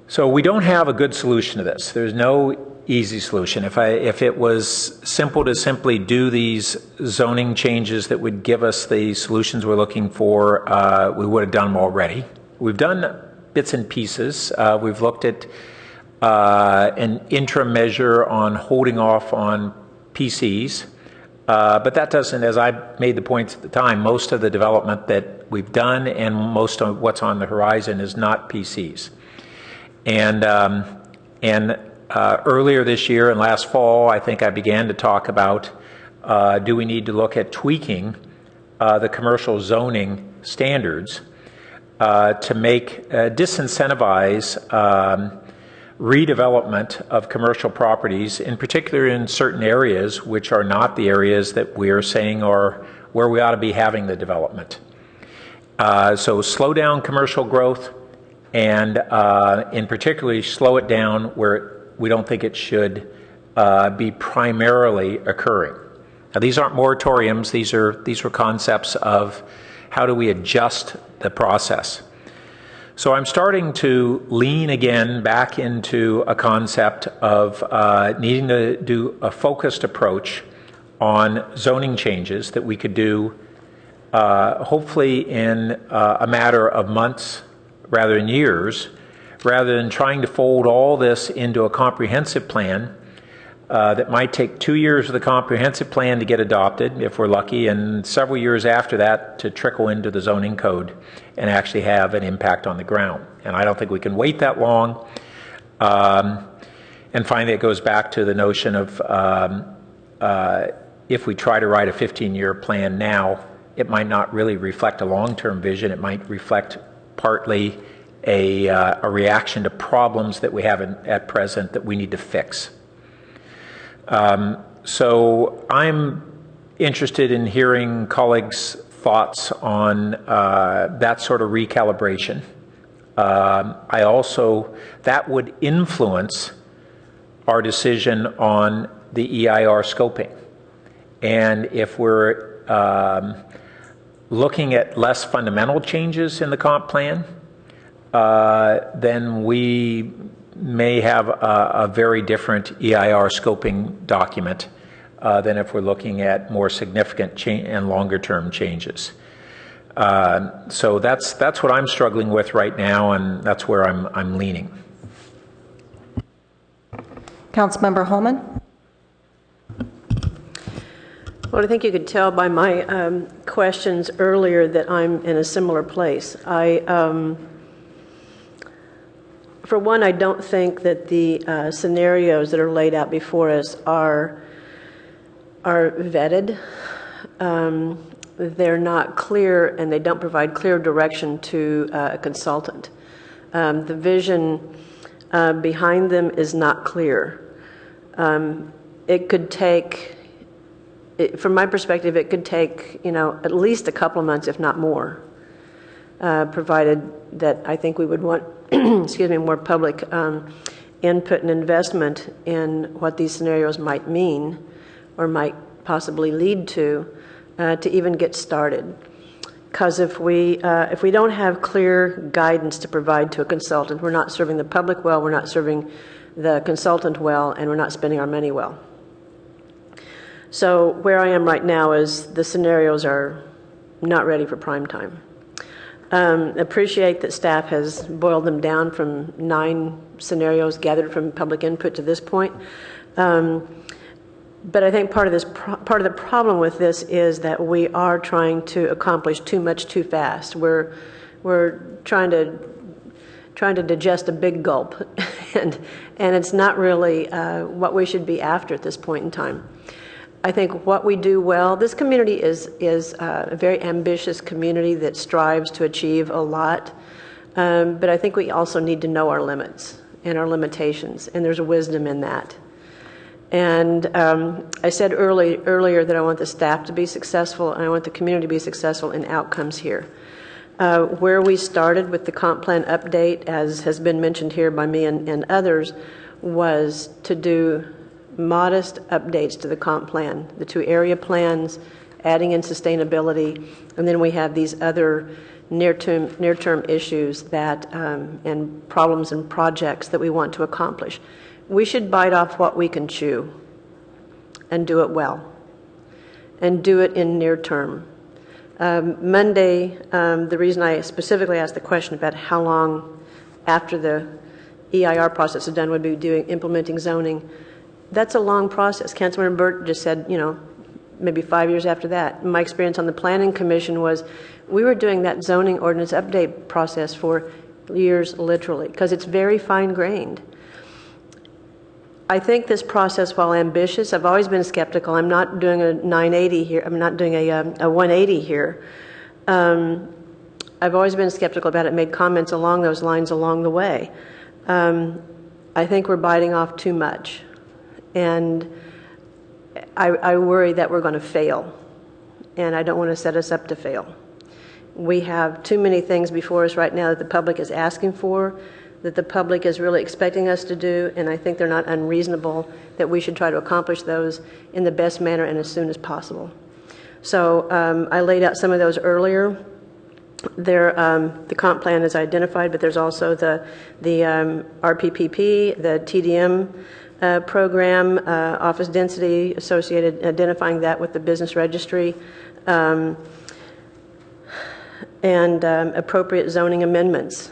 So we don't have a good solution to this. There's no easy solution. If it was simple to simply do these zoning changes that would give us the solutions we're looking for, we would have done them already. We've done bits and pieces. We've looked at an interim measure on holding off on PCs, but that doesn't, as I made the points at the time, most of the development that we've done and most of what's on the horizon is not PCs. And earlier this year and last fall, I think I began to talk about do we need to look at tweaking the commercial zoning standards to make disincentivize redevelopment of commercial properties, in particular in certain areas which are not the areas that we are saying are where we ought to be having the development. So slow down commercial growth, and in particularly slow it down where we don't think it should be primarily occurring. Now, these aren't moratoriums. These are concepts of how do we adjust the process. So I'm starting to lean again back into a concept of needing to do a focused approach on zoning changes that we could do hopefully in a matter of months rather than years, rather than trying to fold all this into a comprehensive plan that might take 2 years of the comprehensive plan to get adopted, if we're lucky, and several years after that to trickle into the zoning code and actually have an impact on the ground. And I don't think we can wait that long. And finally, it goes back to the notion of if we try to write a 15-year plan now, it might not really reflect a long-term vision. It might reflect partly a reaction to problems that we have at present that we need to fix. So I'm interested in hearing colleagues' thoughts on that sort of recalibration That would influence our decision on the EIR scoping. And if we're looking at less fundamental changes in the comp plan, then we may have a very different EIR scoping document than if we're looking at more significant and longer-term changes. So that's what I'm struggling with right now, and that's where I'm leaning. Councilmember Holman? Well, I think you could tell by my questions earlier that I'm in a similar place. For one, I don't think that the scenarios that are laid out before us are vetted. They're not clear, and they don't provide clear direction to a consultant. The vision behind them is not clear. It could take, from my perspective, it could take, at least a couple of months, if not more, provided that I think we would want, more public input and investment in what these scenarios might mean or might possibly lead to even get started. Because if we don't have clear guidance to provide to a consultant, we're not serving the public well, we're not serving the consultant well, and we're not spending our money well. So where I am right now is the scenarios are not ready for prime time. Appreciate that staff has boiled them down from 9 scenarios gathered from public input to this point. But I think part of the problem with this is that we are trying to accomplish too much too fast. We're trying to digest a big gulp, and it's not really what we should be after at this point in time. I think what we do well, this community is a very ambitious community that strives to achieve a lot, but I think we also need to know our limits and our limitations, and there's wisdom in that. And I said earlier that I want the staff to be successful, and I want the community to be successful in outcomes here. Where we started with the comp plan update, as has been mentioned here by me and others, was to do modest updates to the comp plan, the 2 area plans, adding in sustainability, and then we have these other near-term issues that and problems and projects that we want to accomplish. We should bite off what we can chew and do it well, and do it in near term. Monday, the reason I specifically asked the question about how long after the EIR process is done would be implementing zoning, that's a long process. Councilmember Burt just said, maybe 5 years after that. My experience on the Planning Commission was we were doing that zoning ordinance update process for years, literally, because it's very fine-grained. I think this process, while ambitious, I've always been skeptical. I'm not doing a 980 here. I'm not doing a 180 here. I've always been skeptical about it, made comments along those lines along the way. I think we're biting off too much. And I worry that we're going to fail. And I don't want to set us up to fail. We have too many things before us right now that the public is asking for, that the public is really expecting us to do, and I think they're not unreasonable, that we should try to accomplish those in the best manner and as soon as possible. So I laid out some of those earlier. The comp plan is identified, but there's also the RPPP, the TDM program, office density associated, identifying that with the business registry, and appropriate zoning amendments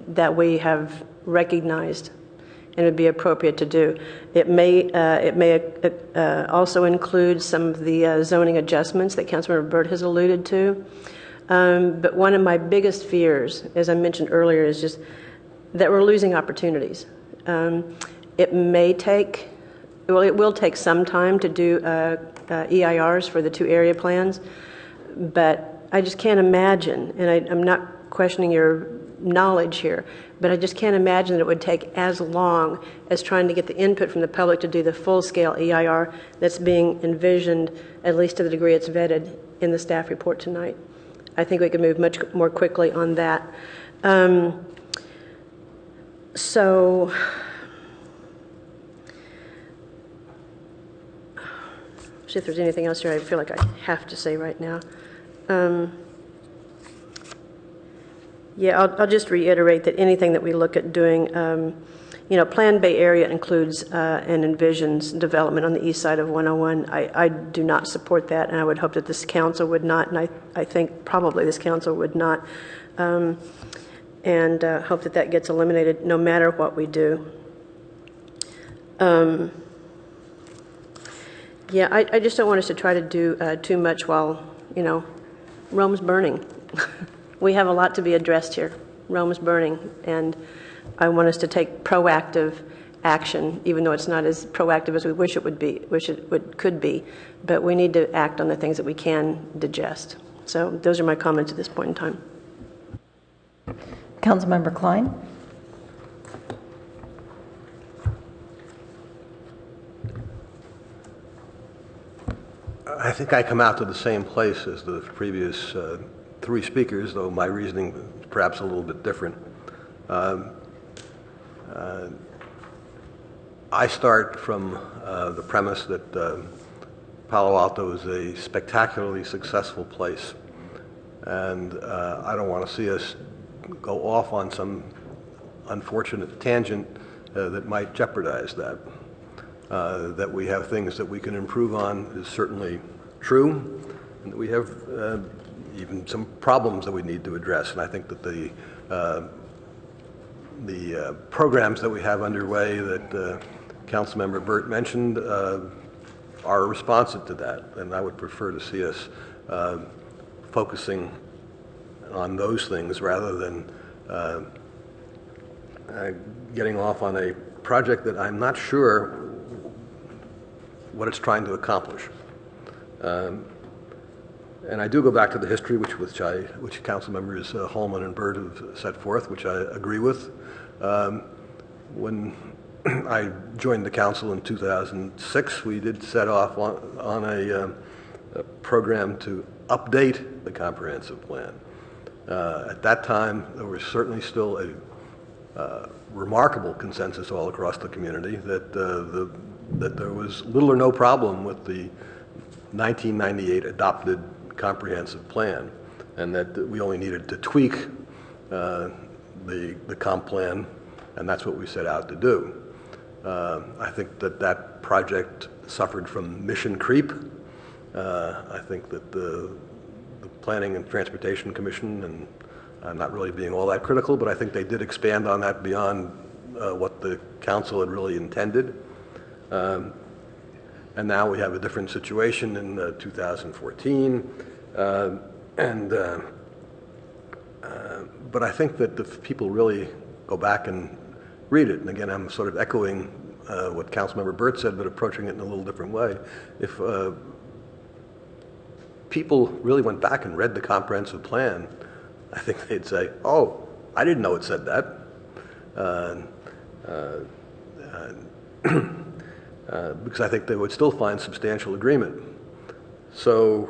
that we have recognized and would be appropriate to do. It may also include some of the zoning adjustments that Councilmember Burt has alluded to. But one of my biggest fears, as I mentioned earlier, is just that we're losing opportunities. It will take some time to do EIRs for the 2 area plans, but I just can't imagine, and I'm not questioning your knowledge here, but I just can't imagine that it would take as long as trying to get the input from the public to do the full-scale EIR that's being envisioned, at least to the degree it's vetted in the staff report tonight. I think we could move much more quickly on that. So, see if there's anything else here I feel like I have to say right now. Yeah, I'll just reiterate that anything that we look at doing, Plan Bay Area includes and envisions development on the east side of 101. I do not support that, and I would hope that this council would not, and I think probably this council would not, and hope that that gets eliminated no matter what we do. Yeah, I just don't want us to try to do too much while, Rome's burning. We have a lot to be addressed here. Rome's burning, and I want us to take proactive action, even though it's not as proactive as we wish it would be, could be. But we need to act on the things that we can digest. So those are my comments at this point in time. Councilmember Klein. I think I come out to the same place as the previous three speakers, though my reasoning is perhaps a little bit different. I start from the premise that Palo Alto is a spectacularly successful place, and I don't want to see us go off on some unfortunate tangent that might jeopardize that. That we have things that we can improve on is certainly true, and that we have even some problems that we need to address. And I think that the programs that we have underway that Councilmember Burt mentioned are responsive to that, and I would prefer to see us focusing on those things rather than getting off on a project that I'm not sure what it's trying to accomplish. And I do go back to the history which Council Members Holman and Burt have set forth, which I agree with. When I joined the council in 2006, we did set off on a program to update the comprehensive plan. At that time, there was certainly still a remarkable consensus all across the community that there was little or no problem with the 1998 adopted comprehensive plan, and that we only needed to tweak the comp plan, and that's what we set out to do. I think that project suffered from mission creep. I think that the Planning and Transportation Commission, and I'm not really being all that critical, but I think they did expand on that beyond what the council had really intended. And now we have a different situation in 2014. But I think that if people really go back and read it, and again, I'm sort of echoing what Councilmember Burt said, but approaching it in a little different way. If people really went back and read the comprehensive plan, I think they'd say, oh, I didn't know it said that. Because I think they would still find substantial agreement. So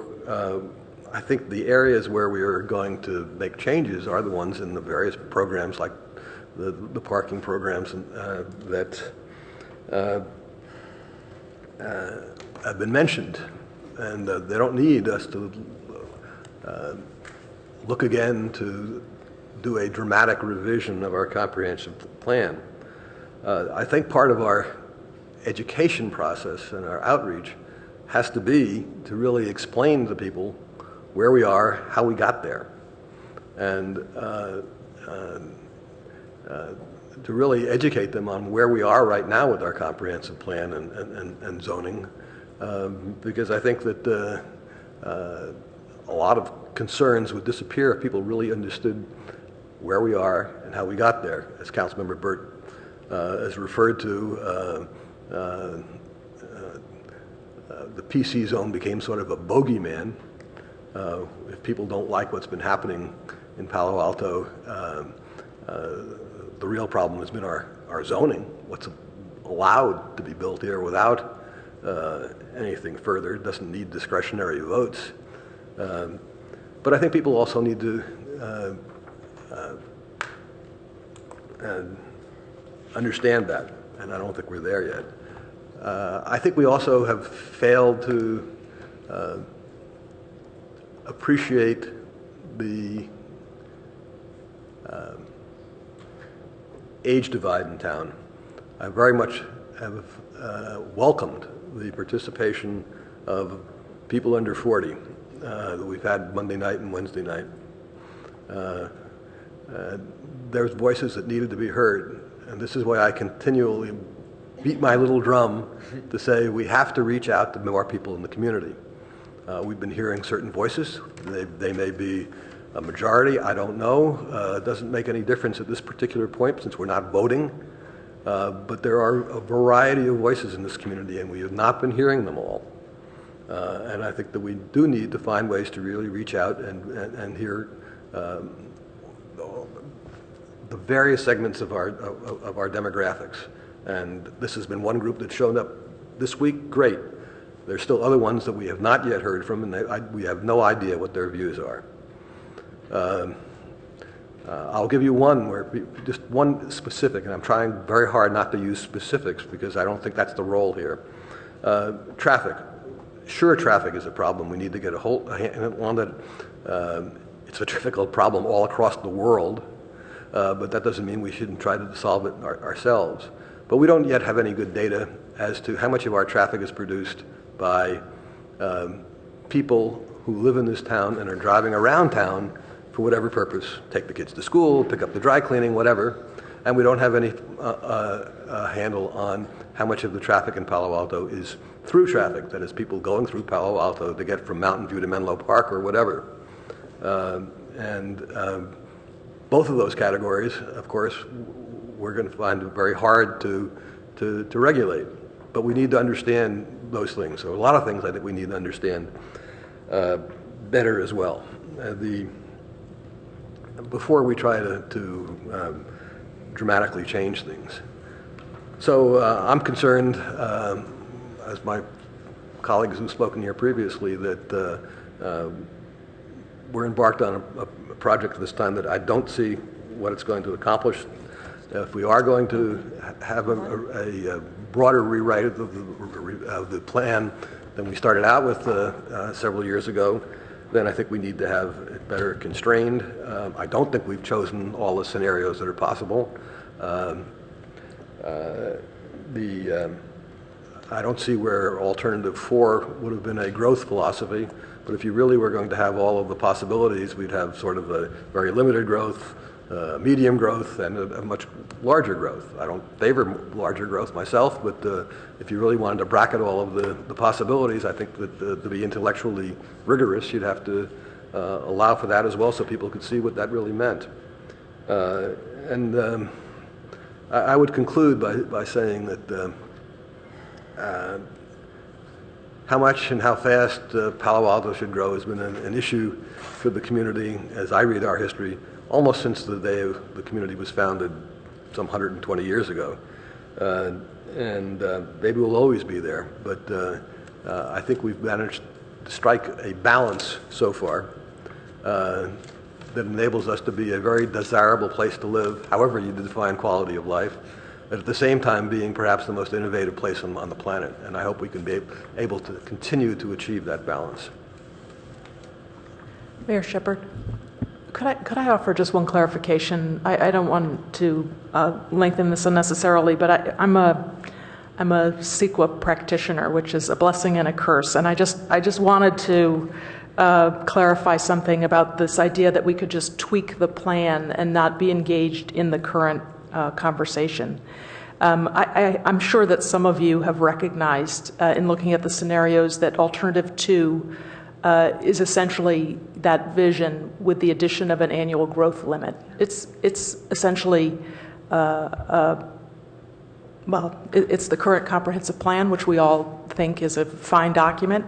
I think the areas where we are going to make changes are the ones in the various programs, like the parking programs that have been mentioned. And they don't need us to look again to do a dramatic revision of our comprehensive plan. I think part of our education process and our outreach has to be to really explain to people where we are, how we got there, and to really educate them on where we are right now with our comprehensive plan and zoning, because I think that a lot of concerns would disappear if people really understood where we are and how we got there. As Councilmember Burt has referred to, the PC zone became sort of a bogeyman. If people don't like what's been happening in Palo Alto, the real problem has been our zoning, what's allowed to be built here without anything further. It doesn't need discretionary votes. But I think people also need to and understand that, and I don't think we're there yet. I think we also have failed to appreciate the age divide in town. I very much have welcomed the participation of people under 40 that we've had Monday night and Wednesday night. There's voices that needed to be heard, and this is why I continually beat my little drum to say we have to reach out to more people in the community. We've been hearing certain voices. They may be a majority, I don't know. It doesn't make any difference at this particular point since we're not voting. But there are a variety of voices in this community, and we have not been hearing them all. And I think that we do need to find ways to really reach out and hear the various segments of our demographics. And this has been one group that's shown up this week. Great. There's still other ones that we have not yet heard from, and we have no idea what their views are. I'll give you just one specific, and I'm trying very hard not to use specifics because I don't think that's the role here. Traffic. Sure, traffic is a problem. We need to get a handle on that. It's a difficult problem all across the world, but that doesn't mean we shouldn't try to solve it ourselves. But we don't yet have any good data as to how much of our traffic is produced by people who live in this town and are driving around town for whatever purpose, take the kids to school, pick up the dry cleaning, whatever, and we don't have any handle on how much of the traffic in Palo Alto is through traffic, that is people going through Palo Alto to get from Mountain View to Menlo Park or whatever. Both of those categories, of course, we're going to find it very hard to regulate, but we need to understand those things. So a lot of things I think we need to understand better as well. Before we try to dramatically change things. So I'm concerned, as my colleagues who've spoken here previously, that we're embarked on a project this time that I don't see what it's going to accomplish. If we are going to have a broader rewrite of the plan than we started out with several years ago, then I think we need to have it better constrained. I don't think we've chosen all the scenarios that are possible. I don't see where alternative 4 would have been a growth philosophy, but if you really were going to have all of the possibilities, we'd have sort of a very limited growth, medium growth, and a much larger growth. I don't favor larger growth myself, but if you really wanted to bracket all of the possibilities, I think that to be intellectually rigorous, you'd have to allow for that as well so people could see what that really meant. I would conclude by saying that how much and how fast Palo Alto should grow has been an issue for the community, as I read our history, almost since the day the community was founded some 120 years ago. Maybe we'll always be there, but I think we've managed to strike a balance so far that enables us to be a very desirable place to live, however you define quality of life, but at the same time being perhaps the most innovative place on the planet. And I hope we can be able to continue to achieve that balance. Mayor Shepherd, could I offer just one clarification? I don't want to lengthen this unnecessarily, but I'm a CEQA practitioner, which is a blessing and a curse, and I just wanted to clarify something about this idea that we could just tweak the plan and not be engaged in the current conversation. I'm sure that some of you have recognized in looking at the scenarios that Alternative 2 is essentially that vision with the addition of an annual growth limit. It's essentially, it's the current comprehensive plan, which we all think is a fine document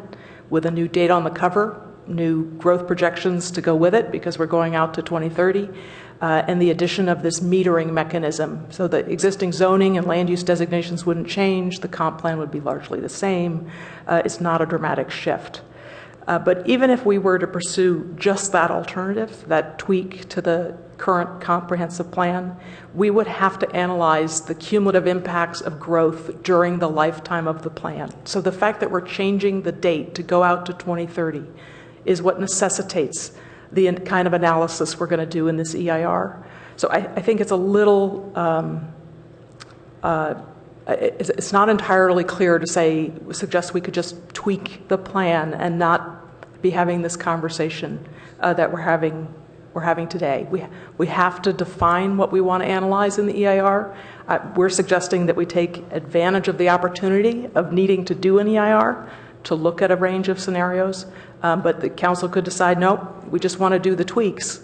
with a new date on the cover, new growth projections to go with it because we're going out to 2030, and the addition of this metering mechanism. So the existing zoning and land use designations wouldn't change. The comp plan would be largely the same. It's not a dramatic shift. But even if we were to pursue just that alternative, that tweak to the current comprehensive plan, we would have to analyze the cumulative impacts of growth during the lifetime of the plan. So the fact that we're changing the date to go out to 2030 is what necessitates the kind of analysis we're going to do in this EIR. So I think it's a little, it's not entirely clear to suggest we could just tweak the plan and not be having this conversation that we're having today. We have to define what we want to analyze in the EIR. We're suggesting that we take advantage of the opportunity of needing to do an EIR to look at a range of scenarios, but the council could decide, no, we just want to do the tweaks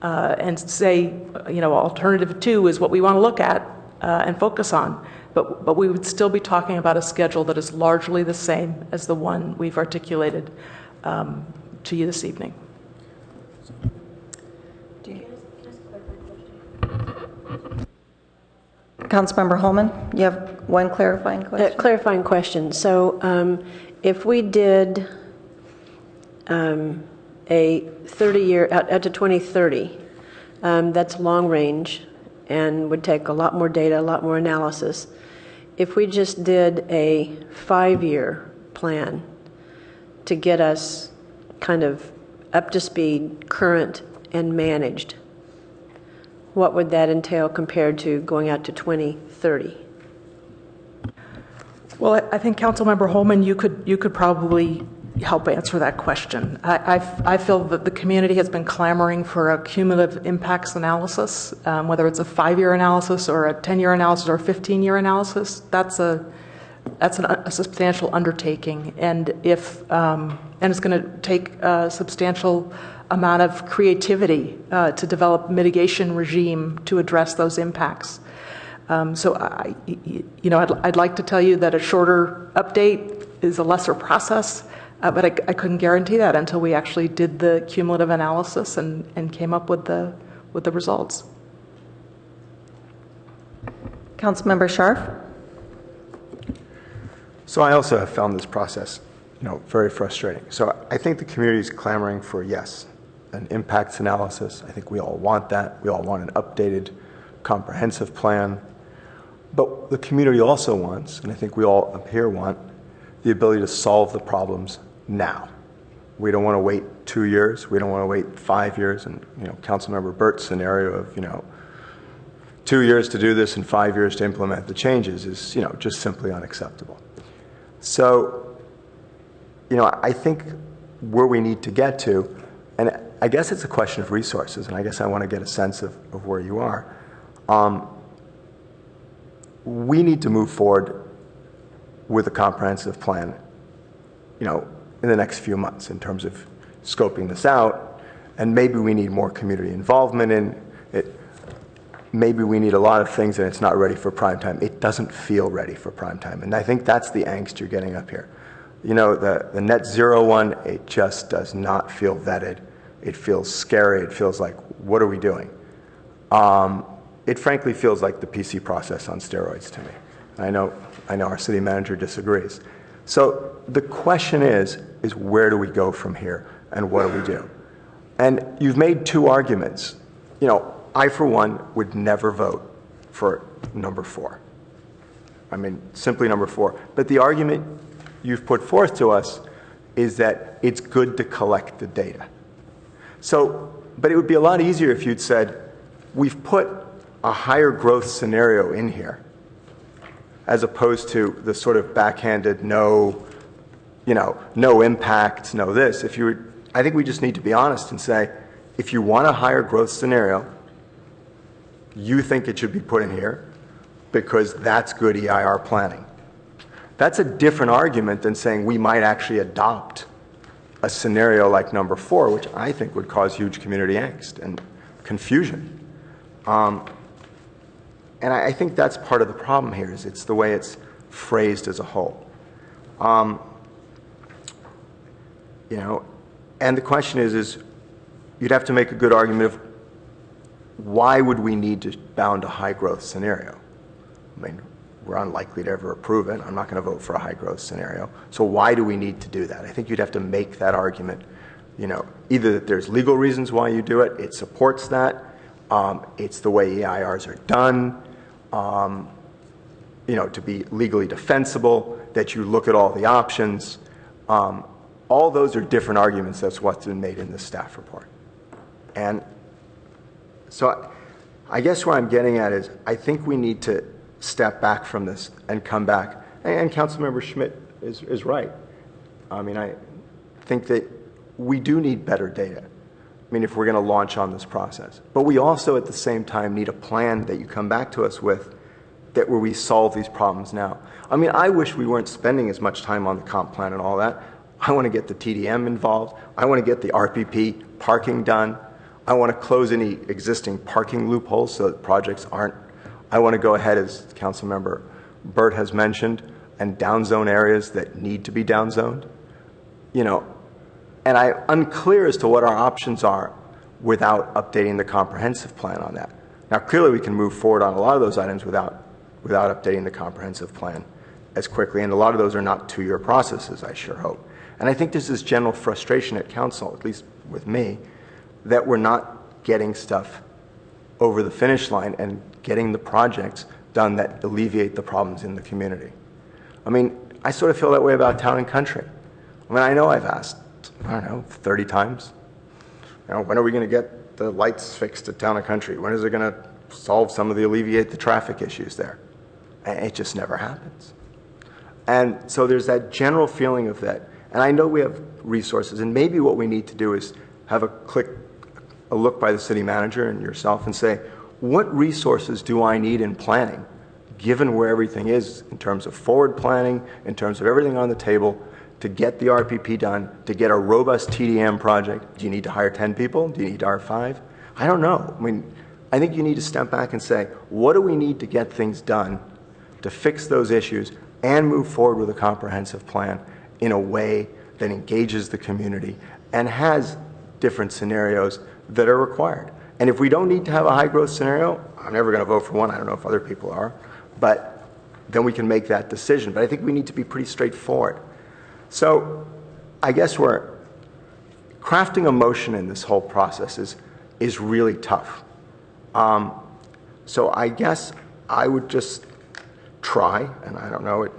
and say, alternative 2 is what we want to look at and focus on. But we would still be talking about a schedule that is largely the same as the one we've articulated to you this evening. Councilmember Holman, you have one clarifying question? Clarifying question. So if we did a 30-year, out to 2030, that's long range and would take a lot more data, a lot more analysis. If we just did a 5-year plan to get us kind of up to speed, current, and managed, what would that entail compared to going out to 2030? Well, I think Councilmember Holman, you could probably help answer that question. I feel that the community has been clamoring for a cumulative impacts analysis, whether it's a 5-year analysis or a 10-year analysis or a 15-year analysis. That's a substantial undertaking, and it's going to take a substantial amount of creativity to develop mitigation regime to address those impacts. So I'd like to tell you that a shorter update is a lesser process, but I couldn't guarantee that until we actually did the cumulative analysis and came up with the results. Councilmember Scharf. So I also have found this process, very frustrating. So I think the community is clamoring for, yes, an impacts analysis. I think we all want that. We all want an updated, comprehensive plan. But the community also wants, and I think we all up here want, the ability to solve the problems now. We don't want to wait 2 years. We don't want to wait 5 years. And Councilmember Burt's scenario of 2 years to do this and 5 years to implement the changes is just simply unacceptable. So I think where we need to get to, and I guess it's a question of resources, and I guess I want to get a sense of where you are. We need to move forward with a comprehensive plan, in the next few months in terms of scoping this out, and maybe we need more community involvement in it. Maybe we need a lot of things and it's not ready for prime time. It doesn't feel ready for prime time, and I think that's the angst you're getting up here. The net zero one, it just does not feel vetted. It feels scary. It feels like, what are we doing? It frankly feels like the PC process on steroids to me. I know our city manager disagrees. So the question is where do we go from here and what do we do? And you've made two arguments. I, for one, would never vote for number 4. I mean, simply number 4. But the argument you've put forth to us is that it's good to collect the data. So, but it would be a lot easier if you'd said, we've put a higher growth scenario in here, as opposed to the sort of backhanded no impact, no this. I think we just need to be honest and say, if you want a higher growth scenario, you think it should be put in here because that's good EIR planning. That's a different argument than saying we might actually adopt a scenario like number 4, which I think would cause huge community angst and confusion. And I think that's part of the problem here, is it's the way it's phrased as a whole. And the question is you'd have to make a good argument of why would we need to bound a high growth scenario? I mean, we're unlikely to ever approve it. I'm not going to vote for a high growth scenario. So why do we need to do that? I think you'd have to make that argument. Either that there's legal reasons why you do it, it supports that, it's the way EIRs are done, to be legally defensible, that you look at all the options. All those are different arguments. That's what's been made in the staff report. And so I guess where I'm getting at is I think we need to step back from this and come back. And Councilmember Schmidt is right. I mean, I think that we do need better data. I mean, if we're going to launch on this process. But we also, at the same time, need a plan that you come back to us with where we solve these problems now. I mean, I wish we weren't spending as much time on the comp plan and all that. I want to get the TDM involved. I want to get the RPP parking done. I want to close any existing parking loopholes so that projects aren't. I want to go ahead, as Councilmember Burt has mentioned, and downzone areas that need to be downzoned. And I'm unclear as to what our options are without updating the comprehensive plan on that. Now, clearly we can move forward on a lot of those items without updating the comprehensive plan as quickly, and a lot of those are not two-year processes, I sure hope. And I think there's this general frustration at council, at least with me, that we're not getting stuff over the finish line and getting the projects done that alleviate the problems in the community. I mean, I sort of feel that way about Town and Country. I mean, I know I've asked, 30 times. When are we going to get the lights fixed at Town and Country? When is it going to alleviate the traffic issues there? And it just never happens. And so there's that general feeling of that. And I know we have resources, and maybe what we need to do is have a look by the city manager and yourself and say, what resources do I need in planning, given where everything is in terms of forward planning, in terms of everything on the table, to get the RPP done, to get a robust TDM project? Do you need to hire 10 people? Do you need to hire 5? I don't know. I mean, I think you need to step back and say, what do we need to get things done to fix those issues and move forward with a comprehensive plan in a way that engages the community and has different scenarios that are required. And if we don't need to have a high growth scenario, I'm never going to vote for one. I don't know if other people are, but then we can make that decision. But I think we need to be pretty straightforward. So I guess we're crafting a motion in this whole process is really tough. So I guess I would just try, and I don't know,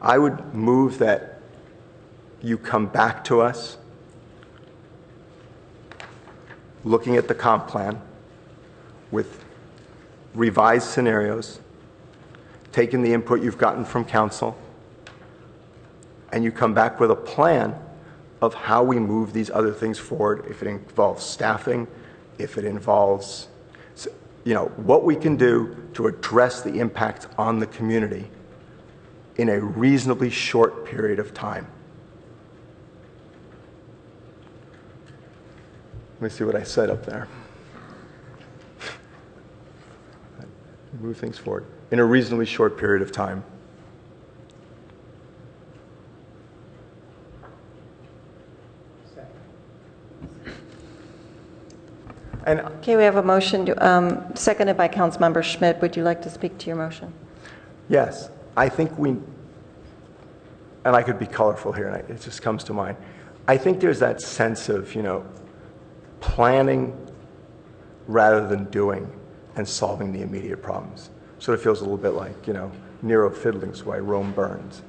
I would move that you come back to us looking at the comp plan with revised scenarios, taking the input you've gotten from council, and you come back with a plan of how we move these other things forward, if it involves staffing, if it involves what we can do to address the impact on the community in a reasonably short period of time. Let me see what I said up there. Move things forward in a reasonably short period of time. Okay, we have a motion seconded by Councilmember Schmidt. Would you like to speak to your motion? Yes, I think and I could be colorful here, and it just comes to mind. I think there's that sense of, planning rather than doing and solving the immediate problems. Sort of feels a little bit like, Nero fiddling so why Rome burns,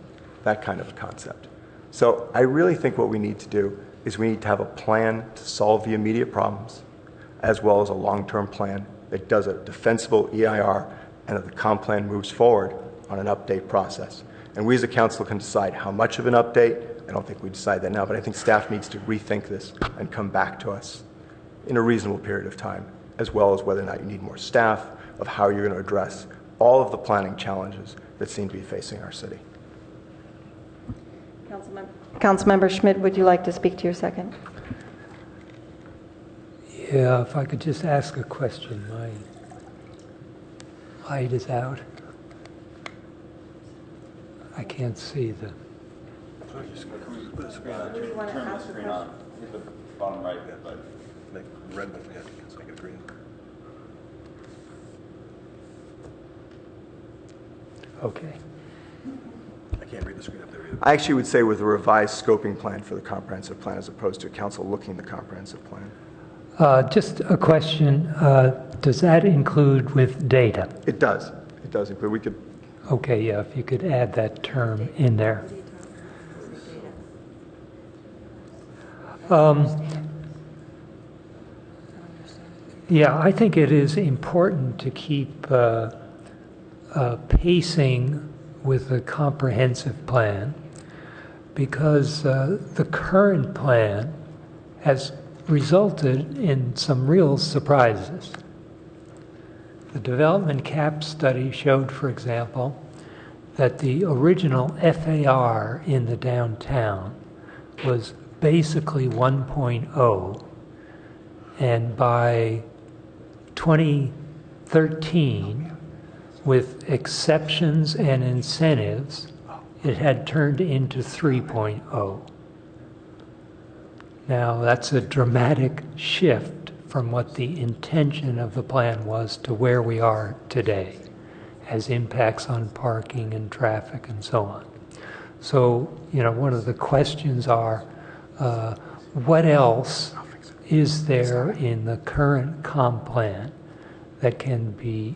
that kind of a concept. So I really think what we need to do is we need to have a plan to solve the immediate problems, as well as a long-term plan that does a defensible EIR and that the comp plan moves forward on an update process. And we as a council can decide how much of an update. I don't think we decide that now, but I think staff needs to rethink this and come back to us in a reasonable period of time, as well as whether or not you need more staff, of how you're going to address all of the planning challenges that seem to be facing our city. Councilmember Schmidt, would you like to speak to your second? Yeah, if I could just ask a question. My light is out. I can't see the... Put the screen on. Turn the screen on. Hit the bottom right bit, but make red one, yeah, so I get green. Okay. I can't read the screen up there either. I actually would say with a revised scoping plan for the comprehensive plan as opposed to council looking at the comprehensive plan. Just a question. Does that include with data? It does. It does include. We could. Okay, yeah, if you could add that term in there. Yeah, I think it is important to keep pacing with the comprehensive plan because the current plan has resulted in some real surprises. The development cap study showed, for example, that the original FAR in the downtown was basically 1.0, and by 2013, with exceptions and incentives, it had turned into 3.0. Now, that's a dramatic shift from what the intention of the plan was to where we are today, as impacts on parking and traffic and so on. So, you know, one of the questions are, what else is there in the current comp plan that can be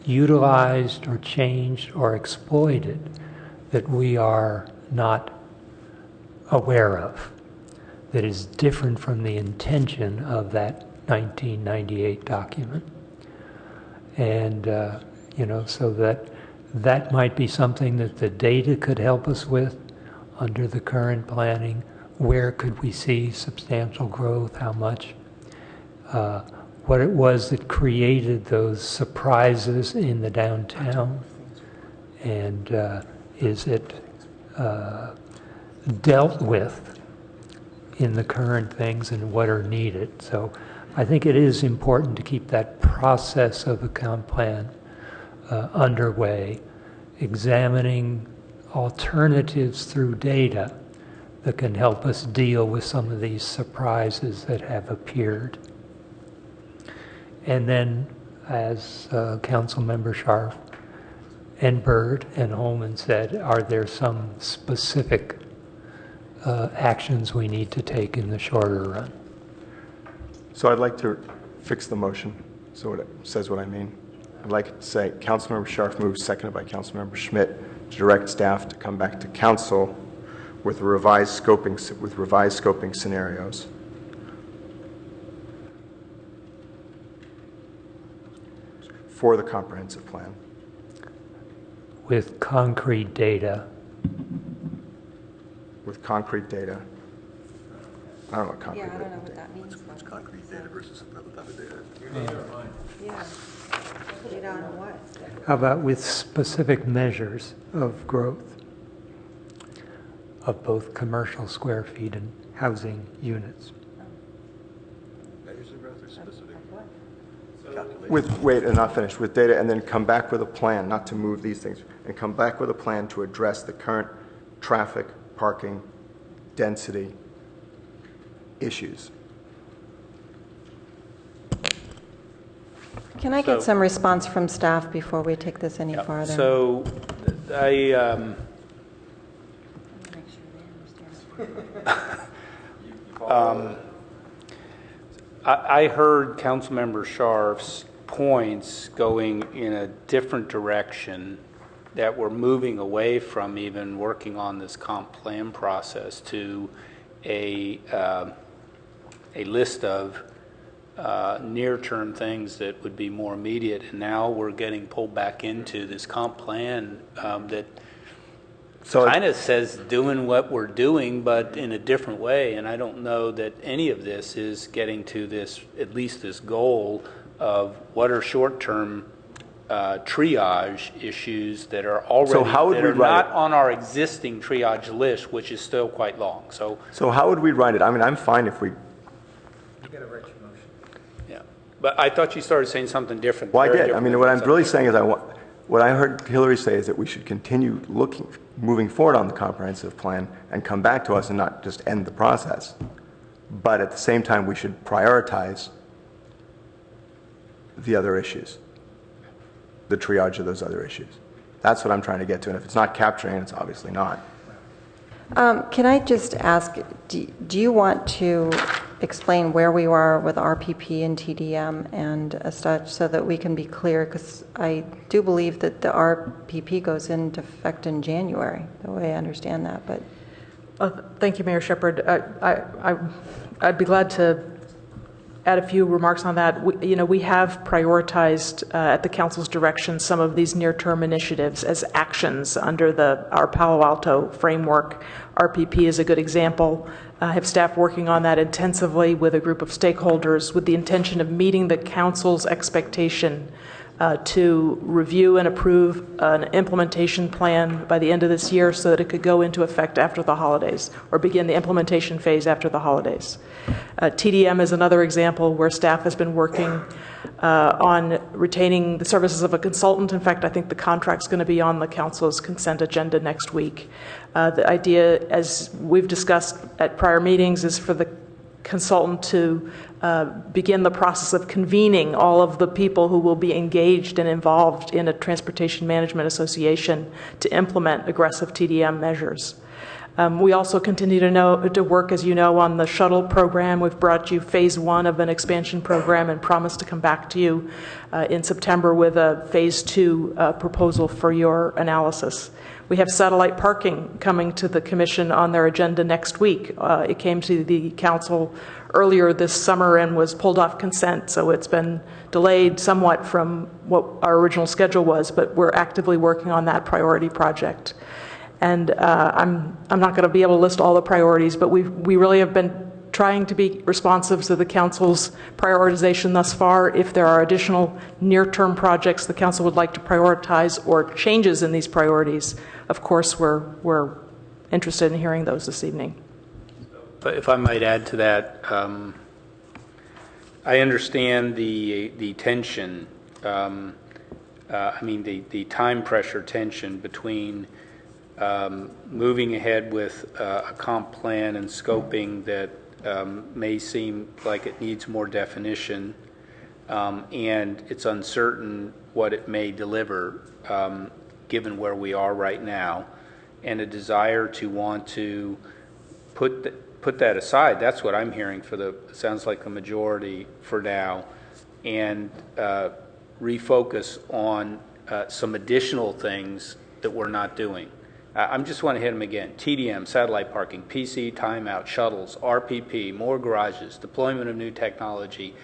utilized or changed or exploited that we are not aware of, that is different from the intention of that 1998 document? And, you know, so that might be something that the data could help us with under the current planning. Where could we see substantial growth? How much? What it was that created those surprises in the downtown, and is it dealt with in the current things and what are needed? So I think it is important to keep that process of the comp plan underway, examining alternatives through data that can help us deal with some of these surprises that have appeared. And then, as Councilmember Scharf and Byrd and Holman said, are there some specific actions we need to take in the shorter run? So I'd like to fix the motion so it says what I mean. I'd like to say Councilmember Scharf moves, seconded by Councilmember Schmidt, to direct staff to come back to council with revised scoping scenarios. For the comprehensive plan. With concrete data. With concrete data. I don't know what concrete data. Yeah, I don't know what that means. What's concrete data versus other type of data? Your data or mine? Yeah. Data on what? How about with specific measures of growth of both commercial square feet and housing units? Measures of growth or specific? Wait, and not finished. With data, and then come back with a plan, not to move these things, and come back with a plan to address the current traffic, parking, density issues. Can I get some response from staff before we take this any farther? So I heard Councilmember Scharf's points going in a different direction, that we're moving away from even working on this comp plan process to a list of near-term things that would be more immediate, and now we're getting pulled back into this comp plan that kind of says doing what we're doing, but in a different way. And I don't know that any of this is getting to this, at least this goal of what are short-term triage issues that are already that are not on our existing triage list, which is still quite long. So how would we write it? I mean, I'm fine if we. You got to write your motion. Yeah, but I thought you started saying something different. Well, I did. I mean, what I'm really saying is what I heard Hillary say is that we should continue moving forward on the comprehensive plan and come back to us and not just end the process. But at the same time, we should prioritize the other issues, the triage of those other issues. That's what I'm trying to get to, and if it's not capturing it, it's obviously not. Can I just ask, do you want to explain where we are with RPP and TDM and such so that we can be clear? Because I do believe that the RPP goes into effect in January, the way I understand that. But thank you, Mayor Shepherd. I'd be glad to add a few remarks on that. We have prioritized at the council's direction some of these near-term initiatives as actions under our Palo Alto framework. RPP is a good example. I have staff working on that intensively with a group of stakeholders with the intention of meeting the council's expectation to review and approve an implementation plan by the end of this year so that it could go into effect after the holidays or begin the implementation phase after the holidays. TDM is another example where staff has been working on retaining the services of a consultant. In fact, I think the contract's going to be on the council's consent agenda next week. The idea, as we've discussed at prior meetings, is for the consultant to begin the process of convening all of the people who will be engaged and involved in a transportation management association to implement aggressive TDM measures. We also continue to work, as you know, on the shuttle program. We've brought you phase 1 of an expansion program and promised to come back to you in September with a phase 2 proposal for your analysis. We have satellite parking coming to the Commission on their agenda next week. It came to the Council earlier this summer and was pulled off consent, so it's been delayed somewhat from what our original schedule was, but we're actively working on that priority project. And I'm not going to be able to list all the priorities, but we really have been trying to be responsive to the Council's prioritization thus far. If there are additional near-term projects the Council would like to prioritize or changes in these priorities, of course, we're interested in hearing those this evening. But if I might add to that, I understand the tension, the time pressure tension between moving ahead with a comp plan and scoping that may seem like it needs more definition, and it's uncertain what it may deliver given where we are right now, and a desire to want to put that aside. That's what I'm hearing sounds like the majority for now, and refocus on some additional things that we're not doing. I just want to hit them again. TDM, satellite parking, PC, timeout, shuttles, RPP, more garages, deployment of new technology,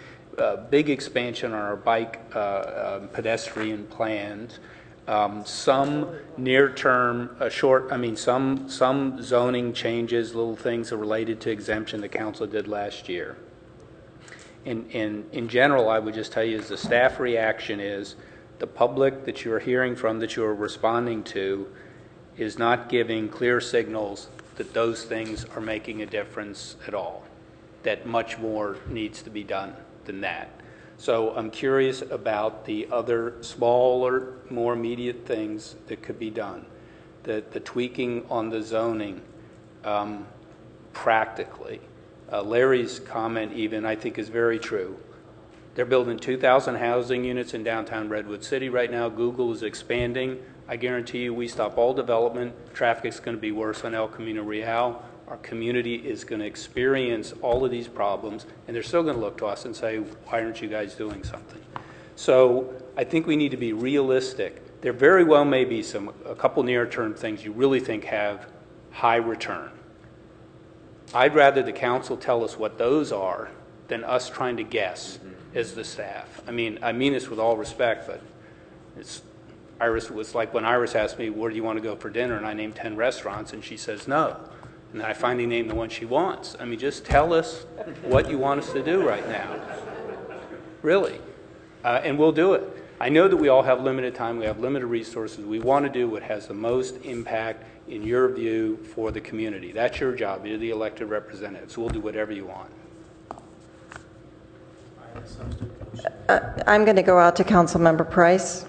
big expansion on our bike pedestrian plans, some near-term, some zoning changes, little things that related to exemption the council did last year. In general, I would just tell you, as the staff reaction is, the public that you're hearing from, that you're responding to, is not giving clear signals that those things are making a difference at all, that much more needs to be done than that. So I'm curious about the other smaller, more immediate things that could be done. The tweaking on the zoning practically. Larry's comment even, I think, is very true. They're building 2,000 housing units in downtown Redwood City right now. Google is expanding. I guarantee you we stop all development. Traffic's going to be worse on El Camino Real. Our community is going to experience all of these problems, and they're still going to look to us and say, why aren't you guys doing something? So I think we need to be realistic. There very well may be a couple near-term things you really think have high return. I'd rather the council tell us what those are than us trying to guess as the staff. I mean this with all respect, but Iris was like when Iris asked me, where do you want to go for dinner? And I named 10 restaurants, and she says no. And I finally named the one she wants. I mean, just tell us what you want us to do right now. Really. And we'll do it. I know that we all have limited time. We have limited resources. We want to do what has the most impact, in your view, for the community. That's your job. You're the elected representative. So we'll do whatever you want. I'm going to go out to Councilmember Price.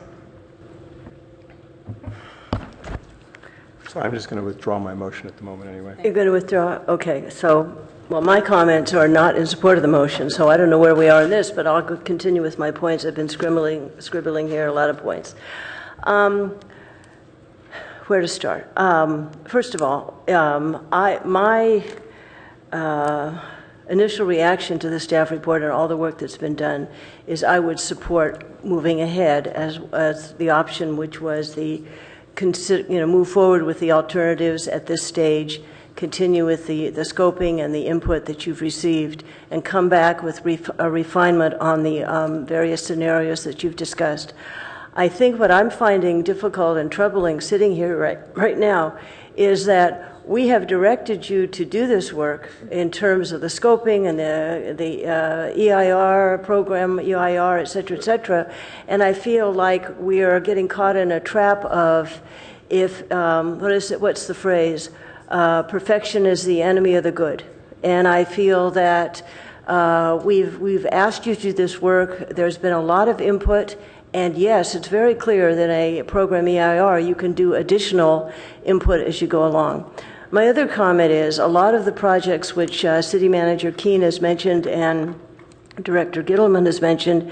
So I'm just going to withdraw my motion at the moment anyway. You're going to withdraw? Okay. So, well, my comments are not in support of the motion, so I don't know where we are in this, but I'll continue with my points. I've been scribbling here a lot of points. Where to start? First of all, my initial reaction to the staff report and all the work that's been done is I would support moving ahead as the option, which was move forward with the alternatives at this stage, continue with the scoping and the input that you've received, and come back with a refinement on the various scenarios that you've discussed. I think what I'm finding difficult and troubling sitting here right now is that we have directed you to do this work in terms of the scoping and the EIR program, EIR, et cetera, and I feel like we are getting caught in a trap of what's the phrase? Perfection is the enemy of the good. And I feel that we've asked you to do this work. There's been a lot of input. And yes, it's very clear that a program EIR, you can do additional input as you go along. My other comment is a lot of the projects which City Manager Keene has mentioned and Director Gittleman has mentioned,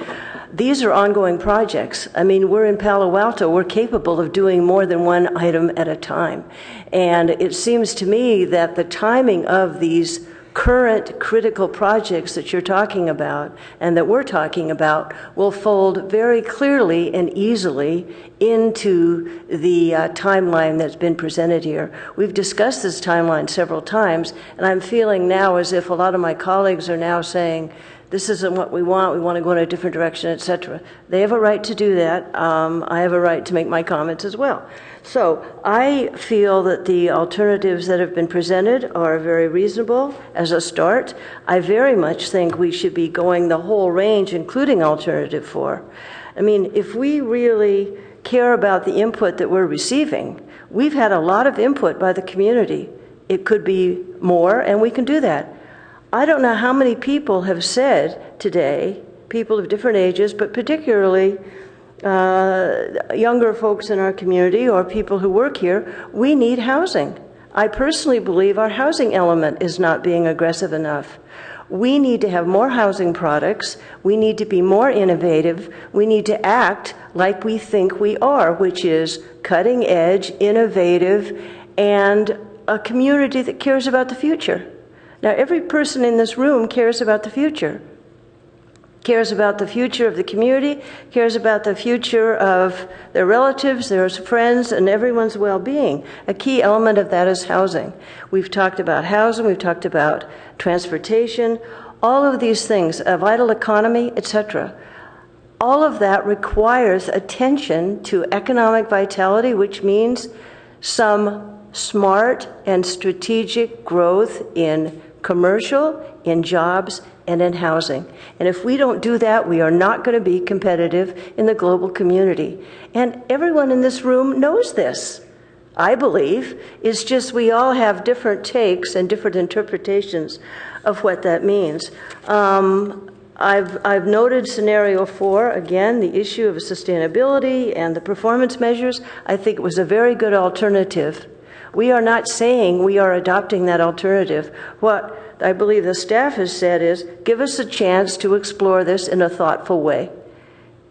these are ongoing projects. I mean, we're in Palo Alto. We're capable of doing more than one item at a time. And it seems to me that the timing of these current critical projects that you're talking about and that we're talking about will fold very clearly and easily into the timeline that's been presented here. We've discussed this timeline several times, and I'm feeling now as if a lot of my colleagues are now saying, this isn't what we want to go in a different direction, etc. They have a right to do that. I have a right to make my comments as well. So I feel that the alternatives that have been presented are very reasonable as a start. I very much think we should be going the whole range, including Alternative 4. I mean, if we really care about the input that we're receiving, we've had a lot of input by the community. It could be more, and we can do that. I don't know how many people have said today, people of different ages, but particularly younger folks in our community or people who work here, we need housing. I personally believe our housing element is not being aggressive enough. We need to have more housing products. We need to be more innovative. We need to act like we think we are, which is cutting edge, innovative, and a community that cares about the future. Now, every person in this room cares about the future. Cares about the future of the community, cares about the future of their relatives, their friends, and everyone's well-being. A key element of that is housing. We've talked about housing, we've talked about transportation, all of these things, a vital economy, etc. All of that requires attention to economic vitality, which means some smart and strategic growth in commercial, in jobs, and in housing. And if we don't do that, we are not going to be competitive in the global community. And everyone in this room knows this, I believe. It's just we all have different takes and different interpretations of what that means. I've noted scenario 4, again, the issue of sustainability and the performance measures. I think it was a very good alternative. We are not saying we are adopting that alternative. What I believe the staff has said is, give us a chance to explore this in a thoughtful way.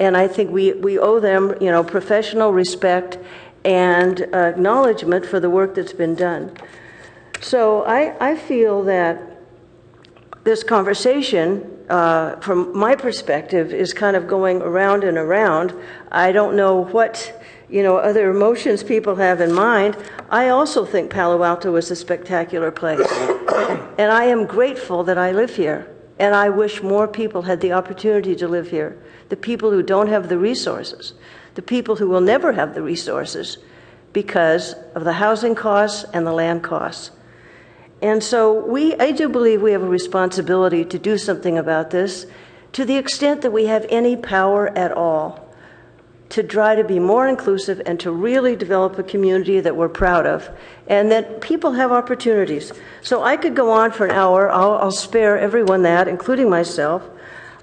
And I think we owe them, professional respect and acknowledgement for the work that's been done. So I feel that this conversation, from my perspective, is kind of going around and around. I don't know what other emotions people have in mind. I also think Palo Alto is a spectacular place. And I am grateful that I live here. And I wish more people had the opportunity to live here. The people who don't have the resources. The people who will never have the resources because of the housing costs and the land costs. And so I do believe we have a responsibility to do something about this to the extent that we have any power at all, to try to be more inclusive and to really develop a community that we're proud of and that people have opportunities. So I could go on for an hour. I'll spare everyone that, including myself.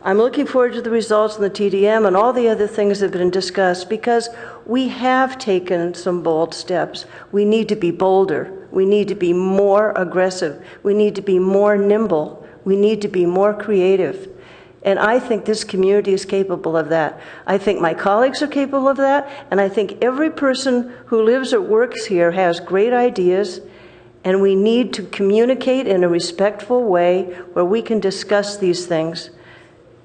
I'm looking forward to the results in the TDM and all the other things that have been discussed because we have taken some bold steps. We need to be bolder. We need to be more aggressive. We need to be more nimble. We need to be more creative. And I think this community is capable of that. I think my colleagues are capable of that. And I think every person who lives or works here has great ideas. And we need to communicate in a respectful way where we can discuss these things.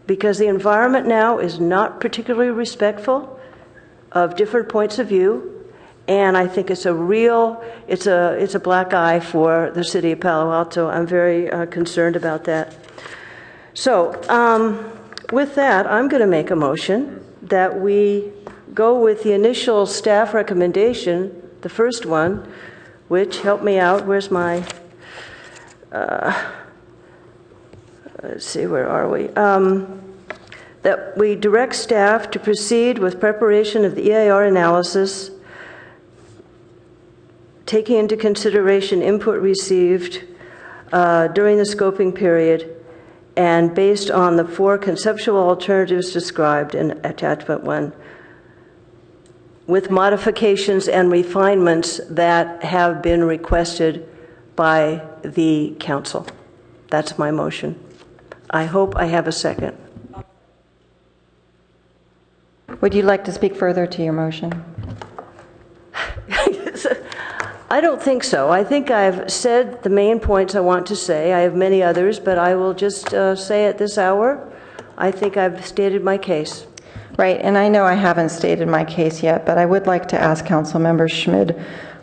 Because the environment now is not particularly respectful of different points of view. And I think it's a black eye for the city of Palo Alto. I'm very concerned about that. So with that, I'm going to make a motion that we go with the initial staff recommendation, the first one, which, help me out, where's my, let's see, where are we? That we direct staff to proceed with preparation of the EIR analysis, taking into consideration input received during the scoping period, and based on the 4 conceptual alternatives described in attachment 1, with modifications and refinements that have been requested by the council. That's my motion. I hope I have a second. Would you like to speak further to your motion? I don't think so. I think I've said the main points I want to say. I have many others, but I will just say at this hour, I think I've stated my case. Right, and I know I haven't stated my case yet, but I would like to ask Councilmember Schmid,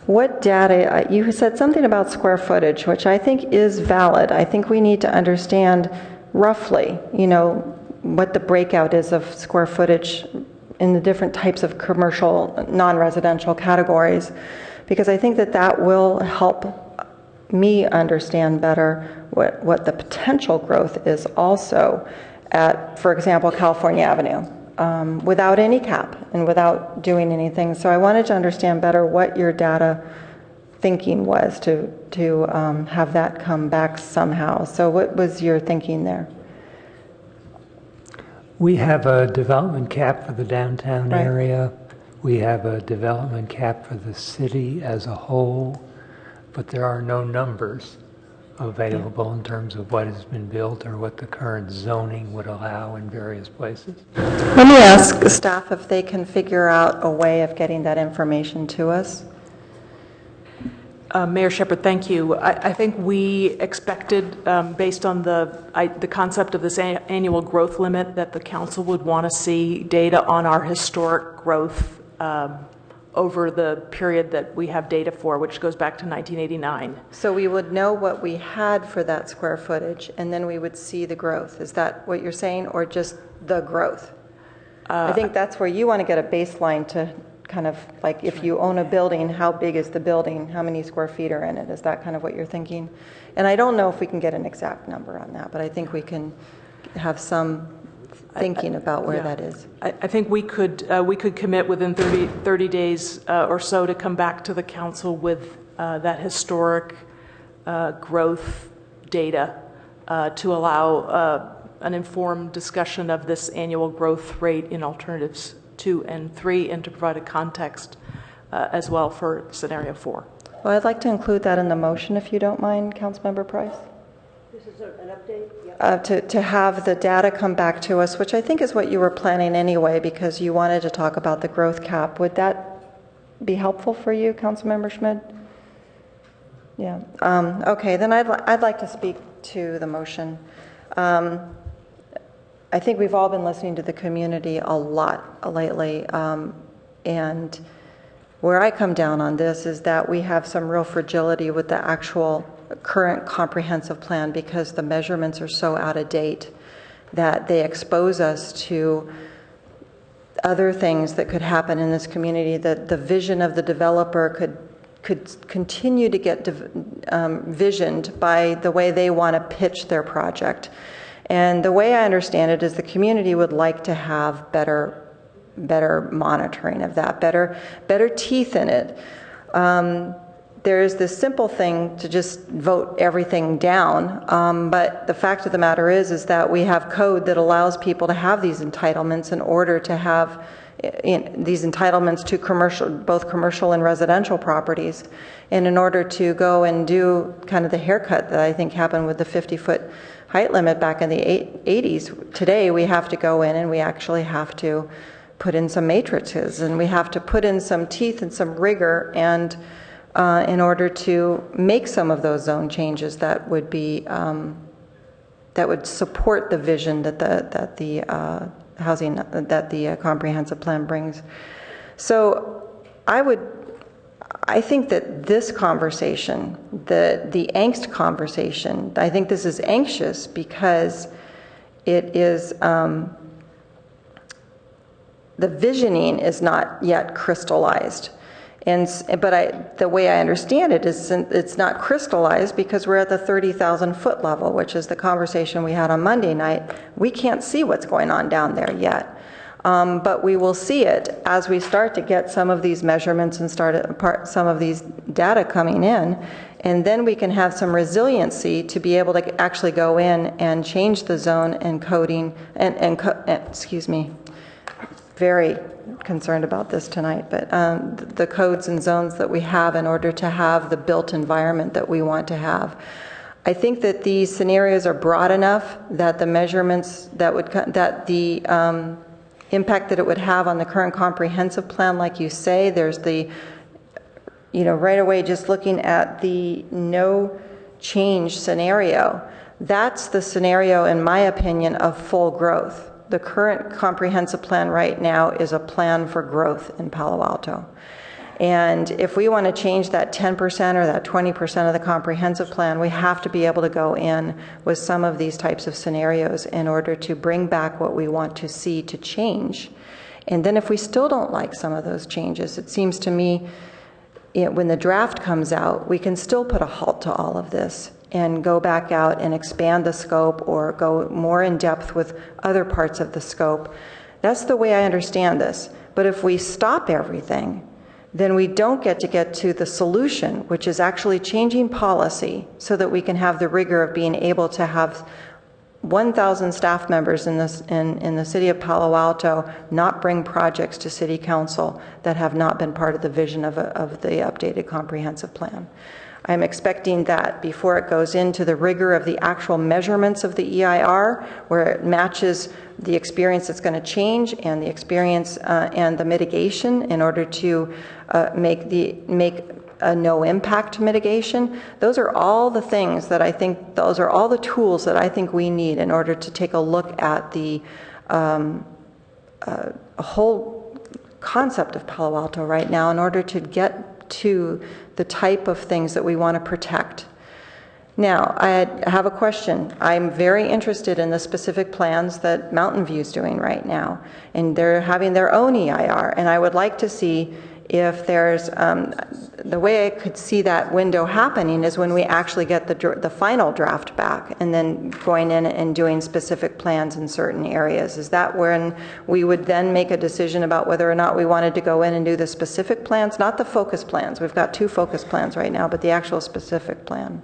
what data, you said something about square footage, which I think is valid. I think we need to understand roughly, what the breakout is of square footage in the different types of commercial, non-residential categories, because I think that will help me understand better what the potential growth is also at, for example, California Avenue, without any cap and without doing anything. So I wanted to understand better what your data thinking was to have that come back somehow. So what was your thinking there? We have a development cap for the downtown Right. area. We have a development cap for the city as a whole, but there are no numbers available in terms of what has been built or what the current zoning would allow in various places. Let me ask staff if they can figure out a way of getting that information to us. Mayor Shepherd, thank you. I think we expected, based on the concept of this annual growth limit, that the council would want to see data on our historic growth over the period that we have data for, which goes back to 1989. So we would know what we had for that square footage, and then we would see the growth. Is that what you're saying, or just the growth? I think that's where you want to get a baseline to kind of like, if you own a building, how big is the building? How many square feet are in it? Is that kind of what you're thinking? And I don't know if we can get an exact number on that, but I think we can have some thinking about where that is. I think we could commit within 30 days or so to come back to the council with that historic growth data to allow an informed discussion of this annual growth rate in alternatives 2 and 3, and to provide a context as well for scenario 4. Well, I'd like to include that in the motion, if you don't mind, Councilmember Price. This is an update? Yep. To have the data come back to us, which I think is what you were planning anyway, because you wanted to talk about the growth cap. Would that be helpful for you, Councilmember Schmid? Yeah. Okay, then I'd like to speak to the motion. I think we've all been listening to the community a lot lately, and where I come down on this is that we have some real fragility with the actual current comprehensive plan, because the measurements are so out of date that they expose us to other things that could happen in this community, that the vision of the developer could continue to get visioned by the way they want to pitch their project. And the way I understand it is the community would like to have better monitoring of that, better teeth in it. There is this simple thing to just vote everything down, but the fact of the matter is that we have code that allows people to have these entitlements in order to have these entitlements to both commercial and residential properties, and in order to go and do kind of the haircut that I think happened with the 50-foot height limit back in the 80s. Today, we have to go in and we actually have to put in some matrices, and we have to put in some teeth and some rigor, and in order to make some of those zone changes that would be that would support the vision that the housing that the comprehensive plan brings. So I think that this conversation, the angst conversation, I think this is anxious because it is the visioning is not yet crystallized. But the way I understand it is it's not crystallized because we're at the 30,000 foot level, which is the conversation we had on Monday night. We can't see what's going on down there yet. But we will see it as we start to get some of these measurements and some of these data coming in. And then we can have some resiliency to be able to actually go in and change the zone and coding excuse me, very concerned about this tonight, but the codes and zones that we have in order to have the built environment that we want to have. I think that these scenarios are broad enough that the measurements that the impact that it would have on the current comprehensive plan, like you say, there's the, right away just looking at the no change scenario, that's the scenario, in my opinion, of full growth. The current comprehensive plan right now is a plan for growth in Palo Alto. And if we want to change that 10% or that 20% of the comprehensive plan, we have to be able to go in with some of these types of scenarios in order to bring back what we want to see to change. And then if we still don't like some of those changes, it seems to me when the draft comes out, we can still put a halt to all of this and go back out and expand the scope or go more in depth with other parts of the scope. That's the way I understand this. But if we stop everything, then we don't get to the solution, which is actually changing policy so that we can have the rigor of being able to have 1,000 staff members in the city of Palo Alto not bring projects to city council that have not been part of the vision of the updated comprehensive plan. I'm expecting that before it goes into the rigor of the actual measurements of the EIR, where it matches the experience that's going to change and the experience and the mitigation in order to make a no impact mitigation. Those are all the things that I think, those are all the tools that I think we need in order to take a look at the whole concept of Palo Alto right now in order to get to the type of things that we want to protect. Now, I have a question. I'm very interested in the specific plans that Mountain View is doing right now, and they're having their own EIR, and I would like to see if there's, the way I could see that window happening is when we actually get the final draft back and then going in and doing specific plans in certain areas. Is that when we would then make a decision about whether or not we wanted to go in and do the specific plans, not the focus plans. We've got 2 focus plans right now, but the actual specific plan.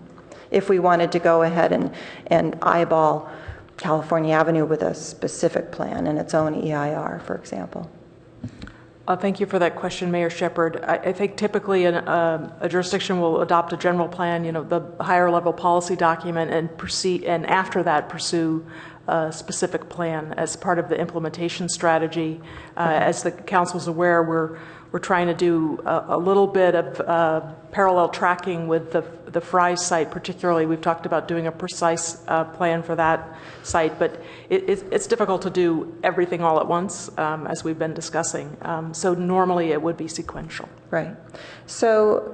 If we wanted to go ahead and eyeball California Avenue with a specific plan and its own EIR, for example. Thank you for that question, Mayor Shepherd. I think typically a jurisdiction will adopt a general plan, the higher level policy document, and proceed, and after that pursue a specific plan as part of the implementation strategy. As the council's aware, we're trying to do a little bit of parallel tracking with the Fry site. Particularly, we've talked about doing a precise plan for that site, but it's difficult to do everything all at once, as we've been discussing. So normally it would be sequential. Right. So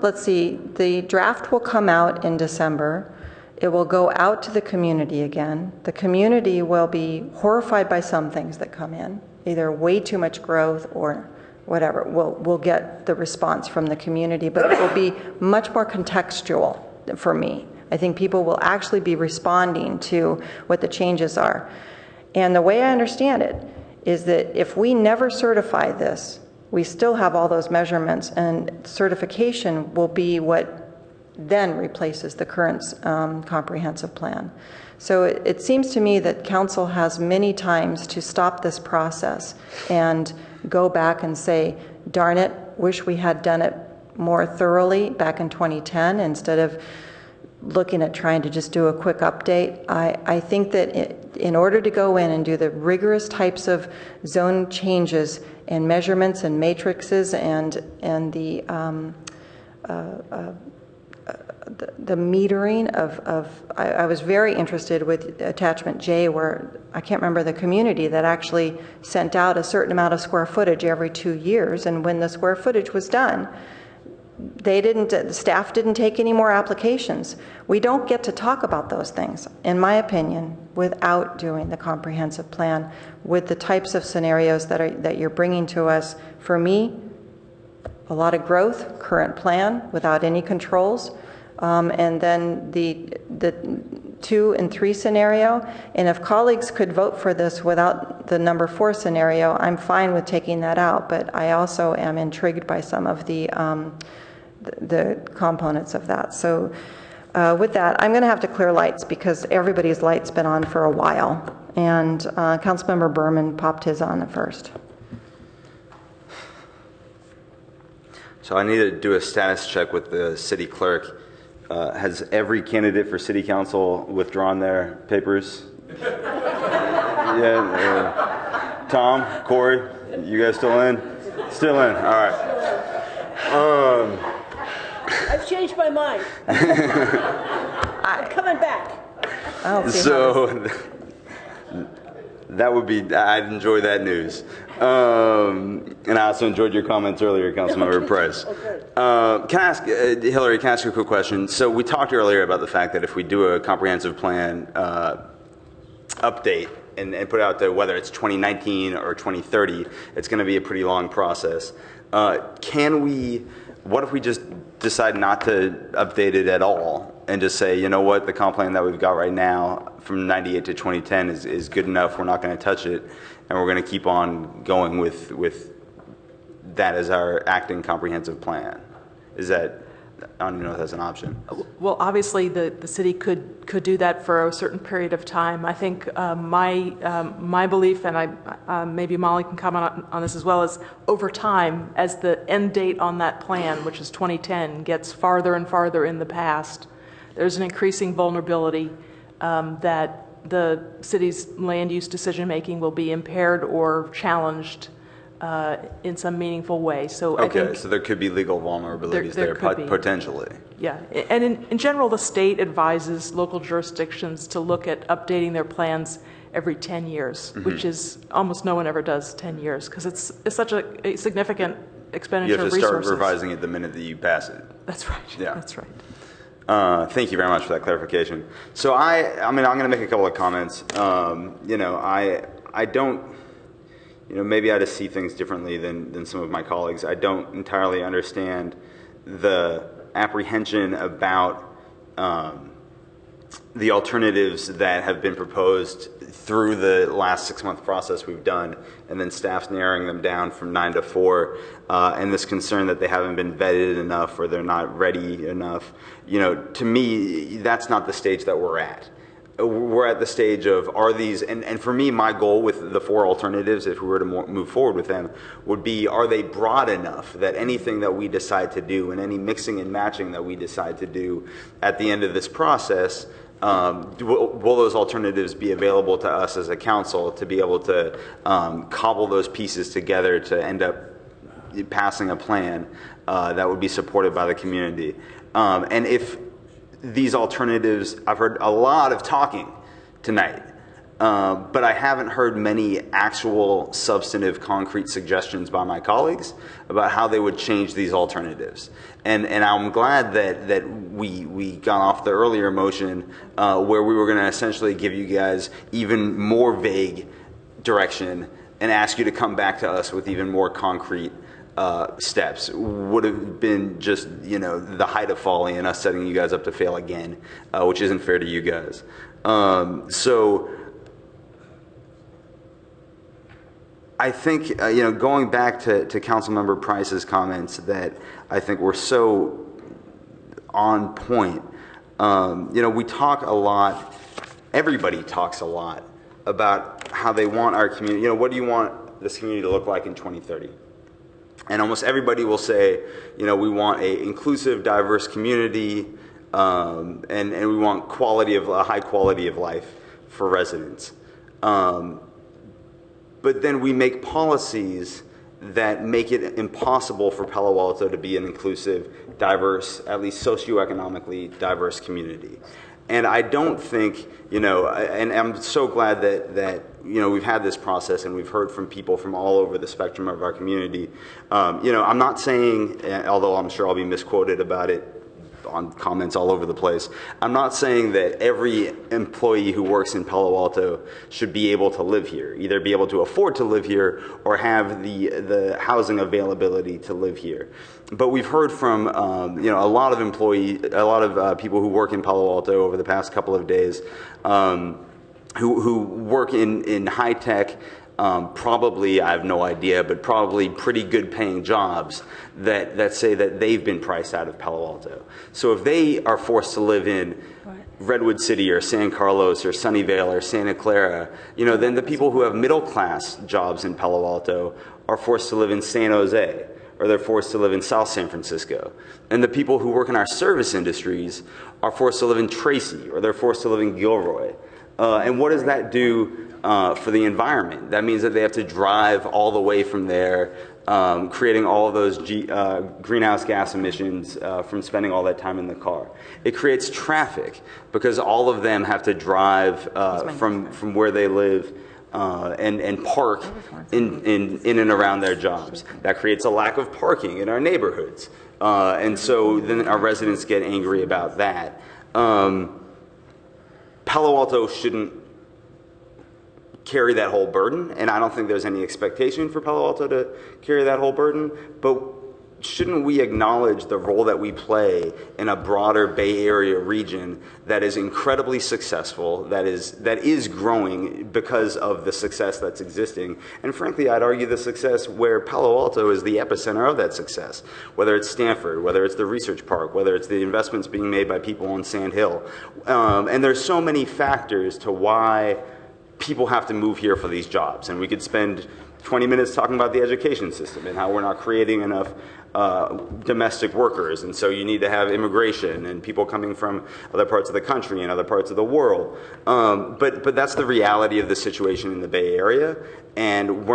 let's see, the draft will come out in December. It will go out to the community again. The community will be horrified by some things that come in, either way too much growth or whatever. We'll get the response from the community, but it will be much more contextual for me. I think people will actually be responding to what the changes are. And the way I understand it is that if we never certify this, we still have all those measurements, and certification will be what then replaces the current comprehensive plan. So it seems to me that council has many times to stop this process and go back and say, darn it, wish we had done it more thoroughly back in 2010 instead of looking at trying to just do a quick update. I think that in order to go in and do the rigorous types of zone changes and measurements and matrices and the metering of I was very interested with attachment J, where I can't remember the community that actually sent out a certain amount of square footage every 2 years, and when the square footage was done, the staff didn't take any more applications. We don't get to talk about those things, in my opinion, without doing the comprehensive plan with the types of scenarios that you're bringing to us. For me, a lot of growth, current plan without any controls, and then the 2 and 3 scenario. And if colleagues could vote for this without the number 4 scenario, I'm fine with taking that out. But I also am intrigued by some of the components of that. So with that, I'm going to have to clear lights because everybody's light's been on for a while. And Councilmember Berman popped his on first. So I need to do a status check with the city clerk. Has every candidate for city council withdrawn their papers? Yeah. Tom, Corey, you guys still in? Still in. All right. I've changed my mind. I'm coming back. So that would be, I'd enjoy that news. And I also enjoyed your comments earlier, Councilmember Price. Can I ask, Hillary, can I ask you a quick question? So we talked earlier about the fact that if we do a comprehensive plan update and put it out to whether it's 2019 or 2030, it's going to be a pretty long process. What if we just decide not to update it at all and just say, you know what, the comp plan that we've got right now from 98 to 2010 is good enough, we're not going to touch it, and we're going to keep on going with that as our acting comprehensive plan? Is that, I don't even know if that's an option. Well, obviously, the city could do that for a certain period of time. I think my belief, and maybe Molly can comment on this as well, is over time, as the end date on that plan, which is 2010, gets farther and farther in the past, there's an increasing vulnerability that the city's land use decision making will be impaired or challenged in some meaningful way. So okay, I think so there could be legal vulnerabilities there potentially. Yeah, and in general, the state advises local jurisdictions to look at updating their plans every 10 years, which is almost no one ever does 10 years because it's such a significant expenditure of resources. You have to start revising it the minute that you pass it. That's right. Yeah, that's right. Thank you very much for that clarification. So I'm going to make a couple of comments. I don't. Maybe I just see things differently than some of my colleagues. I don't entirely understand the apprehension about the alternatives that have been proposed through the last 6-month process we've done, and then staff's narrowing them down from 9 to 4, and this concern that they haven't been vetted enough or they're not ready enough. To me, that's not the stage that we're at. We're at the stage of, are these, and for me, my goal with the 4 alternatives, if we were to move forward with them, would be, are they broad enough that anything that we decide to do and any mixing and matching that we decide to do at the end of this process, will those alternatives be available to us as a council to be able to cobble those pieces together to end up passing a plan that would be supported by the community? And if these alternatives, I've heard a lot of talking tonight, but I haven't heard many actual substantive concrete suggestions by my colleagues about how they would change these alternatives. And I'm glad that we got off the earlier motion where we were going to essentially give you guys even more vague direction and ask you to come back to us with even more concrete steps. Would have been just, the height of folly and us setting you guys up to fail again, which isn't fair to you guys. So I think, going back to Councilmember Price's comments that I think were so on point, we talk a lot, everybody talks a lot about how they want our community, what do you want this community to look like in 2030? And almost everybody will say, we want an inclusive, diverse community and we want a high quality of life for residents. But then we make policies that make it impossible for Palo Alto to be an inclusive, diverse, at least socioeconomically diverse community. And I don't think, and I'm so glad that we've had this process and we've heard from people from all over the spectrum of our community. I'm not saying, although I'm sure I'll be misquoted about it on comments all over the place, I'm not saying that every employee who works in Palo Alto should be able to live here, either be able to afford to live here or have the housing availability to live here. But we've heard from a lot of people who work in Palo Alto over the past couple of days, who work in high tech, probably, I have no idea, but probably pretty good paying jobs that say that they've been priced out of Palo Alto. So if they are forced to live in Redwood City or San Carlos or Sunnyvale or Santa Clara, then the people who have middle class jobs in Palo Alto are forced to live in San Jose, or they're forced to live in South San Francisco. And the people who work in our service industries are forced to live in Tracy, or they're forced to live in Gilroy. And what does that do for the environment? That means that they have to drive all the way from there, creating all of those greenhouse gas emissions from spending all that time in the car. It creates traffic because all of them have to drive from where they live and park in and around their jobs. That creates a lack of parking in our neighborhoods. And so then our residents get angry about that. Palo Alto shouldn't carry that whole burden, and I don't think there's any expectation for Palo Alto to carry that whole burden, but shouldn't we acknowledge the role that we play in a broader Bay Area region that is incredibly successful, that is growing because of the success that's existing, and frankly, I'd argue the success where Palo Alto is the epicenter of that success, whether it's Stanford, whether it's the research park, whether it's the investments being made by people on Sand Hill, and there's so many factors to why people have to move here for these jobs, and we could spend 20 minutes talking about the education system and how we're not creating enough domestic workers, and so you need to have immigration and people coming from other parts of the country and other parts of the world. But that's the reality of the situation in the Bay Area, and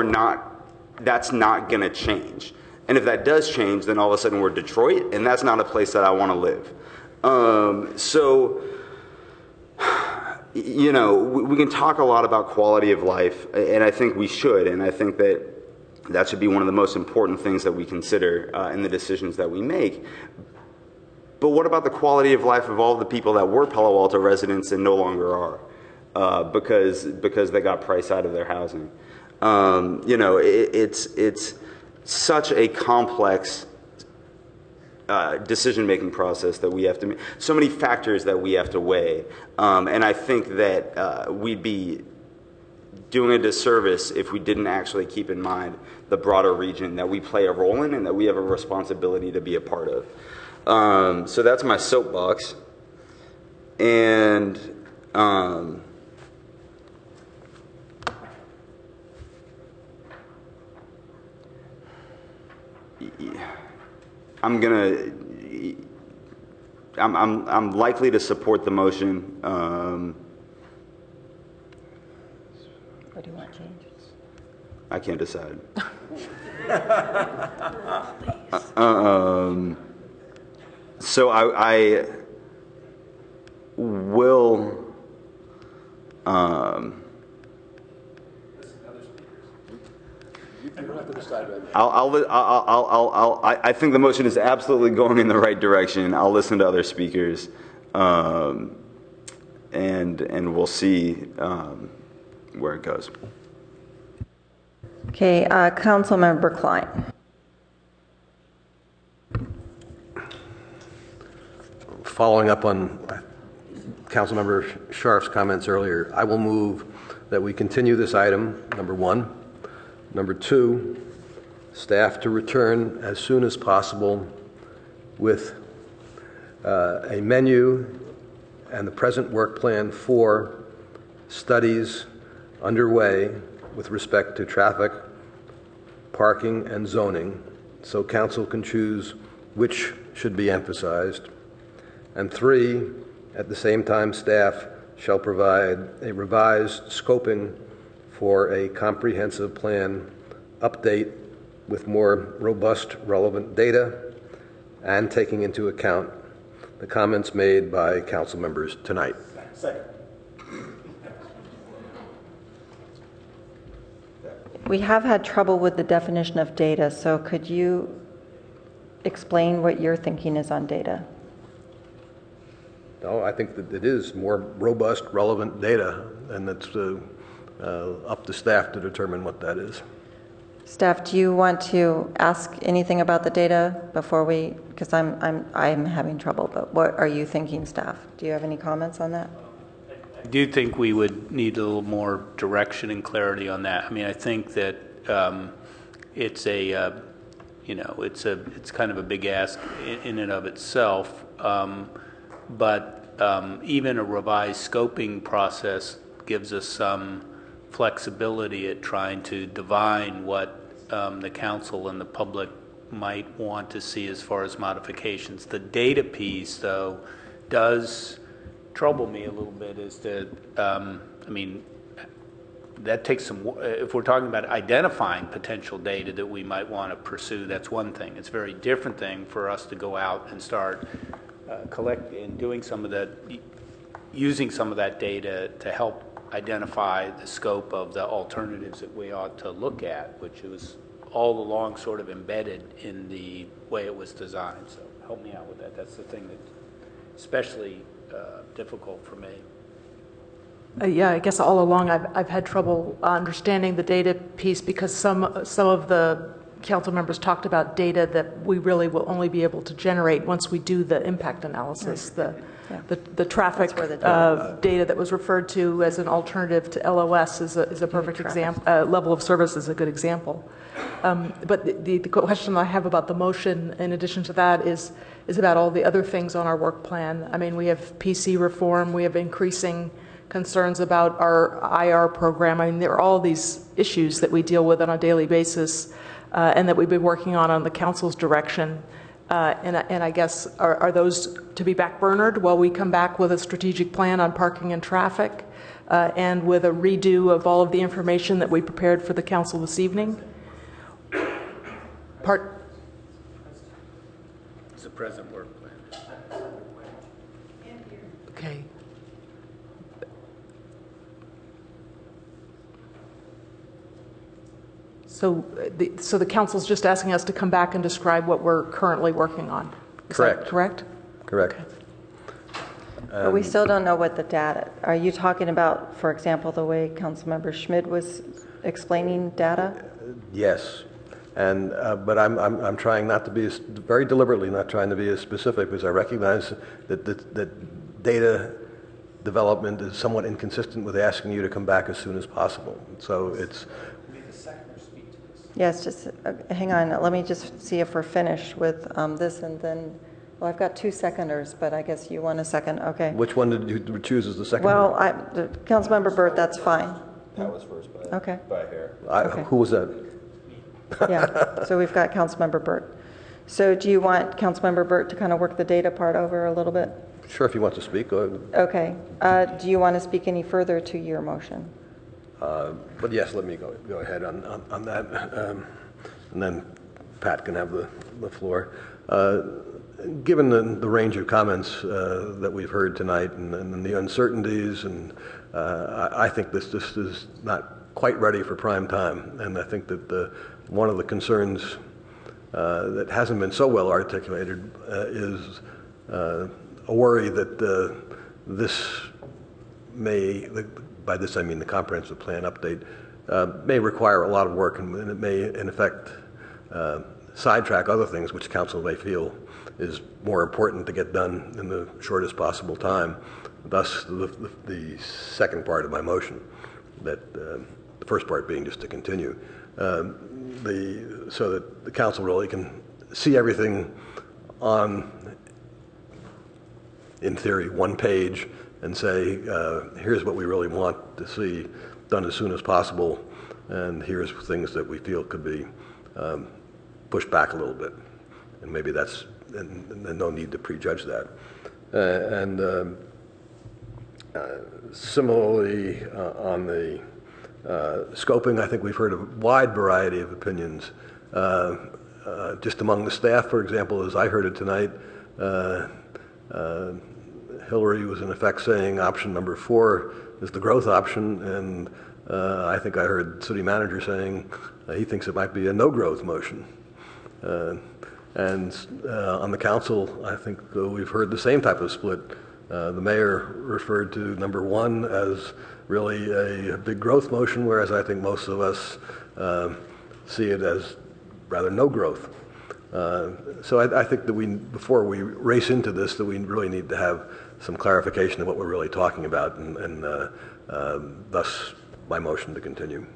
that's not going to change. And if that does change, then all of a sudden we're Detroit, and that's not a place that I want to live. We can talk a lot about quality of life, and I think we should, and I think that should be one of the most important things that we consider in the decisions that we make. But what about the quality of life of all the people that were Palo Alto residents and no longer are because they got priced out of their housing? It's such a complex decision-making process that we have to make, so many factors that we have to weigh, and I think that we'd be doing a disservice if we didn't actually keep in mind the broader region that we play a role in and that we have a responsibility to be a part of. So that's my soapbox, and I'm likely to support the motion. What do you want changes? I can't decide. So I will. I think the motion is absolutely going in the right direction. I'll listen to other speakers, and we'll see where it goes. Okay, Councilmember Klein. Following up on Councilmember Scharf's comments earlier, I will move that we continue this item, number one. Number two, staff to return as soon as possible with a menu and the present work plan for studies underway with respect to traffic, parking, and zoning, so council can choose which should be emphasized. And 3, at the same time, staff shall provide a revised scoping for a comprehensive plan update with more robust, relevant data and taking into account the comments made by council members tonight. Second. We have had trouble with the definition of data, so could you explain what your thinking is on data? No, I think that it is more robust, relevant data, and it's up to staff to determine what that is. Staff, do you want to ask anything about the data before we, because I'm having trouble, but what are you thinking, staff? Do you have any comments on that? I do think we would need a little more direction and clarity on that. I mean, I think that it's a, it's kind of a big ask in and of itself, but even a revised scoping process gives us some flexibility at trying to divine what the council and the public might want to see as far as modifications. The data piece, though, does trouble me a little bit as to, I mean, that takes some, if we're talking about identifying potential data that we might want to pursue, that's one thing. It's a very different thing for us to go out and start collecting and doing some of that, using some of that data to help identify the scope of the alternatives that we ought to look at, which was all along sort of embedded in the way it was designed. So help me out with that. That's the thing that's especially difficult for me. Yeah, I guess all along I've had trouble understanding the data piece because some of the council members talked about data that we really will only be able to generate once we do the impact analysis. The traffic data that was referred to as an alternative to LOS is a perfect example. Level of service is a good example. But the question I have about the motion, in addition to that, is about all the other things on our work plan. I mean, we have PC reform, we have increasing concerns about our IR program. I mean, there are all these issues that we deal with on a daily basis and that we've been working on the council's direction. And I guess, are those to be backburnered while we come back with a strategic plan on parking and traffic and with a redo of all of the information that we prepared for the council this evening? It's a present work plan. Okay. So the council's just asking us to come back and describe what we're currently working on. Is Correct. that correct? Correct. Okay. But we still don't know what the data, are you talking about, for example, the way Councilmember Schmid was explaining data? Yes. And but I'm trying not to be very deliberately not trying to be as specific because I recognize that data development is somewhat inconsistent with asking you to come back as soon as possible. So it's. Yes, just hang on. Let me just see if we're finished with this, and then, well, I've got 2 seconders, but I guess you want a second. Okay. Which one did you choose as the second? Well, Councilmember Burt, that's fine. That was first by hair. Okay. Who was that? Yeah. So we've got Councilmember Burt. So do you want Councilmember Burt to kind of work the data part over a little bit? Sure, if you want to speak. Go ahead. Okay. Do you want to speak any further to your motion? But yes, let me go ahead on that, and then Pat can have the floor. Given the range of comments that we've heard tonight and the uncertainties, and I think this just is not quite ready for prime time. And I think that one of the concerns that hasn't been so well articulated is a worry that this may, by this I mean the comprehensive plan update, may require a lot of work, and it may in effect sidetrack other things which council may feel is more important to get done in the shortest possible time. Thus the second part of my motion, that the first part being just to continue, so that the council really can see everything on, in theory, one page and say, here's what we really want to see done as soon as possible, and here's things that we feel could be pushed back a little bit. And maybe that's, and no need to prejudge that. And similarly, on the scoping, I think we've heard a wide variety of opinions. Just among the staff, for example, as I heard it tonight, Hillary was in effect saying option number 4 is the growth option, and I think I heard the city manager saying he thinks it might be a no-growth motion. And on the council, I think we've heard the same type of split. The mayor referred to number 1 as really a big growth motion, whereas I think most of us see it as rather no growth. So I think that before we race into this, that we really need to have some clarification of what we're really talking about, and thus my motion to continue.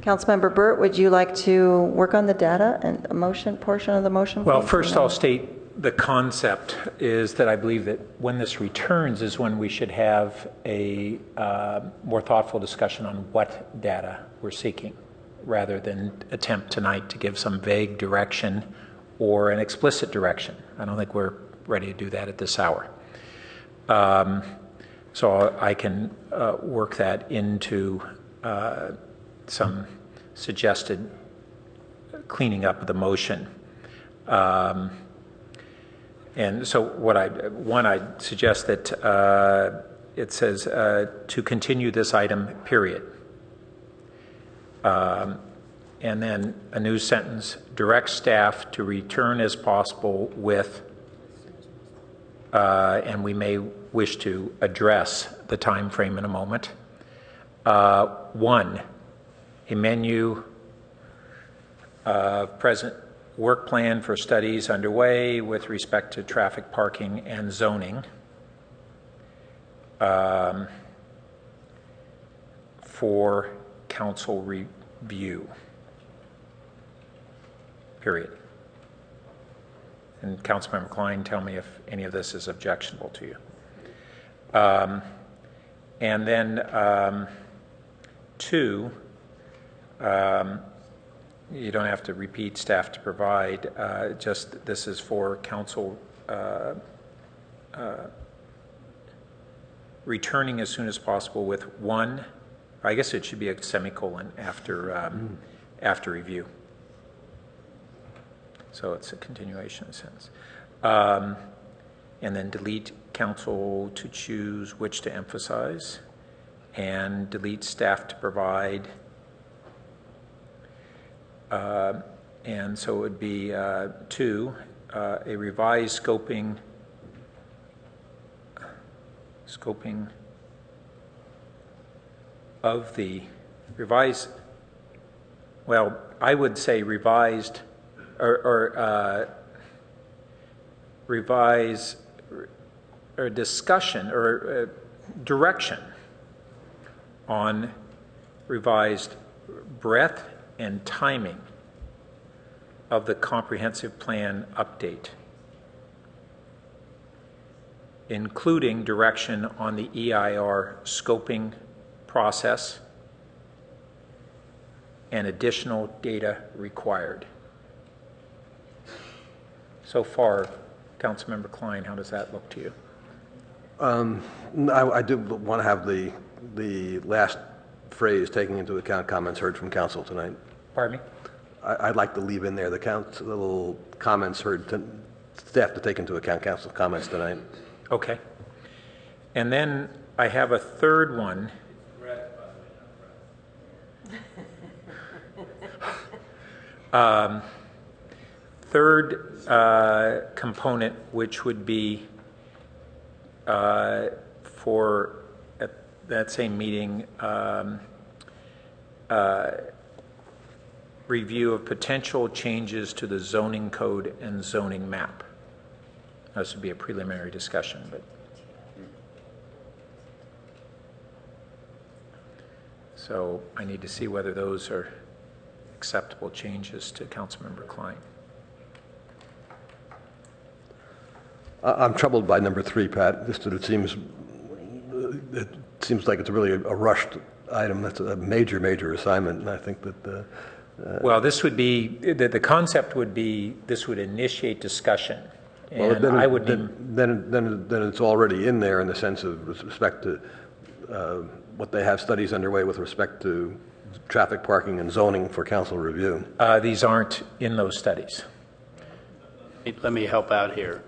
Councilmember Burt, would you like to work on the data and a motion portion of the motion? Well, please? first I'll state the concept is that I believe that when this returns is when we should have a more thoughtful discussion on what data we're seeking, rather than attempt tonight to give some vague direction or an explicit direction. I don't think we're ready to do that at this hour. So I can work that into some suggested cleaning up of the motion. And so I'd suggest that it says to continue this item, period. And then a new sentence, direct staff to return as possible with, and we may wish to address the time frame in a moment. 1, a menu present work plan for studies underway with respect to traffic, parking, and zoning. For council review, period. And Councilmember Klein, tell me if any of this is objectionable to you. And then 2, you don't have to repeat staff to provide, just this is for council returning as soon as possible with 1, I guess it should be a semicolon after review. So it's a continuation in a sense. And then delete council to choose which to emphasize, and delete staff to provide. And so it would be 2, a revised scoping of the revised, well, I would say revised or revise or discussion or direction on revised breadth and timing of the comprehensive plan update, including direction on the EIR scoping process and additional data required. So far, Councilmember Klein, how does that look to you? I do want to have the last phrase taking into account comments heard from council tonight. Pardon me? I'd like to leave in there the little comments heard, staff to take into account council comments tonight. Okay. And then I have a third one. Third component, which would be for at that same meeting, review of potential changes to the zoning code and zoning map. This would be a preliminary discussion, but so I need to see whether those are acceptable changes to Councilmember Klein. I'm troubled by number 3, Pat. Just that it seems like it's really a rushed item. That's a major assignment, and I think that. Well, this would be the concept would be this would initiate discussion And I would be, then it's already in there in the sense of respect to what they have studies underway with respect to traffic, parking, and zoning for council review. these aren't in those studies. Let me help out here.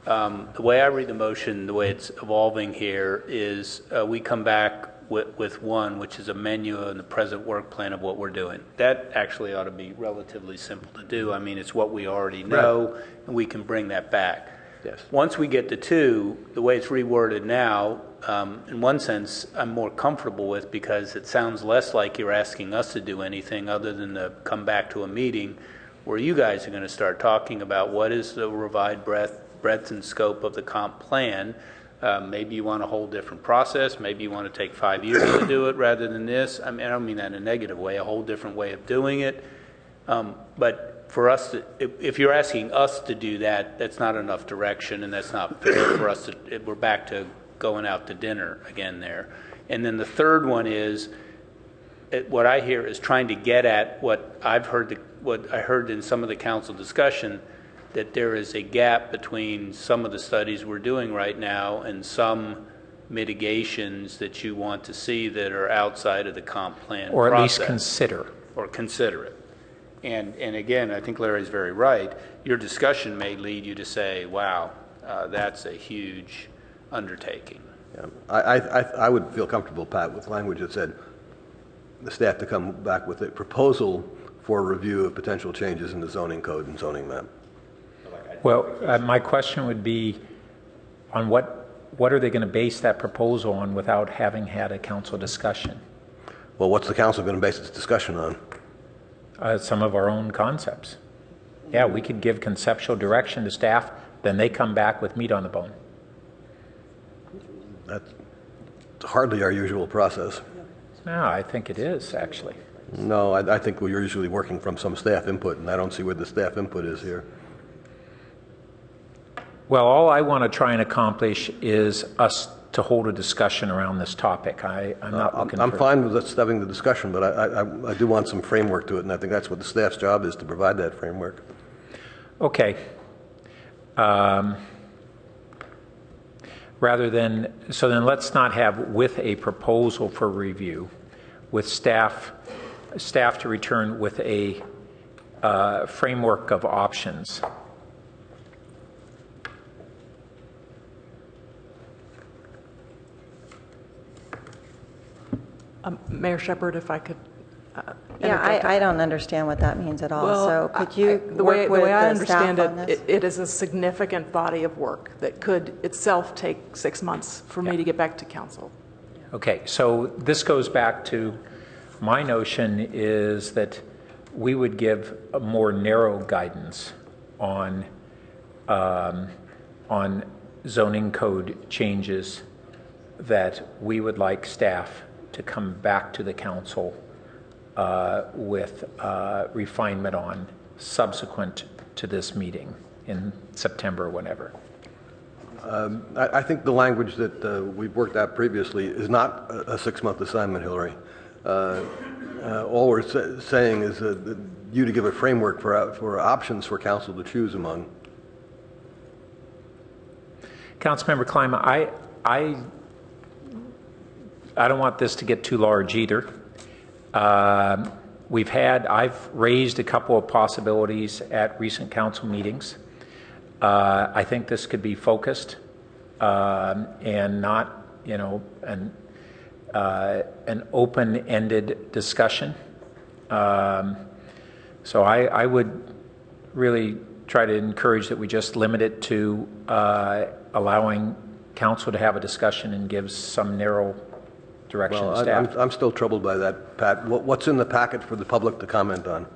The way I read the motion, the way it's evolving here is we come back with one, which is a menu and the present work plan of what we're doing. That actually ought to be relatively simple to do. I mean, it's what we already know, right, and we can bring that back. Yes. Once we get to two, the way it's reworded now, in one sense, I'm more comfortable with because it sounds less like you're asking us to do anything other than to come back to a meeting where you guys are going to start talking about what is the revised breadth and scope of the comp plan. Maybe you want a whole different process. Maybe you want to take 5 years to do it rather than this. I mean, I don't mean that in a negative way, a whole different way of doing it. But for us, if you're asking us to do that, that's not enough direction, and that's not fair for us to, we're back to going out to dinner again there. And then the third one is, what I hear is trying to get at what I've heard, what I heard in some of the council discussion, that there is a gap between some of the studies we're doing right now and some mitigations that you want to see that are outside of the comp plan or at process. Least consider. Or consider it. And again, I think Larry's very right. Your discussion may lead you to say, wow, that's a huge undertaking. Yeah. I would feel comfortable, Pat, with language that said the staff to come back with a proposal for review of potential changes in the zoning code and zoning map. Well, my question would be on what are they going to base that proposal on without having had a council discussion? Well, what's the council going to base its discussion on? Some of our own concepts. Yeah, we could give conceptual direction to staff, then they come back with meat on the bone. That's hardly our usual process. No, I think it is, actually. No, I think we're usually working from some staff input, and I don't see where the staff input is here. Well, all I want to try and accomplish is us to hold a discussion around this topic. I'm not looking I'm fine with us having the discussion, but I do want some framework to it, and I think that's what the staff's job is, to provide that framework. Okay. So then let's not have with a proposal for review, with staff to return with a framework of options. Mayor Shepherd, if I could. Yeah, I don't understand what that means at all. Well, so could you the way I understand it, it is a significant body of work that could itself take 6 months for me to get back to council. Okay, so this goes back to my notion is that we would give a more narrow guidance on zoning code changes that we would like staff to come back to the council with refinement on subsequent to this meeting in September or whenever. I think the language that we've worked out previously is not a 6-month assignment, Hillary. All we're saying is you to give a framework for options for council to choose among. Councilmember Klima, I don't want this to get too large either. I've raised a couple of possibilities at recent council meetings. I think this could be focused and not, an open-ended discussion. So I would really try to encourage that we just limit it to allowing council to have a discussion and give some narrow direction to staff. I'm still troubled by that, Pat. What's in the packet for the public to comment on?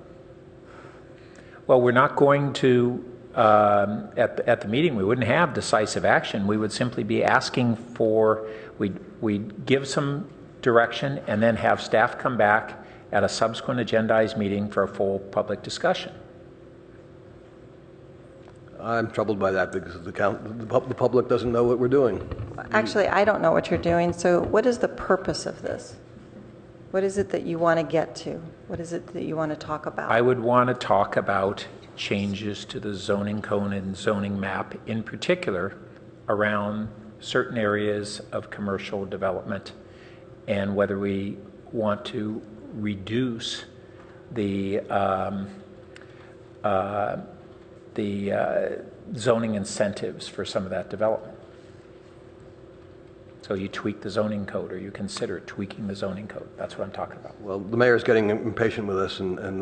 Well, we're not going to, at the meeting, we wouldn't have decisive action. We would simply be asking for, we'd give some direction and then have staff come back at a subsequent agendized meeting for a full public discussion. I'm troubled by that because the public doesn't know what we're doing. Actually, I don't know what you're doing. So what is the purpose of this? What is it that you want to get to? What is it that you want to talk about? I would want to talk about changes to the zoning code and zoning map, in particular around certain areas of commercial development, and whether we want to reduce the zoning incentives for some of that development. So you tweak the zoning code, or you consider tweaking the zoning code. That's what I'm talking about. Well, the mayor's getting impatient with us, and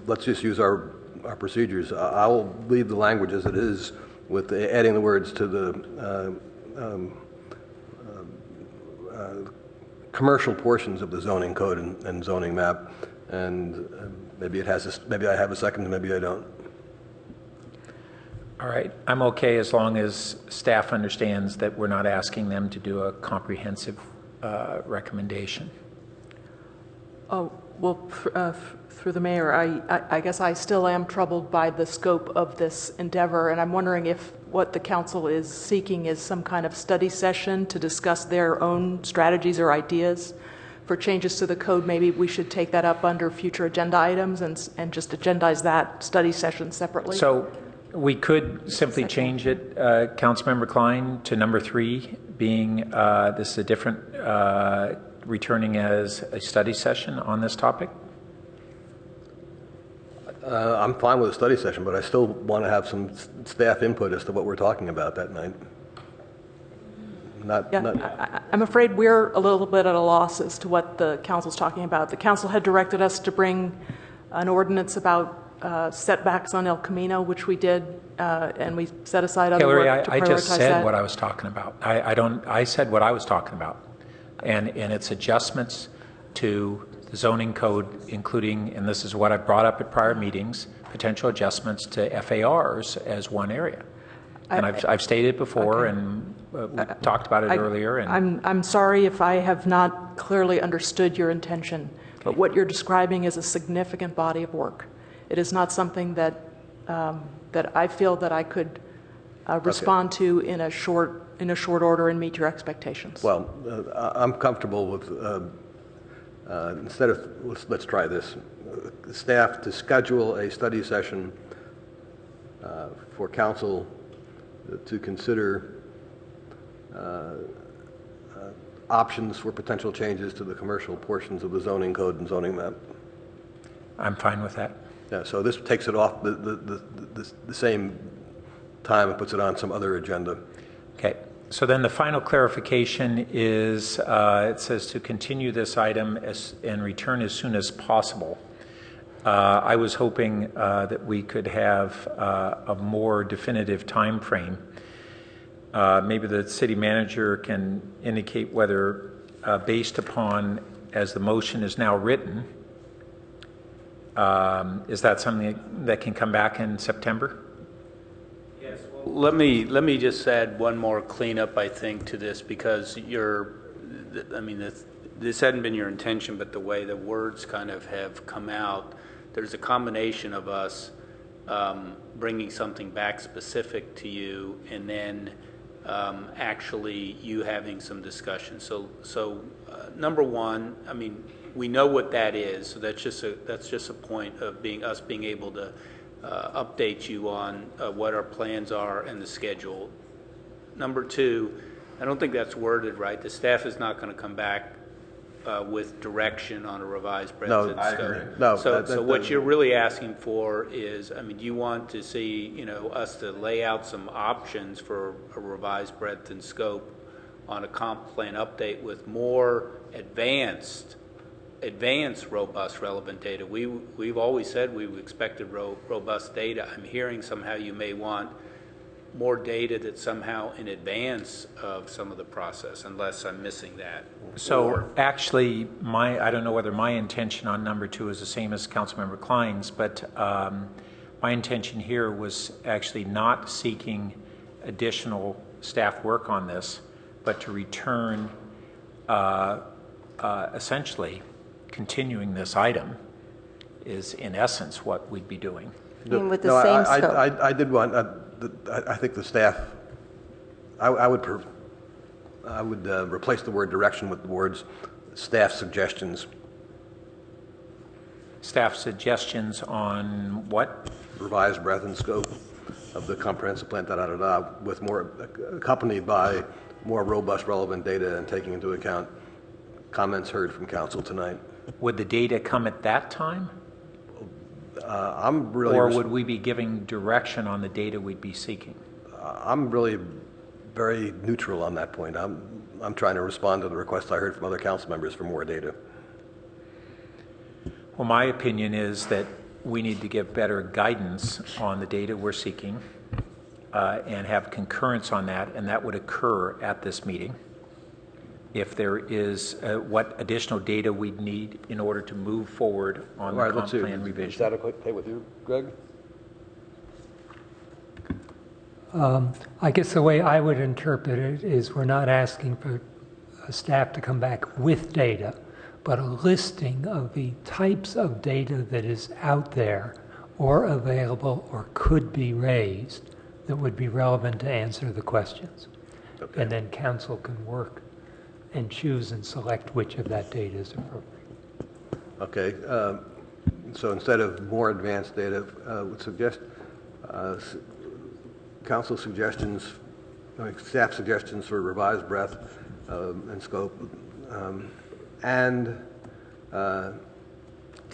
let's just use our procedures. I will leave the language as it is, with adding the words to the commercial portions of the zoning code and zoning map, and maybe it has. Maybe I have a second, maybe I don't. All right, I'm okay as long as staff understands that we're not asking them to do a comprehensive recommendation. Oh, well, through the mayor, I guess I still am troubled by the scope of this endeavor, and I'm wondering if what the council is seeking is some kind of study session to discuss their own strategies or ideas for changes to the code. Maybe we should take that up under future agenda items and just agendize that study session separately. So we could simply change it, Councilmember Klein, to number 3, being this is a different, returning as a study session on this topic. I'm fine with a study session, but I still want to have some staff input as to what we're talking about that night. I'm afraid we're a little bit at a loss as to what the council's talking about. The council had directed us to bring an ordinance about setbacks on El Camino, which we did, and we set aside other Hillary, work to prioritize I just said that. what I was talking about. I said what I was talking about, and it's adjustments to the zoning code, including, and this is what I brought up at prior meetings, potential adjustments to FARs as one area. And I've stated it before, okay. And we talked about it earlier. And I'm sorry if I have not clearly understood your intention, but what you're describing is a significant body of work. It is not something that that I feel that I could respond to in a short order and meet your expectations. Well, I'm comfortable with instead of let's try this. Staff to schedule a study session for council to consider options for potential changes to the commercial portions of the zoning code and zoning map. I'm fine with that. Yeah, so this takes it off the same time and puts it on some other agenda. Okay. So then the final clarification is it says to continue this item and return as soon as possible. I was hoping that we could have a more definitive time frame. Maybe the city manager can indicate whether, based upon as the motion is now written, is that something that can come back in September? Yes. Well, let me just add one more cleanup, I think, to this, because this hadn't been your intention, but the way the words kind of have come out, there's a combination of us bringing something back specific to you, and then actually you having some discussion. So number one, I mean, we know what that is, so that's just a point of us being able to update you on what our plans are and the schedule. Number two, I don't think that's worded right. The staff is not going to come back with direction on a revised breadth and scope. Agree. No, so what you're really asking for is, I mean, do you want to see, us to lay out some options for a revised breadth and scope on a comp plan update with more advanced, robust, relevant data? We've always said we expected robust data. I'm hearing somehow you may want more data that's somehow in advance of some of the process, unless I'm missing that. So actually, I don't know whether my intention on number 2 is the same as Councilmember Klein's, but my intention here was actually not seeking additional staff work on this, but to return essentially continuing this item is in essence what we'd be doing. With the same scope. I did want, I think the staff, I would replace the word direction with the words staff suggestions. Staff suggestions on what? revised breadth and scope of the comprehensive plan, with more accompanied by more robust, relevant data and taking into account comments heard from council tonight. Would the data come at that time? I'm really... Or would we be giving direction on the data we'd be seeking? I'm really very neutral on that point. I'm trying to respond to the request I heard from other council members for more data. Well, my opinion is that we need to give better guidance on the data we're seeking and have concurrence on that, and that would occur at this meeting. If there is what additional data we'd need in order to move forward on the comp plan revision. Is that okay with you, Greg? I guess the way I would interpret it is we're not asking for staff to come back with data, but a listing of the types of data that is out there or available or could be raised that would be relevant to answer the questions. Okay. And then council can work and choose and select which of that data is appropriate. Okay. So instead of more advanced data, would suggest council suggestions, staff suggestions for revised breadth and scope, and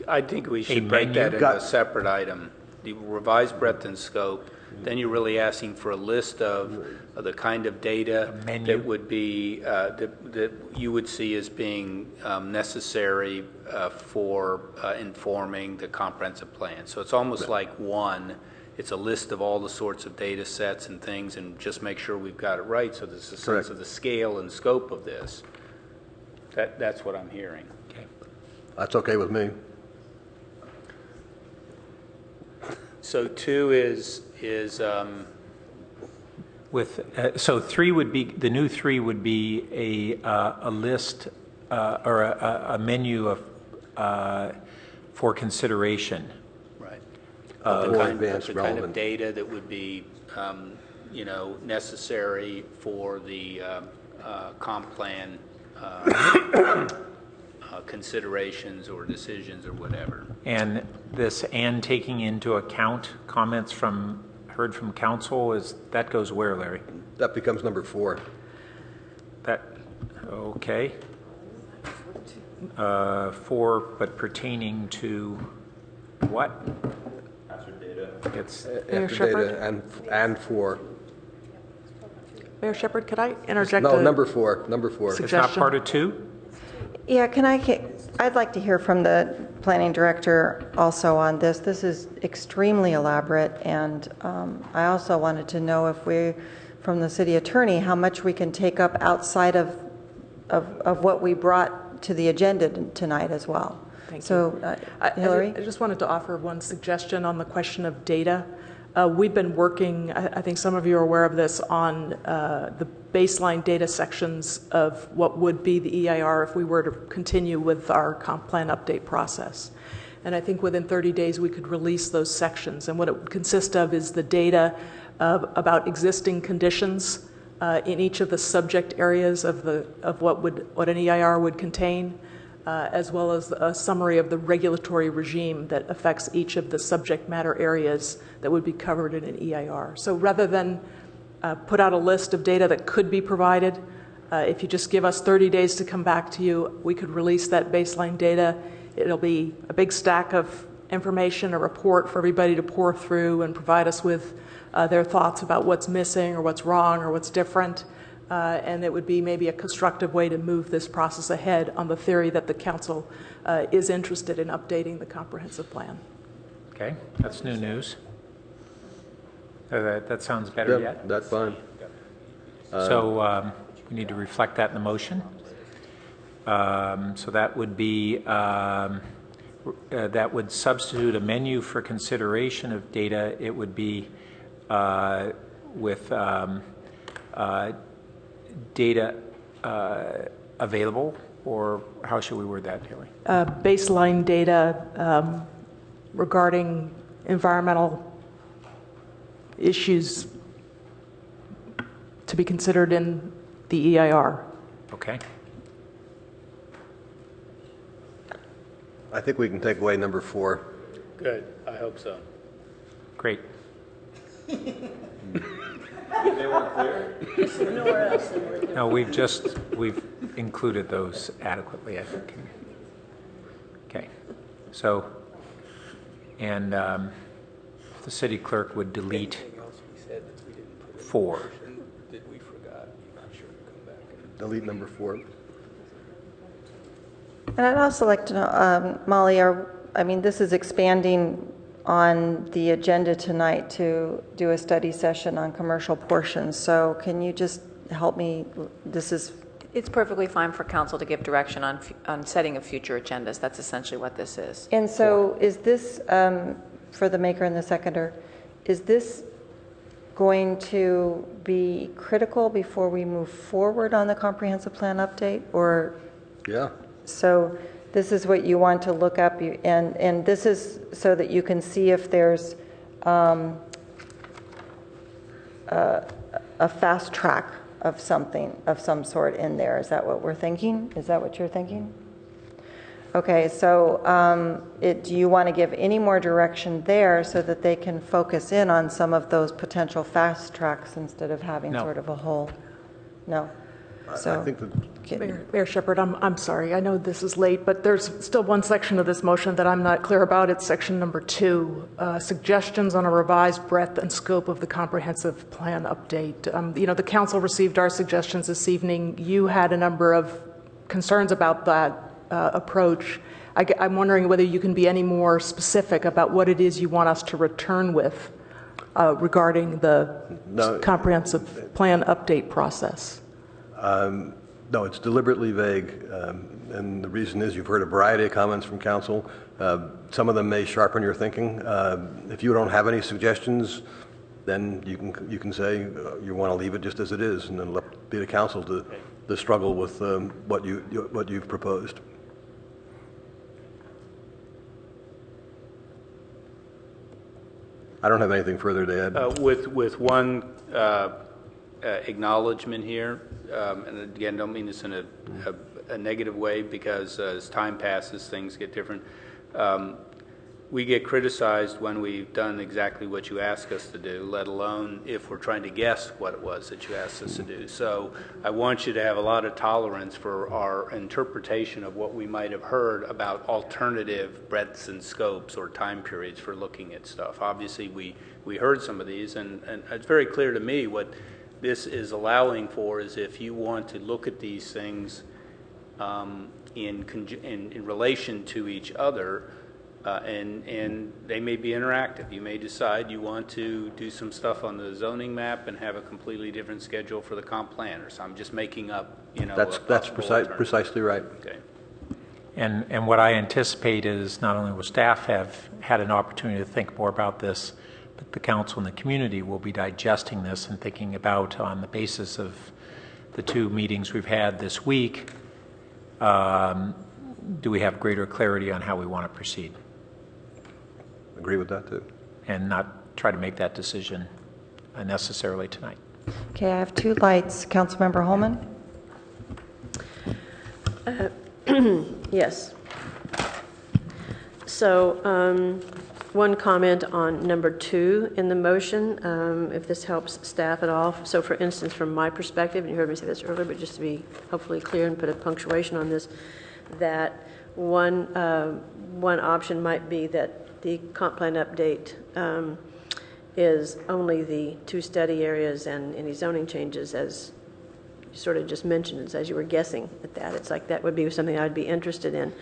I think we should break that into a separate item. The revised breadth and scope. Then you're really asking for a list of the kind of data that would be that you would see as being necessary for informing the comprehensive plan. So it's almost like one. It's a list of all the sorts of data sets and things, and just make sure we've got it right. So there's a sense of the scale and scope of this. That's what I'm hearing. Okay. That's okay with me. So 2 is with so 3 would be the new 3 would be a list or a menu of for consideration. Right. The kind of data that would be necessary for the comp plan considerations or decisions or whatever. And this and taking into account comments heard from council, that goes where, Larry? That becomes number 4. Okay. 4, but pertaining to what? After data. It's after data and 4. Mayor Shepherd, could I interject? No, number 4. Number 4. It's not part of 2? Yeah, I'd like to hear from the planning director also on this. This is extremely elaborate, and I also wanted to know if from the city attorney, how much we can take up outside of what we brought to the agenda tonight as well. Thank you. Hillary? I just wanted to offer one suggestion on the question of data. We've been working, I think some of you are aware of this, on the baseline data sections of what would be the EIR if we were to continue with our comp plan update process. And I think within 30 days we could release those sections. And what it would consist of is the data about existing conditions in each of the subject areas of what an EIR would contain, as well as a summary of the regulatory regime that affects each of the subject matter areas that would be covered in an EIR. So rather than put out a list of data that could be provided, if you just give us 30 days to come back to you, we could release that baseline data. It'll be a big stack of information, a report for everybody to pour through and provide us with their thoughts about what's missing or what's wrong or what's different. And it would be maybe a constructive way to move this process ahead on the theory that the council is interested in updating the comprehensive plan. Okay, that's new news. That sounds better yet? That's fine. So we need to reflect that in the motion. So that would be, that would substitute a menu for consideration of data. It would be with data available, or how should we word that, Haley? Baseline data regarding environmental issues to be considered in the EIR. Okay. I think we can take away number 4. Good. I hope so. Great. They weren't clear? Just ignore us. No, we've included those adequately, I think. Okay. So, and the city clerk would delete 4. Delete number 4. And I'd also like to know, Molly, this is expanding on the agenda tonight to do a study session on commercial portions. So can you just help me? It's perfectly fine for council to give direction on setting of future agendas. That's essentially what this is. And so is this, for the maker and the seconder, is this going to be critical before we move forward on the comprehensive plan update? Or Yeah. so this is what you want to look up, and this is so that you can see if there's a fast track of something of some sort in there. Is that what we're thinking? Is that what you're thinking? Okay, so do you want to give any more direction there so that they can focus in on some of those potential fast tracks instead of having sort of a whole? No. So I think that Mayor Shepherd, I'm sorry. I know this is late, but there's still one section of this motion that I'm not clear about. It's section number 2, suggestions on a revised breadth and scope of the comprehensive plan update. The council received our suggestions this evening. You had a number of concerns about that approach. I'm wondering whether you can be any more specific about what it is you want us to return with regarding the comprehensive plan update process. No, it's deliberately vague, and the reason is you've heard a variety of comments from council. Some of them may sharpen your thinking. If you don't have any suggestions, then you can say you want to leave it just as it is, and then be the council to struggle with what you've proposed. I don't have anything further to add. With one acknowledgement here, and again, don't mean this in a negative way, because as time passes, things get different. We get criticized when we've done exactly what you ask us to do, let alone if we're trying to guess what it was that you asked us to do. So I want you to have a lot of tolerance for our interpretation of what we might have heard about alternative breadths and scopes or time periods for looking at stuff. Obviously, we heard some of these, and it's very clear to me what this is allowing for is if you want to look at these things in relation to each other, and they may be interactive. You may decide you want to do some stuff on the zoning map and have a completely different schedule for the comp plan, or so I'm just making up, That's precisely right. Okay. And what I anticipate is not only will staff have had an opportunity to think more about this, but the council and the community will be digesting this and thinking about, on the basis of the 2 meetings we've had this week, do we have greater clarity on how we want to proceed? Agree with that too. And not try to make that decision unnecessarily tonight. Okay, I have 2 lights. Councilmember Holman? Yes. So one comment on number 2 in the motion, if this helps staff at all. So for instance, from my perspective, and you heard me say this earlier, but just to be hopefully clear and put a punctuation on this, that one option might be that the comp plan update is only the 2 study areas and any zoning changes, as you sort of just mentioned, as you were guessing at that. It's like that would be something I'd be interested in.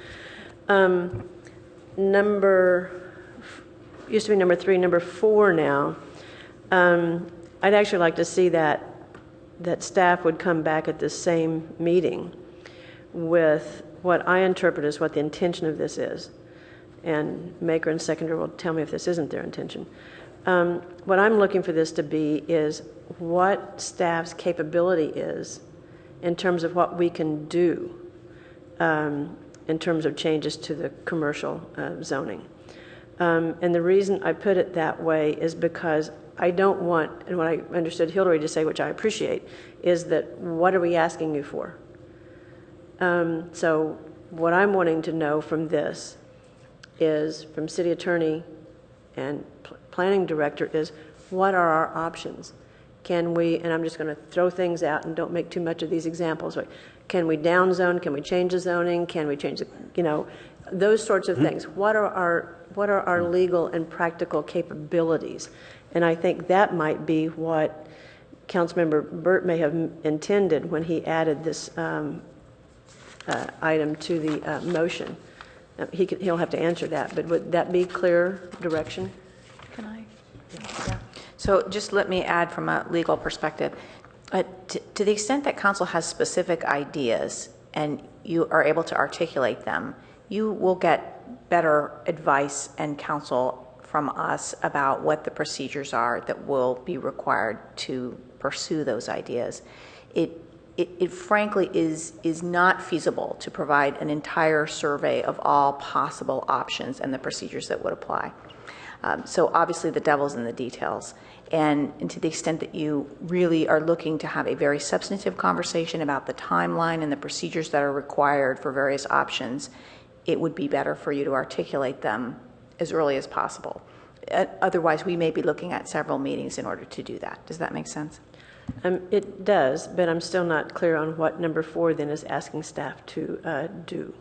Used to be number 3, number 4 now. I'd actually like to see that staff would come back at the same meeting with what I interpret as what the intention of this is. And maker and seconder will tell me if this isn't their intention. What I'm looking for this to be is what staff's capability is in terms of what we can do in terms of changes to the commercial zoning. And the reason I put it that way is because I don't want, and what I understood Hillary to say, which I appreciate, is that what are we asking you for? So what I'm wanting to know from this is from city attorney and planning director is, what are our options? Can we, and I'm just going to throw things out and don't make too much of these examples, but can we downzone? Can we change the zoning? Can we change the, those sorts of things? What are our legal and practical capabilities? And I think that might be what Councilmember Burt may have intended when he added this item to the motion. He'll have to answer that, but would that be clear direction? Can I? Yeah. So just let me add from a legal perspective. To the extent that council has specific ideas and you are able to articulate them, you will get better advice and counsel from us about what the procedures are that will be required to pursue those ideas. It frankly is not feasible to provide an entire survey of all possible options and the procedures that would apply. So obviously the devil's in the details. And to the extent that you really are looking to have a very substantive conversation about the timeline and the procedures that are required for various options, it would be better for you to articulate them as early as possible. Otherwise, we may be looking at several meetings in order to do that. Does that make sense? It does, but I'm still not clear on what number 4 then is asking staff to do.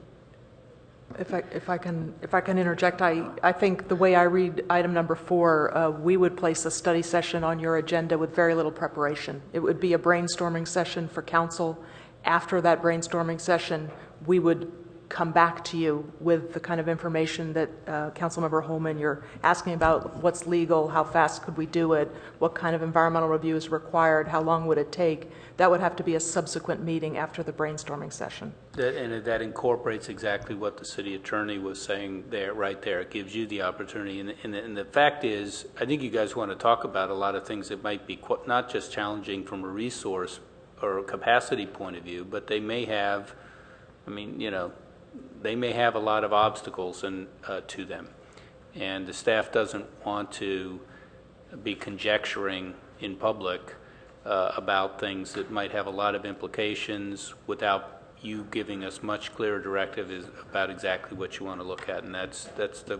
If I can interject, I think the way I read item number 4, we would place a study session on your agenda with very little preparation. It would be a brainstorming session for council. After that brainstorming session, we would come back to you with the kind of information that Councilmember Holman, you're asking about what's legal, how fast could we do it, what kind of environmental review is required, how long would it take. That would have to be a subsequent meeting after the brainstorming session. And that incorporates exactly what the city attorney was saying there, right there. It gives you the opportunity. And the fact is, I think you guys want to talk about a lot of things that might be not just challenging from a resource or a capacity point of view, but they may have, they may have a lot of obstacles to them. And the staff doesn't want to be conjecturing in public about things that might have a lot of implications without you giving us much clearer directive about exactly what you want to look at. And that's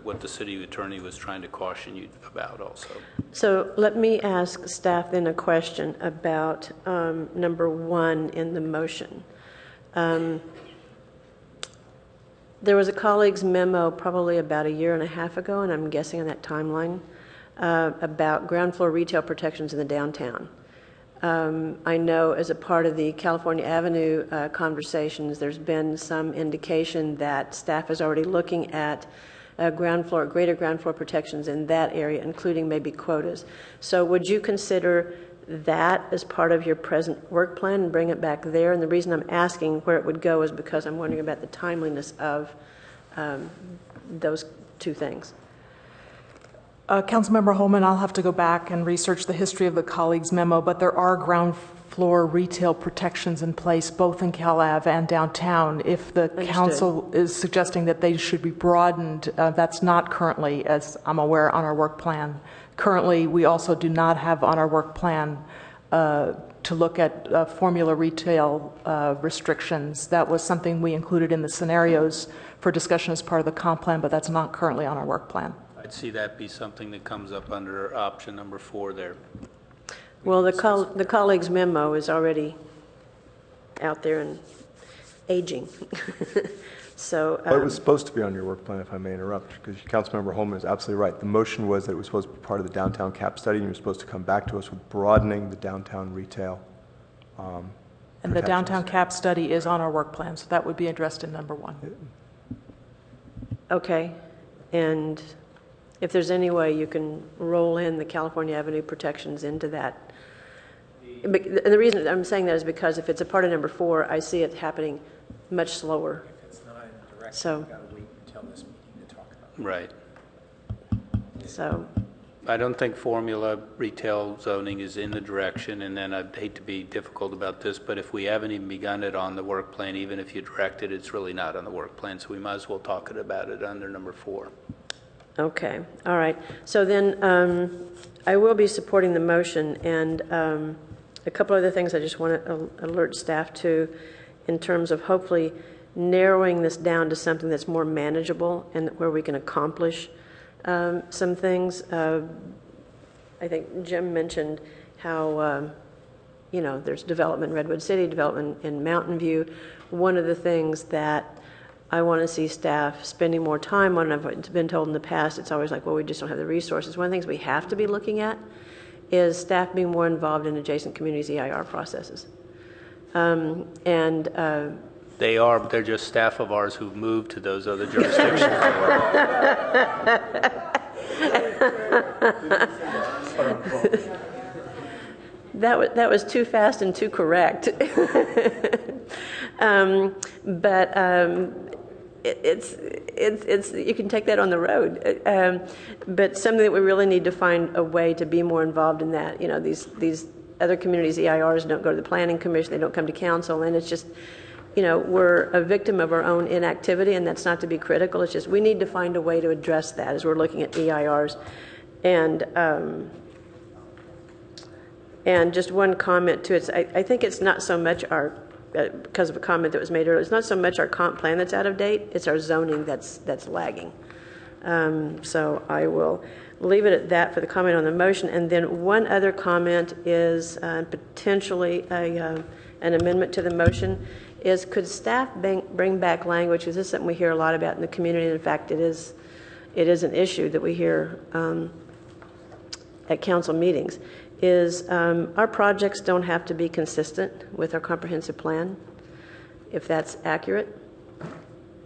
what the city attorney was trying to caution you about also. So let me ask staff then a question about number 1 in the motion. There was a colleague's memo probably about a year and a half ago, and I'm guessing on that timeline, about ground floor retail protections in the downtown. I know as a part of the California Avenue conversations, there's been some indication that staff is already looking at greater ground floor protections in that area, including maybe quotas. So would you consider that as part of your present work plan and bring it back there? And the reason I'm asking where it would go is because I'm wondering about the timeliness of those two things. Councilmember Holman, I'll have to go back and research the history of the colleague's memo, but there are ground floor retail protections in place both in Cal Ave and downtown. If the council is suggesting that they should be broadened, that's not currently, as I'm aware, on our work plan. Currently, we also do not have on our work plan to look at formula retail restrictions. That was something we included in the scenarios for discussion as part of the comp plan, but that's not currently on our work plan. I'd see that be something that comes up under option number 4 there. Well, the colleague's memo is already out there and aging. So well, it was supposed to be on your work plan, if I may interrupt, because Councilmember Holman is absolutely right. The motion was that it was supposed to be part of the downtown cap study, and you were supposed to come back to us with broadening the downtown retail. And the downtown cap study is on our work plan, so that would be addressed in number 1. Okay, and if there's any way you can roll in the California Avenue protections into that. And the reason I'm saying that is because if it's a part of number 4, I see it happening much slower. If it's not in the direction, So, we've got to wait until this meeting to talk about it. Right. So I don't think formula retail zoning is in the direction, and then I'd hate to be difficult about this, but if we haven't even begun it on the work plan, even if you direct it, it's really not on the work plan, so we might as well talk about it under number 4. okay, all right. So then I will be supporting the motion, and a couple other things I just want to alert staff to in terms of hopefully narrowing this down to something that's more manageable and where we can accomplish some things. I think Jim mentioned how, there's development in Redwood City, development in Mountain View. One of the things that I want to see staff spending more time on, I've been told in the past, it's always like, well, we just don't have the resources. One of the things we have to be looking at is staff being more involved in adjacent communities' EIR processes. They are, but they're just staff of ours who've moved to those other jurisdictions. That was too fast and too correct. It's you can take that on the road, but something that we really need to find a way to be more involved in that. These other communities' EIRs don't go to the Planning Commission, they don't come to council, and it's just, we're a victim of our own inactivity, and that's not to be critical. It's just we need to find a way to address that as we're looking at EIRs, and just one comment too. I think it's not so much our because of a comment that was made earlier, it's not so much our comp plan that's out of date, it's our zoning that's lagging. So I will leave it at that for the comment on the motion. And then one other comment is potentially an amendment to the motion is, could staff bring back language, because this is something we hear a lot about in the community, and in fact it is an issue that we hear at council meetings, is our projects don't have to be consistent with our comprehensive plan, if that's accurate,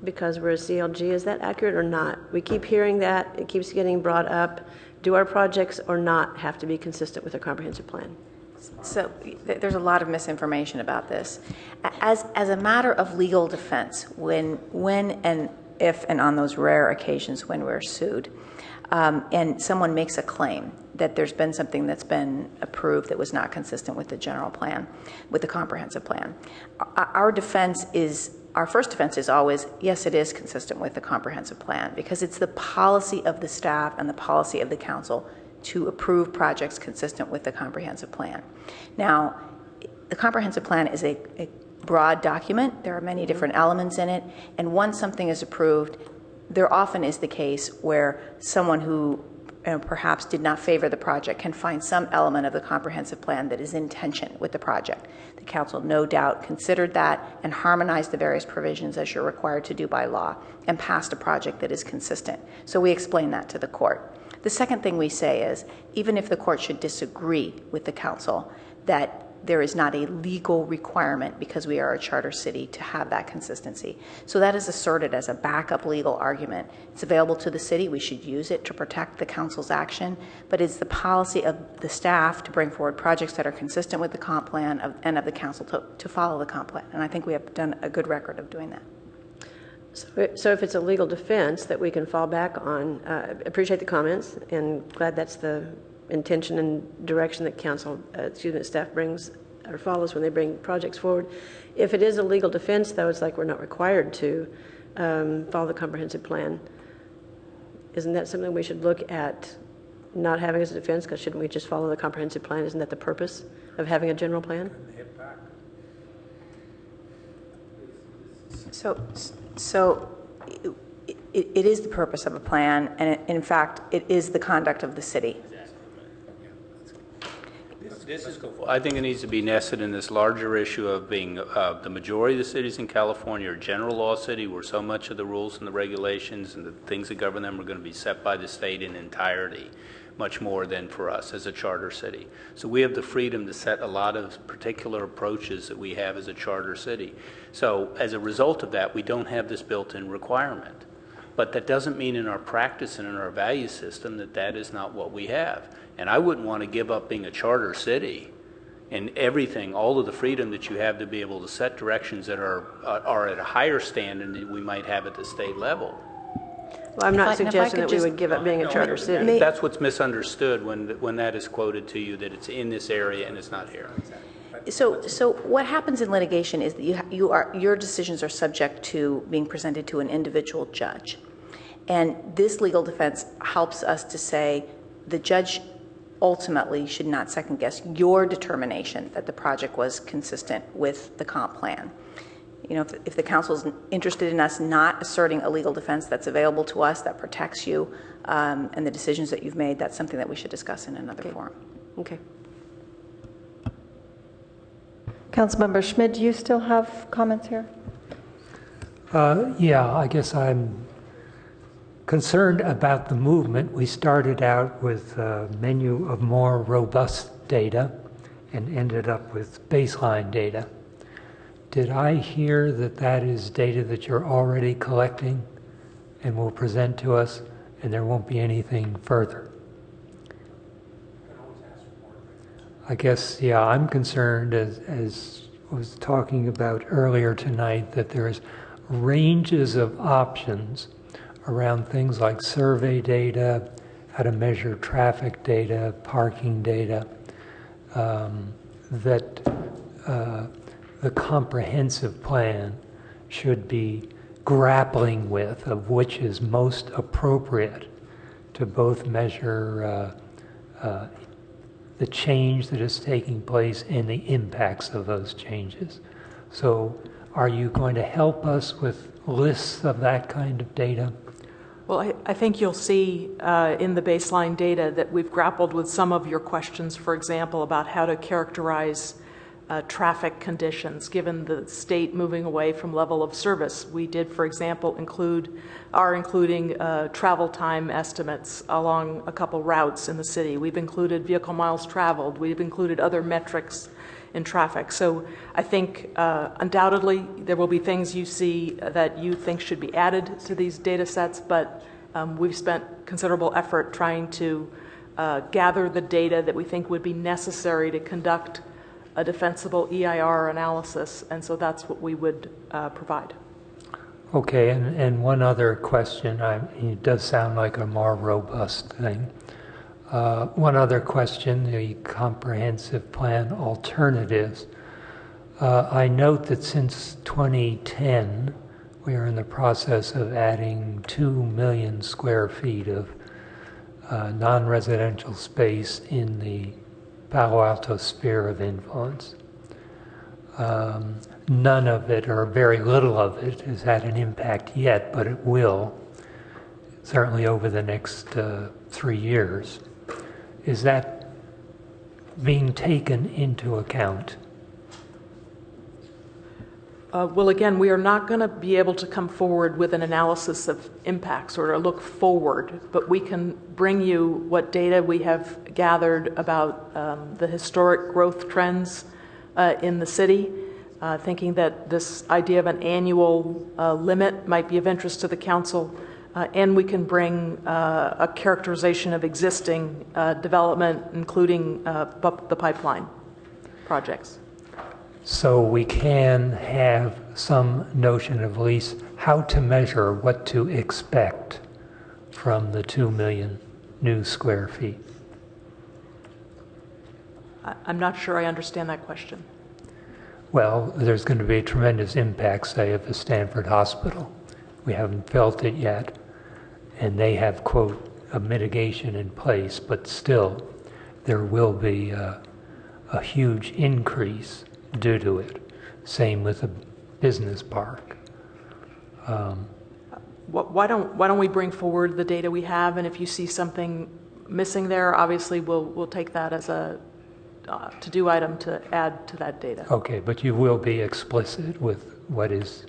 because we're a CLG. Is that accurate or not? We keep hearing that. It keeps getting brought up. Do our projects or not have to be consistent with our comprehensive plan? So there's a lot of misinformation about this. As a matter of legal defense, when and if and on those rare occasions when we're sued, and someone makes a claim that there's been something that's been approved that was not consistent with the general plan, with the comprehensive plan, our first defense is always, yes, it is consistent with the comprehensive plan, because it's the policy of the staff and the policy of the council to approve projects consistent with the comprehensive plan. Now, the comprehensive plan is a broad document. There are many different elements in it, and once something is approved, there often is the case where someone who perhaps did not favor the project can find some element of the comprehensive plan that is in tension with the project. The council no doubt considered that and harmonized the various provisions as you're required to do by law and passed a project that is consistent. So we explain that to the court. The second thing we say is, even if the court should disagree with the council that there is not a legal requirement, because we are a charter city, to have that consistency. So that is asserted as a backup legal argument. It's available to the city. We should use it to protect the council's action, but it's the policy of the staff to bring forward projects that are consistent with the comp plan and of the council to follow the comp plan. And I think we have done a good record of doing that. So if it's a legal defense that we can fall back on, appreciate the comments, and glad that's the intention and direction that staff brings or follows when they bring projects forward. If it is a legal defense, though, it's like we're not required to follow the comprehensive plan. Isn't that something we should look at not having as a defense? Because shouldn't we just follow the comprehensive plan? Isn't that the purpose of having a general plan? So it is the purpose of a plan, and in fact, it is the conduct of the city. I think it needs to be nested in this larger issue of being the majority of the cities in California are general law city, where so much of the rules and the regulations and the things that govern them are going to be set by the state in entirety, much more than for us as a charter city. So we have the freedom to set a lot of particular approaches that we have as a charter city. So as a result of that, we don't have this built-in requirement. But that doesn't mean in our practice and in our value system that is not what we have. And I wouldn't want to give up being a charter city and everything, all of the freedom that you have to be able to set directions that are at a higher standard than we might have at the state level. Well, I'm not suggesting that we would give up being a charter city. That's what's misunderstood when that is quoted to you, that it's in this area and it's not here. So what happens in litigation is that your decisions are subject to being presented to an individual judge. And this legal defense helps us to say the judge ultimately should not second guess your determination that the project was consistent with the comp plan. You know, if the council is interested in us not asserting a legal defense that's available to us that protects you, and the decisions that you've made, that's something that we should discuss in another forum. Okay. Councilmember Schmid, do you still have comments here? Yeah, I guess I'm concerned about the movement. We started out with a menu of more robust data and ended up with baseline data. Did I hear that that is data that you're already collecting and will present to us, and there won't be anything further? I guess, yeah, I'm concerned, as I was talking about earlier tonight, that there's ranges of options around things like survey data, how to measure traffic data, parking data, that the comprehensive plan should be grappling with, of which is most appropriate to both measure the change that is taking place and the impacts of those changes. So are you going to help us with lists of that kind of data? Well, I think you'll see in the baseline data that we've grappled with some of your questions, for example, about how to characterize traffic conditions given the state moving away from level of service. We did, for example, including travel time estimates along a couple routes in the city. We've included vehicle miles traveled. We've included other metrics in traffic. So I think undoubtedly there will be things you see that you think should be added to these data sets, but we've spent considerable effort trying to gather the data that we think would be necessary to conduct a defensible EIR analysis, and so that's what we would provide. Okay, and one other question. It does sound like a more robust thing. One other question, the comprehensive plan alternatives. I note that since 2010, we are in the process of adding 2 million square feet of non-residential space in the Palo Alto sphere of influence. None of it, or very little of it, has had an impact yet, but it will, certainly over the next 3 years. Is that being taken into account? Well, again, we are not going to be able to come forward with an analysis of impacts or to look forward, but we can bring you what data we have gathered about the historic growth trends in the city, thinking that this idea of an annual limit might be of interest to the council, and we can bring a characterization of existing development, including the pipeline projects. So we can have some notion of at least how to measure what to expect from the 2 million new square feet. I'm not sure I understand that question. Well, there's going to be a tremendous impact, say, of the Stanford Hospital. We haven't felt it yet, and they have, quote, a mitigation in place, but still there will be a huge increase due to it. Same with the business park. Why don't we bring forward the data we have, and if you see something missing there, obviously we'll take that as a to-do item to add to that data. Okay, but you will be explicit with what is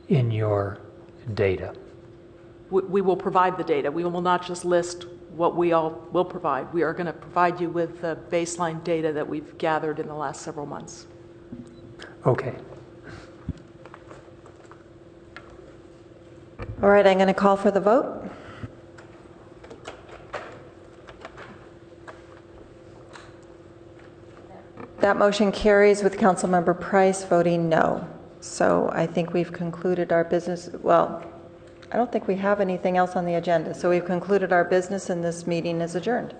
in your data. We will provide the data. We will not just list what we all will provide. We are going to provide you with the baseline data that we've gathered in the last several months. Okay. All right, I'm going to call for the vote. That motion carries with Councilmember Price voting no. So I think we've concluded our business. Well, I don't think we have anything else on the agenda. So we've concluded our business and this meeting is adjourned.